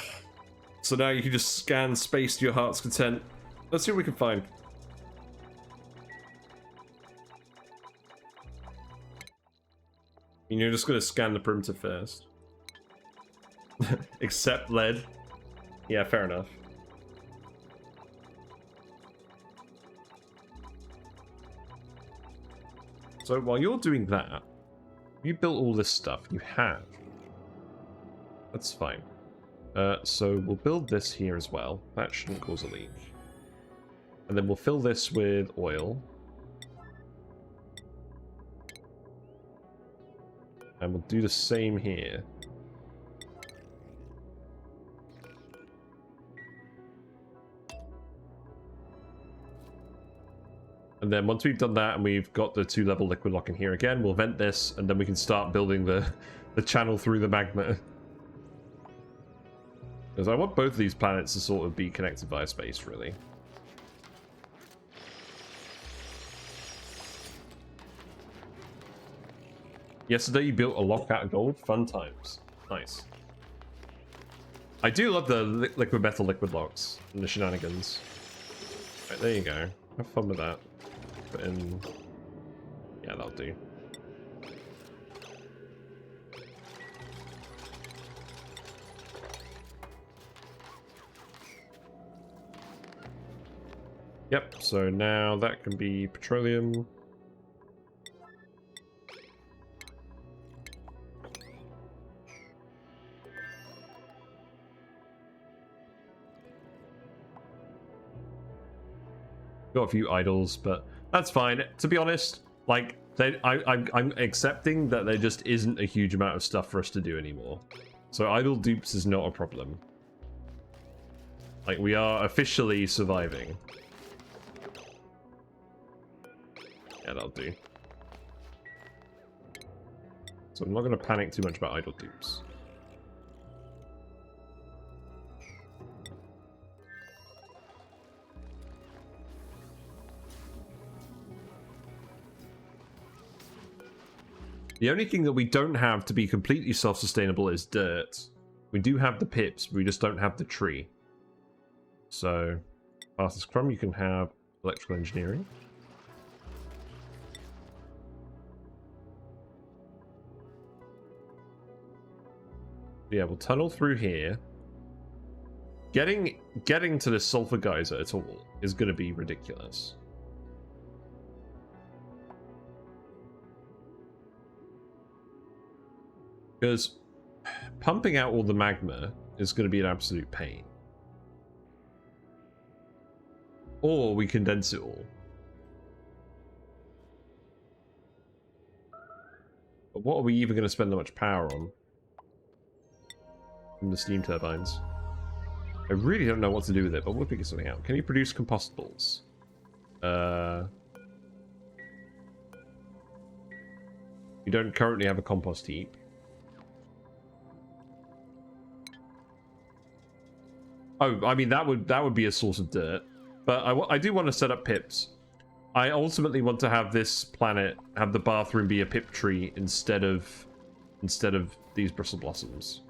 So now you can just scan space to your heart's content. Let's see what we can find. You're just going to scan the perimeter first. Except lead. Yeah, fair enough. So while you're doing that, you built all this stuff. You have. That's fine. So we'll build this here as well. That shouldn't cause a leak. And then we'll fill this with oil. And we'll do the same here. And then once we've done that and we've got the 2-level liquid lock in here again, we'll vent this, and then we can start building the channel through the magma. Because I want both of these planets to sort of be connected via space, really. Yesterday you built a lock out of gold? Fun times. Nice. I do love the liquid metal liquid locks and the shenanigans. Right, there you go. Have fun with that. Put in... Yeah, that'll do. Yep, so now that can be petroleum. Got a few idols, but that's fine. To be honest, like, I'm accepting that there just isn't a huge amount of stuff for us to do anymore. So idle dupes is not a problem. Like, we are officially surviving. Yeah, that'll do. So I'm not going to panic too much about idle dupes. The only thing that we don't have to be completely self-sustainable is dirt. We do have the pips, but we just don't have the tree. So, fastest crumb, you can have electrical engineering. Yeah, we'll tunnel through here. Getting to the sulfur geyser at all is going to be ridiculous. Because pumping out all the magma is going to be an absolute pain. Or we condense it all. But what are we even going to spend that much power on? From the steam turbines. I really don't know what to do with it, but we'll figure something out. Can you produce compostables? You don't currently have a compost heap. Oh, I mean, that would be a source of dirt. But I do want to set up pips. I ultimately want to have this planet, have the bathroom be a pip tree instead of these bristle blossoms.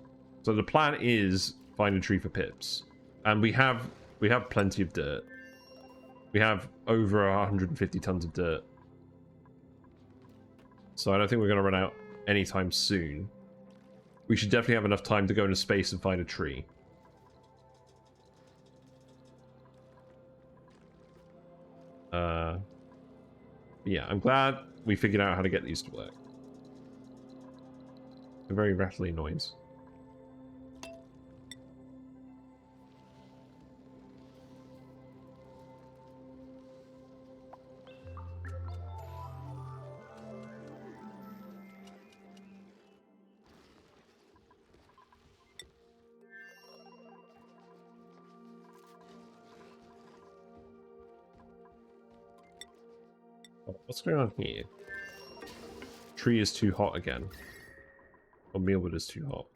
So the plan is find a tree for pips. And we have plenty of dirt. We have over 150 tons of dirt. So I don't think we're going to run out anytime soon. We should definitely have enough time to go into space and find a tree. Yeah, I'm glad we figured out how to get these to work. A very rattly noise. What's going on here? Tree is too hot again. Or mealwood is too hot.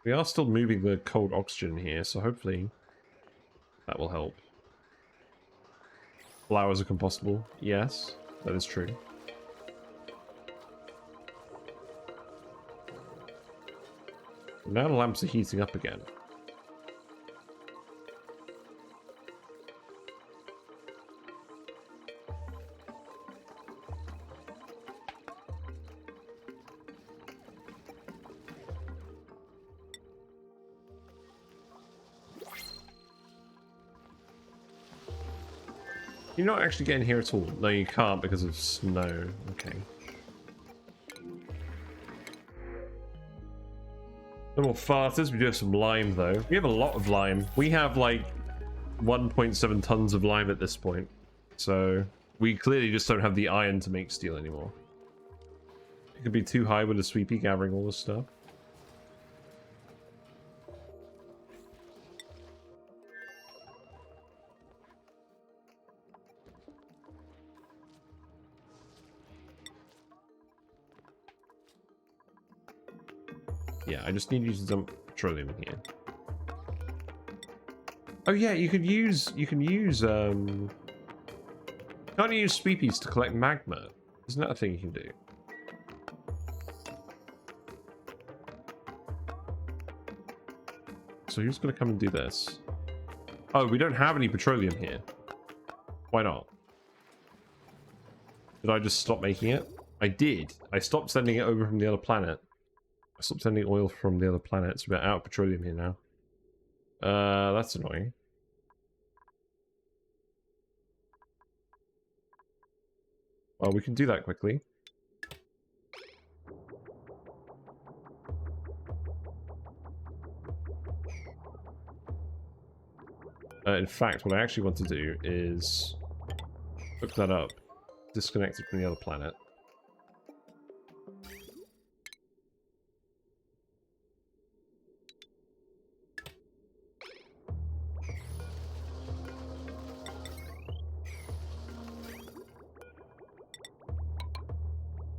We are still moving the cold oxygen here, so hopefully that will help. Flowers are compostable. Yes, that is true. Now the lamps are heating up again. You're not actually getting here at all. No, you can't because of snow. Okay. No more farters. We do have some lime, though. We have a lot of lime. We have, like, 1.7 tons of lime at this point. So, we clearly just don't have the iron to make steel anymore. It could be too high with a sweepy gathering all this stuff. Yeah, I just need you to dump petroleum in here. Oh yeah, you can use can't you use sweepies to collect magma? Isn't that a thing you can do? So who's gonna come and do this? Oh, we don't have any petroleum here. Why not? Did I just stop making it? I did. I stopped sending it over from the other planet. I stopped sending oil from the other planet, so we're out of petroleum here now. That's annoying. Well, we can do that quickly. In fact, what I actually want to do is hook that up, disconnect it from the other planet.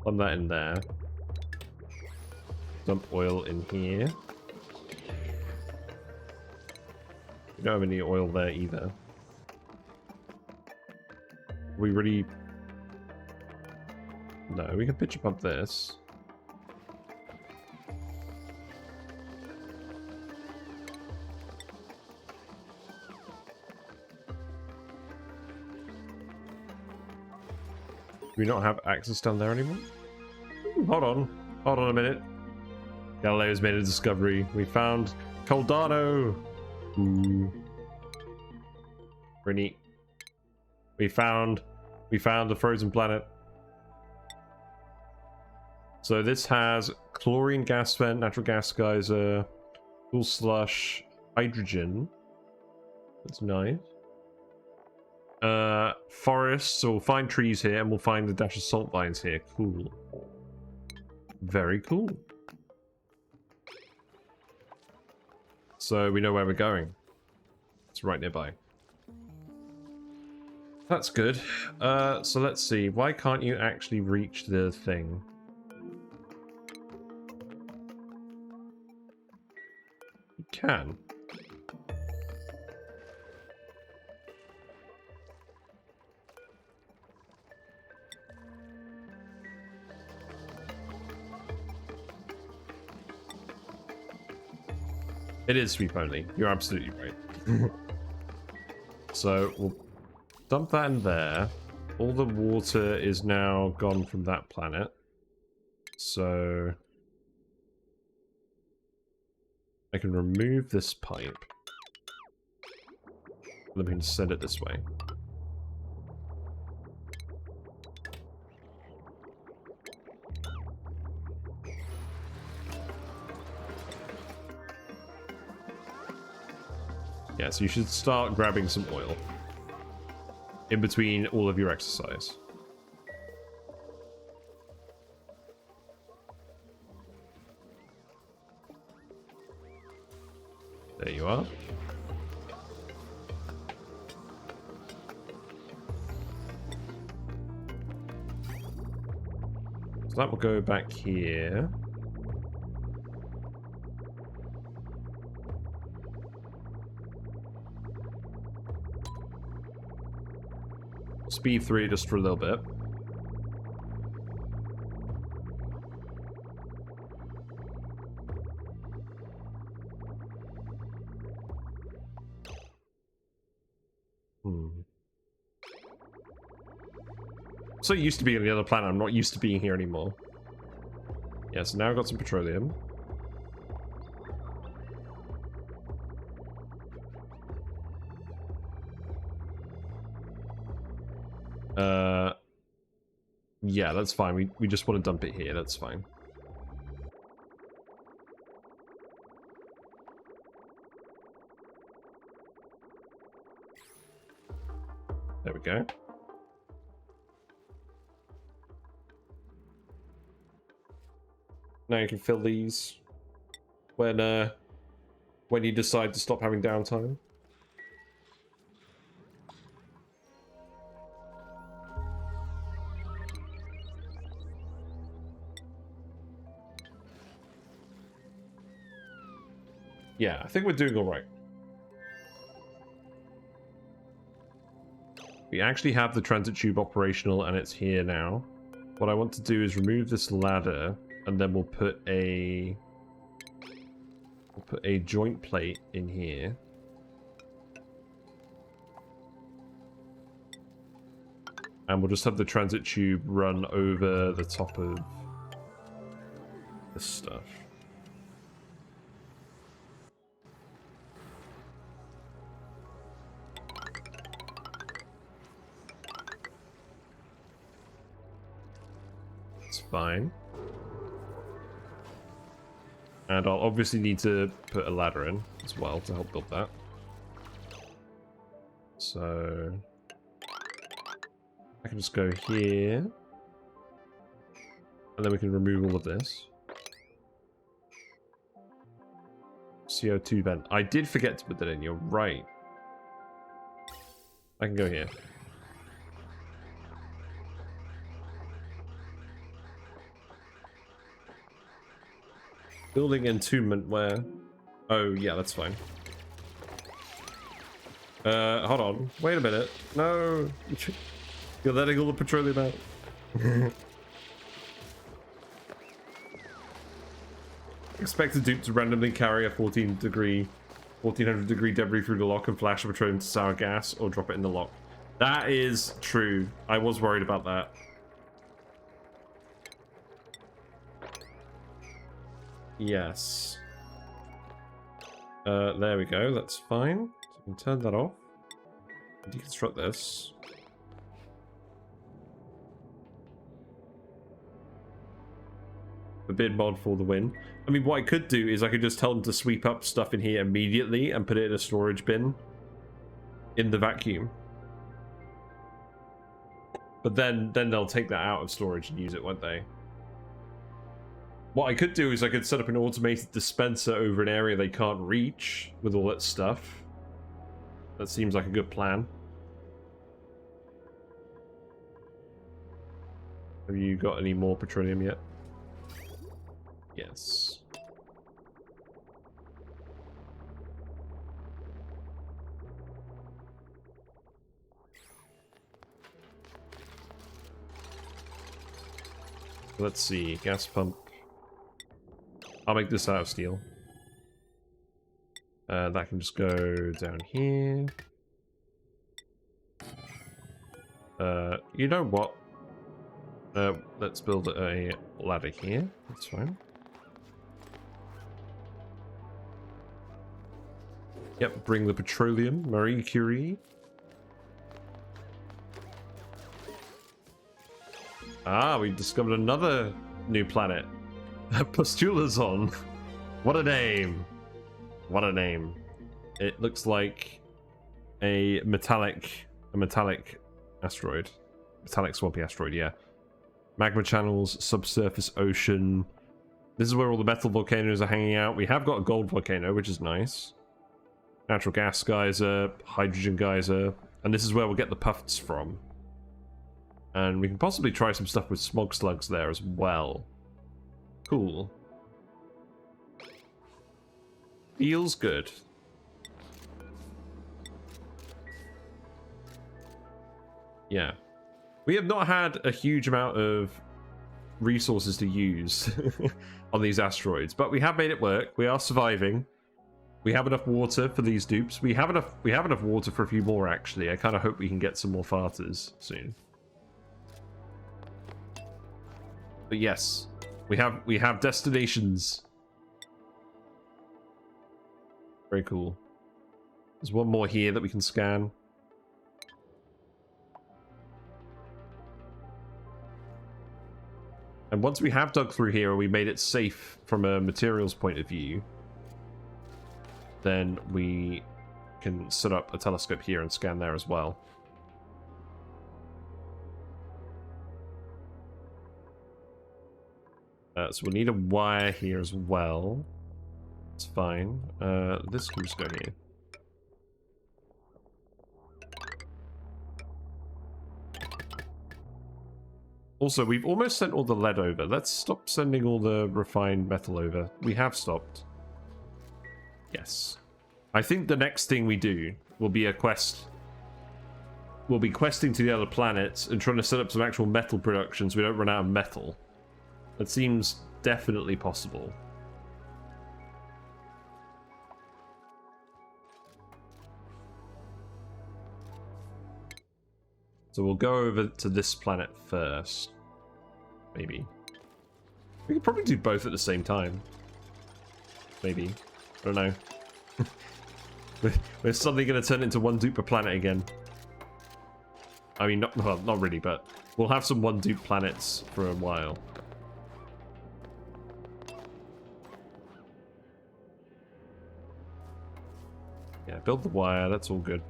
Plumb that in there. Dump oil in here. We don't have any oil there either. We really... No, we can pitch pump this. Do we not have access down there anymore? Ooh, hold on a minute. Galileo's made a discovery. We found Caldano. Ooh. Very neat. We found the frozen planet. So this has chlorine gas vent, natural gas geyser, cool slush, hydrogen. That's nice. Forests, so we'll find trees here and we'll find the dash of salt vines here. Cool. Very cool. So we know where we're going. It's right nearby. That's good. So let's see. Why can't you actually reach the thing? You can. It is sweep only. You're absolutely right. So we'll dump that in there. All the water is now gone from that planet. So I can remove this pipe. Then we can send it this way. Yeah, so you should start grabbing some oil in between all of your exercise. There you are. So that will go back here. Speed 3 just for a little bit. So used to be on the other planet, I'm not used to being here anymore. Yeah, so now I've got some petroleum. Yeah, that's fine. We just want to dump it here, that's fine. There we go. Now you can fill these when you decide to stop having downtime. Yeah, I think we're doing all right. We actually have the transit tube operational and it's here now. What I want to do is remove this ladder and then we'll put a joint plate in here. And we'll just have the transit tube run over the top of this stuff. It's fine. And I'll obviously need to put a ladder in as well to help build that. So I can just go here. And then we can remove all of this. CO2 vent. I did forget to put that in, you're right. I can go here. Building entombment where... Oh, yeah, that's fine. Hold on. Wait a minute. No! You're letting all the petroleum out. Expect a dupe to randomly carry a 1400 degree debris through the lock and flash the petroleum to sour gas or drop it in the lock. That is true. I was worried about that. Yes. There we go. That's fine. So we can turn that off. Deconstruct this. A bid mod for the win. I mean, what I could do is I could just tell them to sweep up stuff in here immediately and put it in a storage bin in the vacuum. But then they'll take that out of storage and use it, won't they? What I could do is I could set up an automated dispenser over an area they can't reach with all that stuff. That seems like a good plan. Have you got any more petroleum yet? Yes. Let's see, gas pump. I'll make this out of steel. That can just go down here. You know what? Let's build a ladder here. That's fine. Yep, bring the petroleum, Marie Curie. Ah, we discovered another new planet. Postulazon. What a name. What a name. It looks like a metallic asteroid. Metallic swampy asteroid, yeah. Magma channels, subsurface ocean. This is where all the metal volcanoes are hanging out. We have got a gold volcano, which is nice. Natural gas geyser, hydrogen geyser. And this is where we'll get the puffs from. And we can possibly try some stuff with smog slugs there as well. Cool. Feels good. Yeah. We have not had a huge amount of resources to use on these asteroids, but we have made it work. We are surviving. We have enough water for these dupes. We have enough water for a few more, actually. I kind of hope we can get some more farters soon. But yes, we have destinations. Very cool. There's one more here that we can scan. And once we have dug through here and we made it safe from a materials point of view, then we can set up a telescope here and scan there as well. So we'll need a wire here as well. It's fine. This can just go here. Also, we've almost sent all the lead over. Let's stop sending all the refined metal over. We have stopped. Yes. I think the next thing we do will be a quest. We'll be questing to the other planets and trying to set up some actual metal production so we don't run out of metal. That seems definitely possible. So we'll go over to this planet first. Maybe. We could probably do both at the same time. Maybe. I don't know. We're suddenly going to turn into one dupe per planet again. I mean, well, not really, but we'll have some one dupe planets for a while. Yeah, build the wire, that's all good.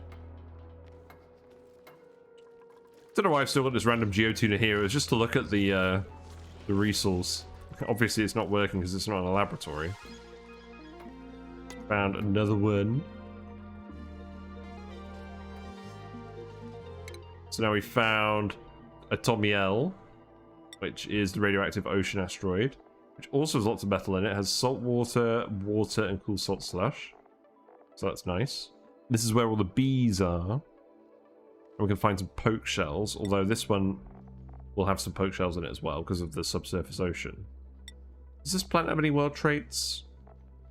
Don't know why I've still got this random geotuner here. It was just to look at the resource. Obviously it's not working because it's not in a laboratory. Found another one. So now we found a Tomiel, which is the radioactive ocean asteroid, which also has lots of metal in it. It has salt water, water, and cool salt slush. So that's nice. This is where all the bees are. We can find some poke shells, although this one will have some poke shells in it as well because of the subsurface ocean. Does this planet have any world traits?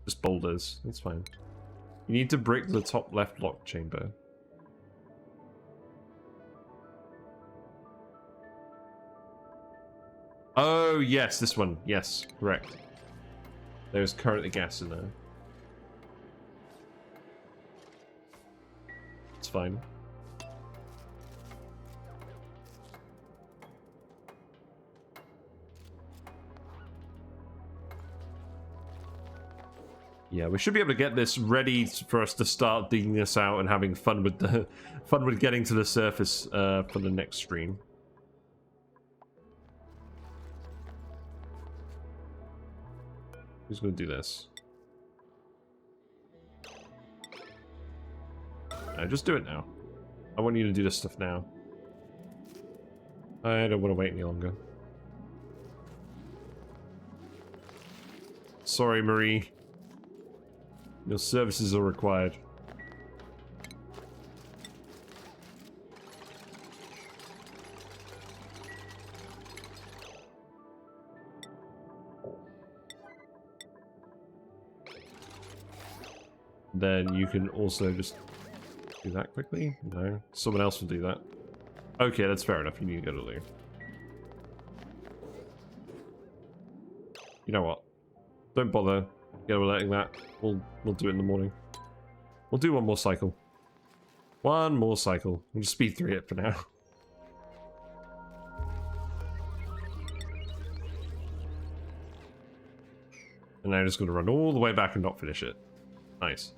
Just boulders. That's fine. You need to brick the top left lock chamber. Oh, yes, this one. Yes, correct. There's currently gas in there. It's fine. Yeah, we should be able to get this ready for us to start digging this out and having fun with the getting to the surface for the next stream. Who's going to do this? No, just do it now. I want you to do this stuff now. I don't want to wait any longer. Sorry, Marie. Your services are required. Then you can also just do that quickly? No. Someone else will do that. Okay, that's fair enough. You need to go to Lou. You know what? Don't bother letting that. We'll do it in the morning. We'll do one more cycle. One more cycle. We'll just speed through it for now. And now I'm just going to run all the way back and not finish it. Nice.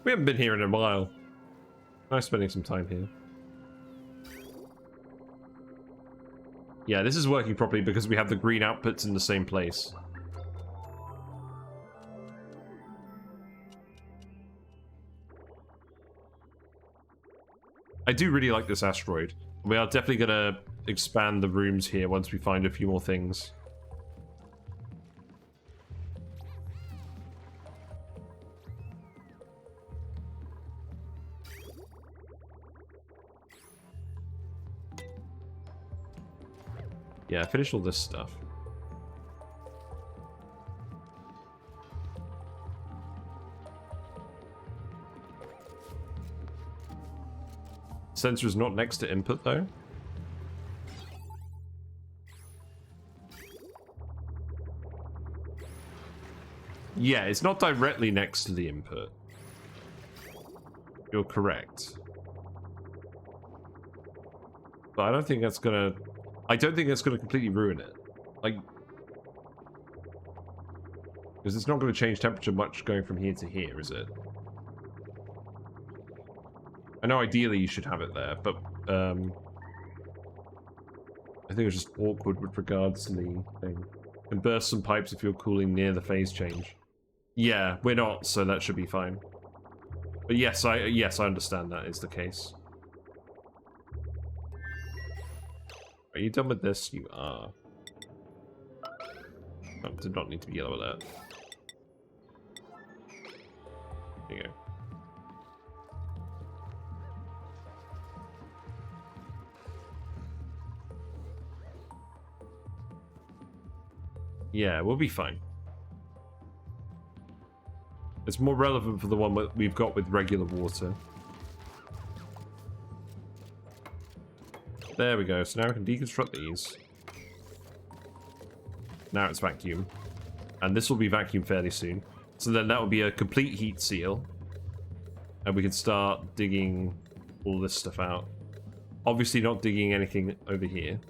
We haven't been here in a while. Nice spending some time here. Yeah, this is working properly because we have the green outputs in the same place. I do really like this asteroid. We are definitely going to expand the rooms here once we find a few more things. Yeah, finish all this stuff. Sensor is not next to input, though. Yeah, it's not directly next to the input. You're correct. But I don't think that's gonna... I don't think that's going to completely ruin it. Like... Because it's not going to change temperature much going from here to here, is it? I know ideally you should have it there, but... I think it's just awkward with regards to the thing. You can burst some pipes if you're cooling near the phase change. Yeah, we're not, so that should be fine. But yes, I understand that is the case. Are you done with this? You are. Oh, did not need to be yellow alert. There you go. Yeah, we'll be fine. It's more relevant for the one that we've got with regular water. There we go. So now we can deconstruct these. Now it's vacuum. And this will be vacuum fairly soon. So then that will be a complete heat seal. And we can start digging all this stuff out. Obviously not digging anything over here.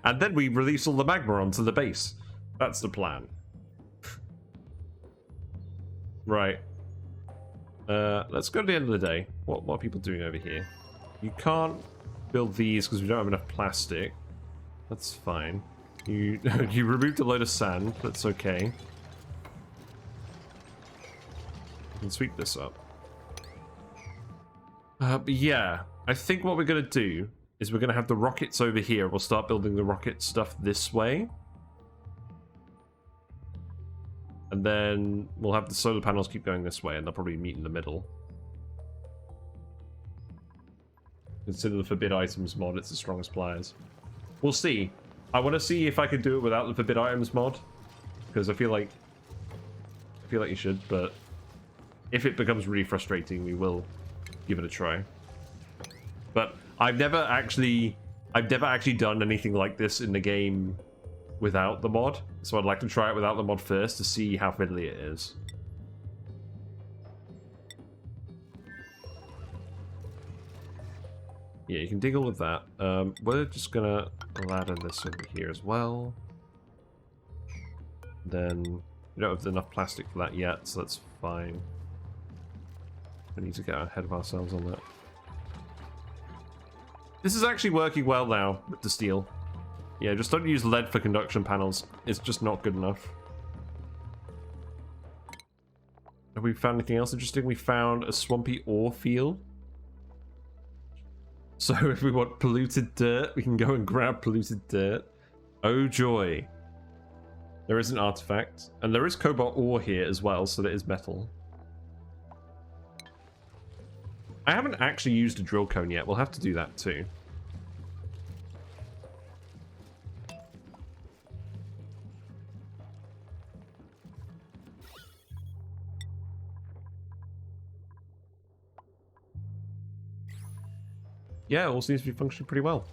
And then we release all the magma onto the base. That's the plan. Right. Let's go to the end of the day. What are people doing over here? You can't build these because we don't have enough plastic. That's fine. You you removed a load of sand. That's okay. You can sweep this up. But yeah, I think what we're going to do is we're going to have the rockets over here. We'll start building the rocket stuff this way. And then we'll have the solar panels keep going this way, and they'll probably meet in the middle. Consider the forbid items mod, it's the strongest pliers. We'll see. I want to see if I can do it without the forbid items mod, because I feel like you should, but if it becomes really frustrating, we will give it a try. But I've never actually done anything like this in the game without the mod, so I'd like to try it without the mod first to see how fiddly it is. Yeah, you can dig all of that. We're just gonna ladder this over here as well. Then we don't have enough plastic for that yet, so that's fine. We need to get ahead of ourselves on that. This is actually working well now with the steel. Yeah, just don't use lead for conduction panels. It's just not good enough. Have we found anything else interesting? We found a swampy ore field. So if we want polluted dirt, we can go and grab polluted dirt. Oh joy. There is an artifact. And there is cobalt ore here as well, so there is metal. I haven't actually used a drill cone yet. We'll have to do that too. Yeah, it all seems to be functioning pretty well.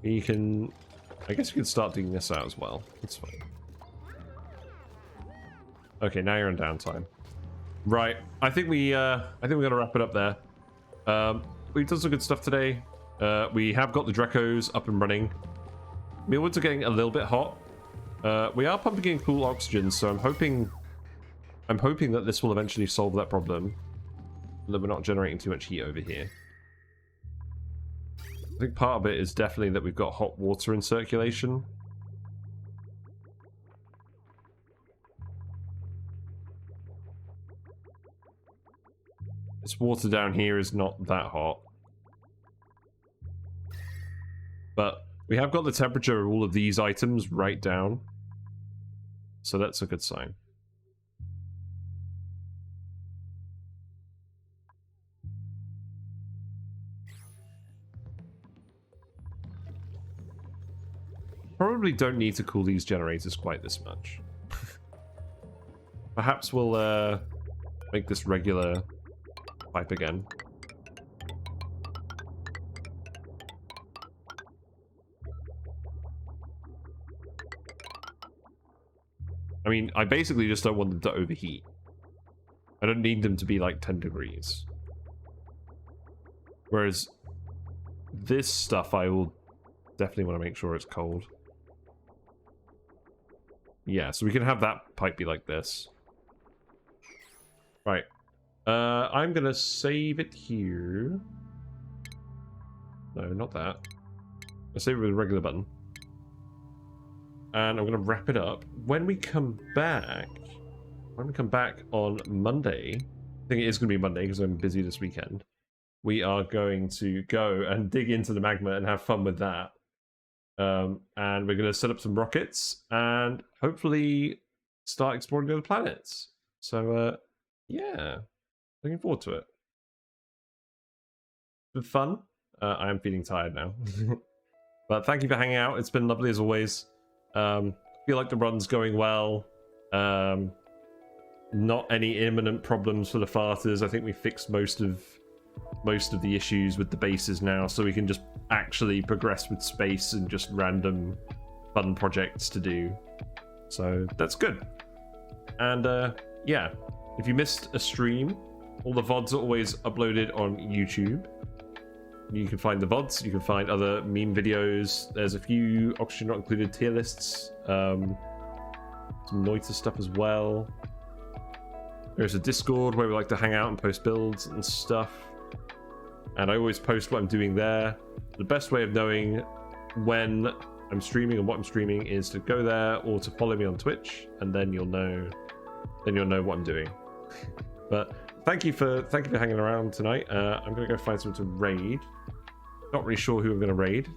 You can... I guess you can start digging this out as well. That's fine. Okay, now you're in downtime. Right, I think we gotta wrap it up there. We've done some good stuff today. We have got the Dreckos up and running. Mealwoods are getting a little bit hot. We are pumping in cool oxygen, so I'm hoping that this will eventually solve that problem. That we're not generating too much heat over here. I think part of it is definitely that we've got hot water in circulation. This water down here is not that hot. But we have got the temperature of all of these items right down. So that's a good sign. Probably don't need to cool these generators quite this much. Perhaps we'll make this regular pipe again. I mean, I basically just don't want them to overheat. I don't need them to be like 10 degrees. Whereas this stuff, I will definitely want to make sure it's cold. Yeah, so we can have that pipe be like this. Right. I'm gonna save it here. No, not that. I'll save it with a regular button. And I'm gonna wrap it up. When we come back on Monday, I think it is gonna be Monday because I'm busy this weekend. we are going to go and dig into the magma and have fun with that. And we're going to set up some rockets and hopefully start exploring the other planets. So, yeah, looking forward to it. It's been fun. I am feeling tired now. But thank you for hanging out. It's been lovely as always. Feel like the run's going well. Not any imminent problems for the farters. I think we fixed most of the issues with the bases now, so we can just actually progress with space and just random fun projects to do. So that's good. And yeah, if you missed a stream, all the VODs are always uploaded on YouTube. You can find the VODs, you can find other meme videos. There's a few Oxygen Not Included tier lists. Some Noita stuff as well. There's a Discord where we like to hang out and post builds and stuff. And I always post what I'm doing there. The best way of knowing when I'm streaming and what I'm streaming is to go there or to follow me on Twitch, and then you'll know what I'm doing. But thank you for hanging around tonight. I'm gonna go find someone to raid. Not really sure who I'm gonna raid.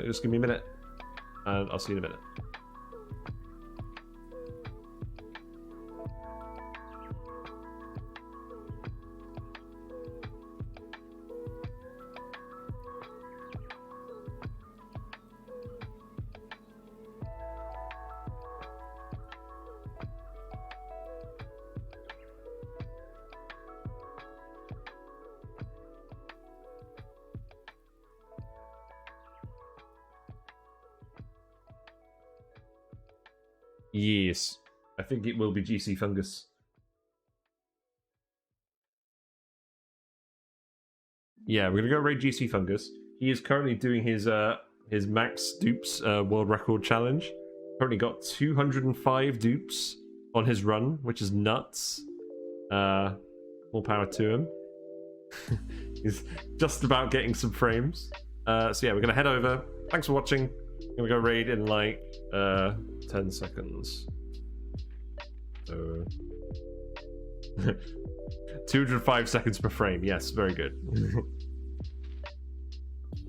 Just give me a minute, and I'll see you in a minute. Yes, I think it will be GC Fungus. Yeah, we're gonna go raid GC Fungus. He is currently doing his max dupes world record challenge. Currently got 205 dupes on his run, which is nuts. More power to him. He's just about getting some frames. So yeah, we're gonna head over. Thanks for watching. I'm gonna go raid in like 10 seconds. 205 seconds per frame. Yes, very good.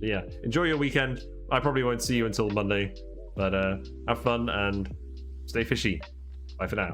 Yeah, enjoy your weekend. I probably won't see you until Monday, but have fun and stay fishy. Bye for now.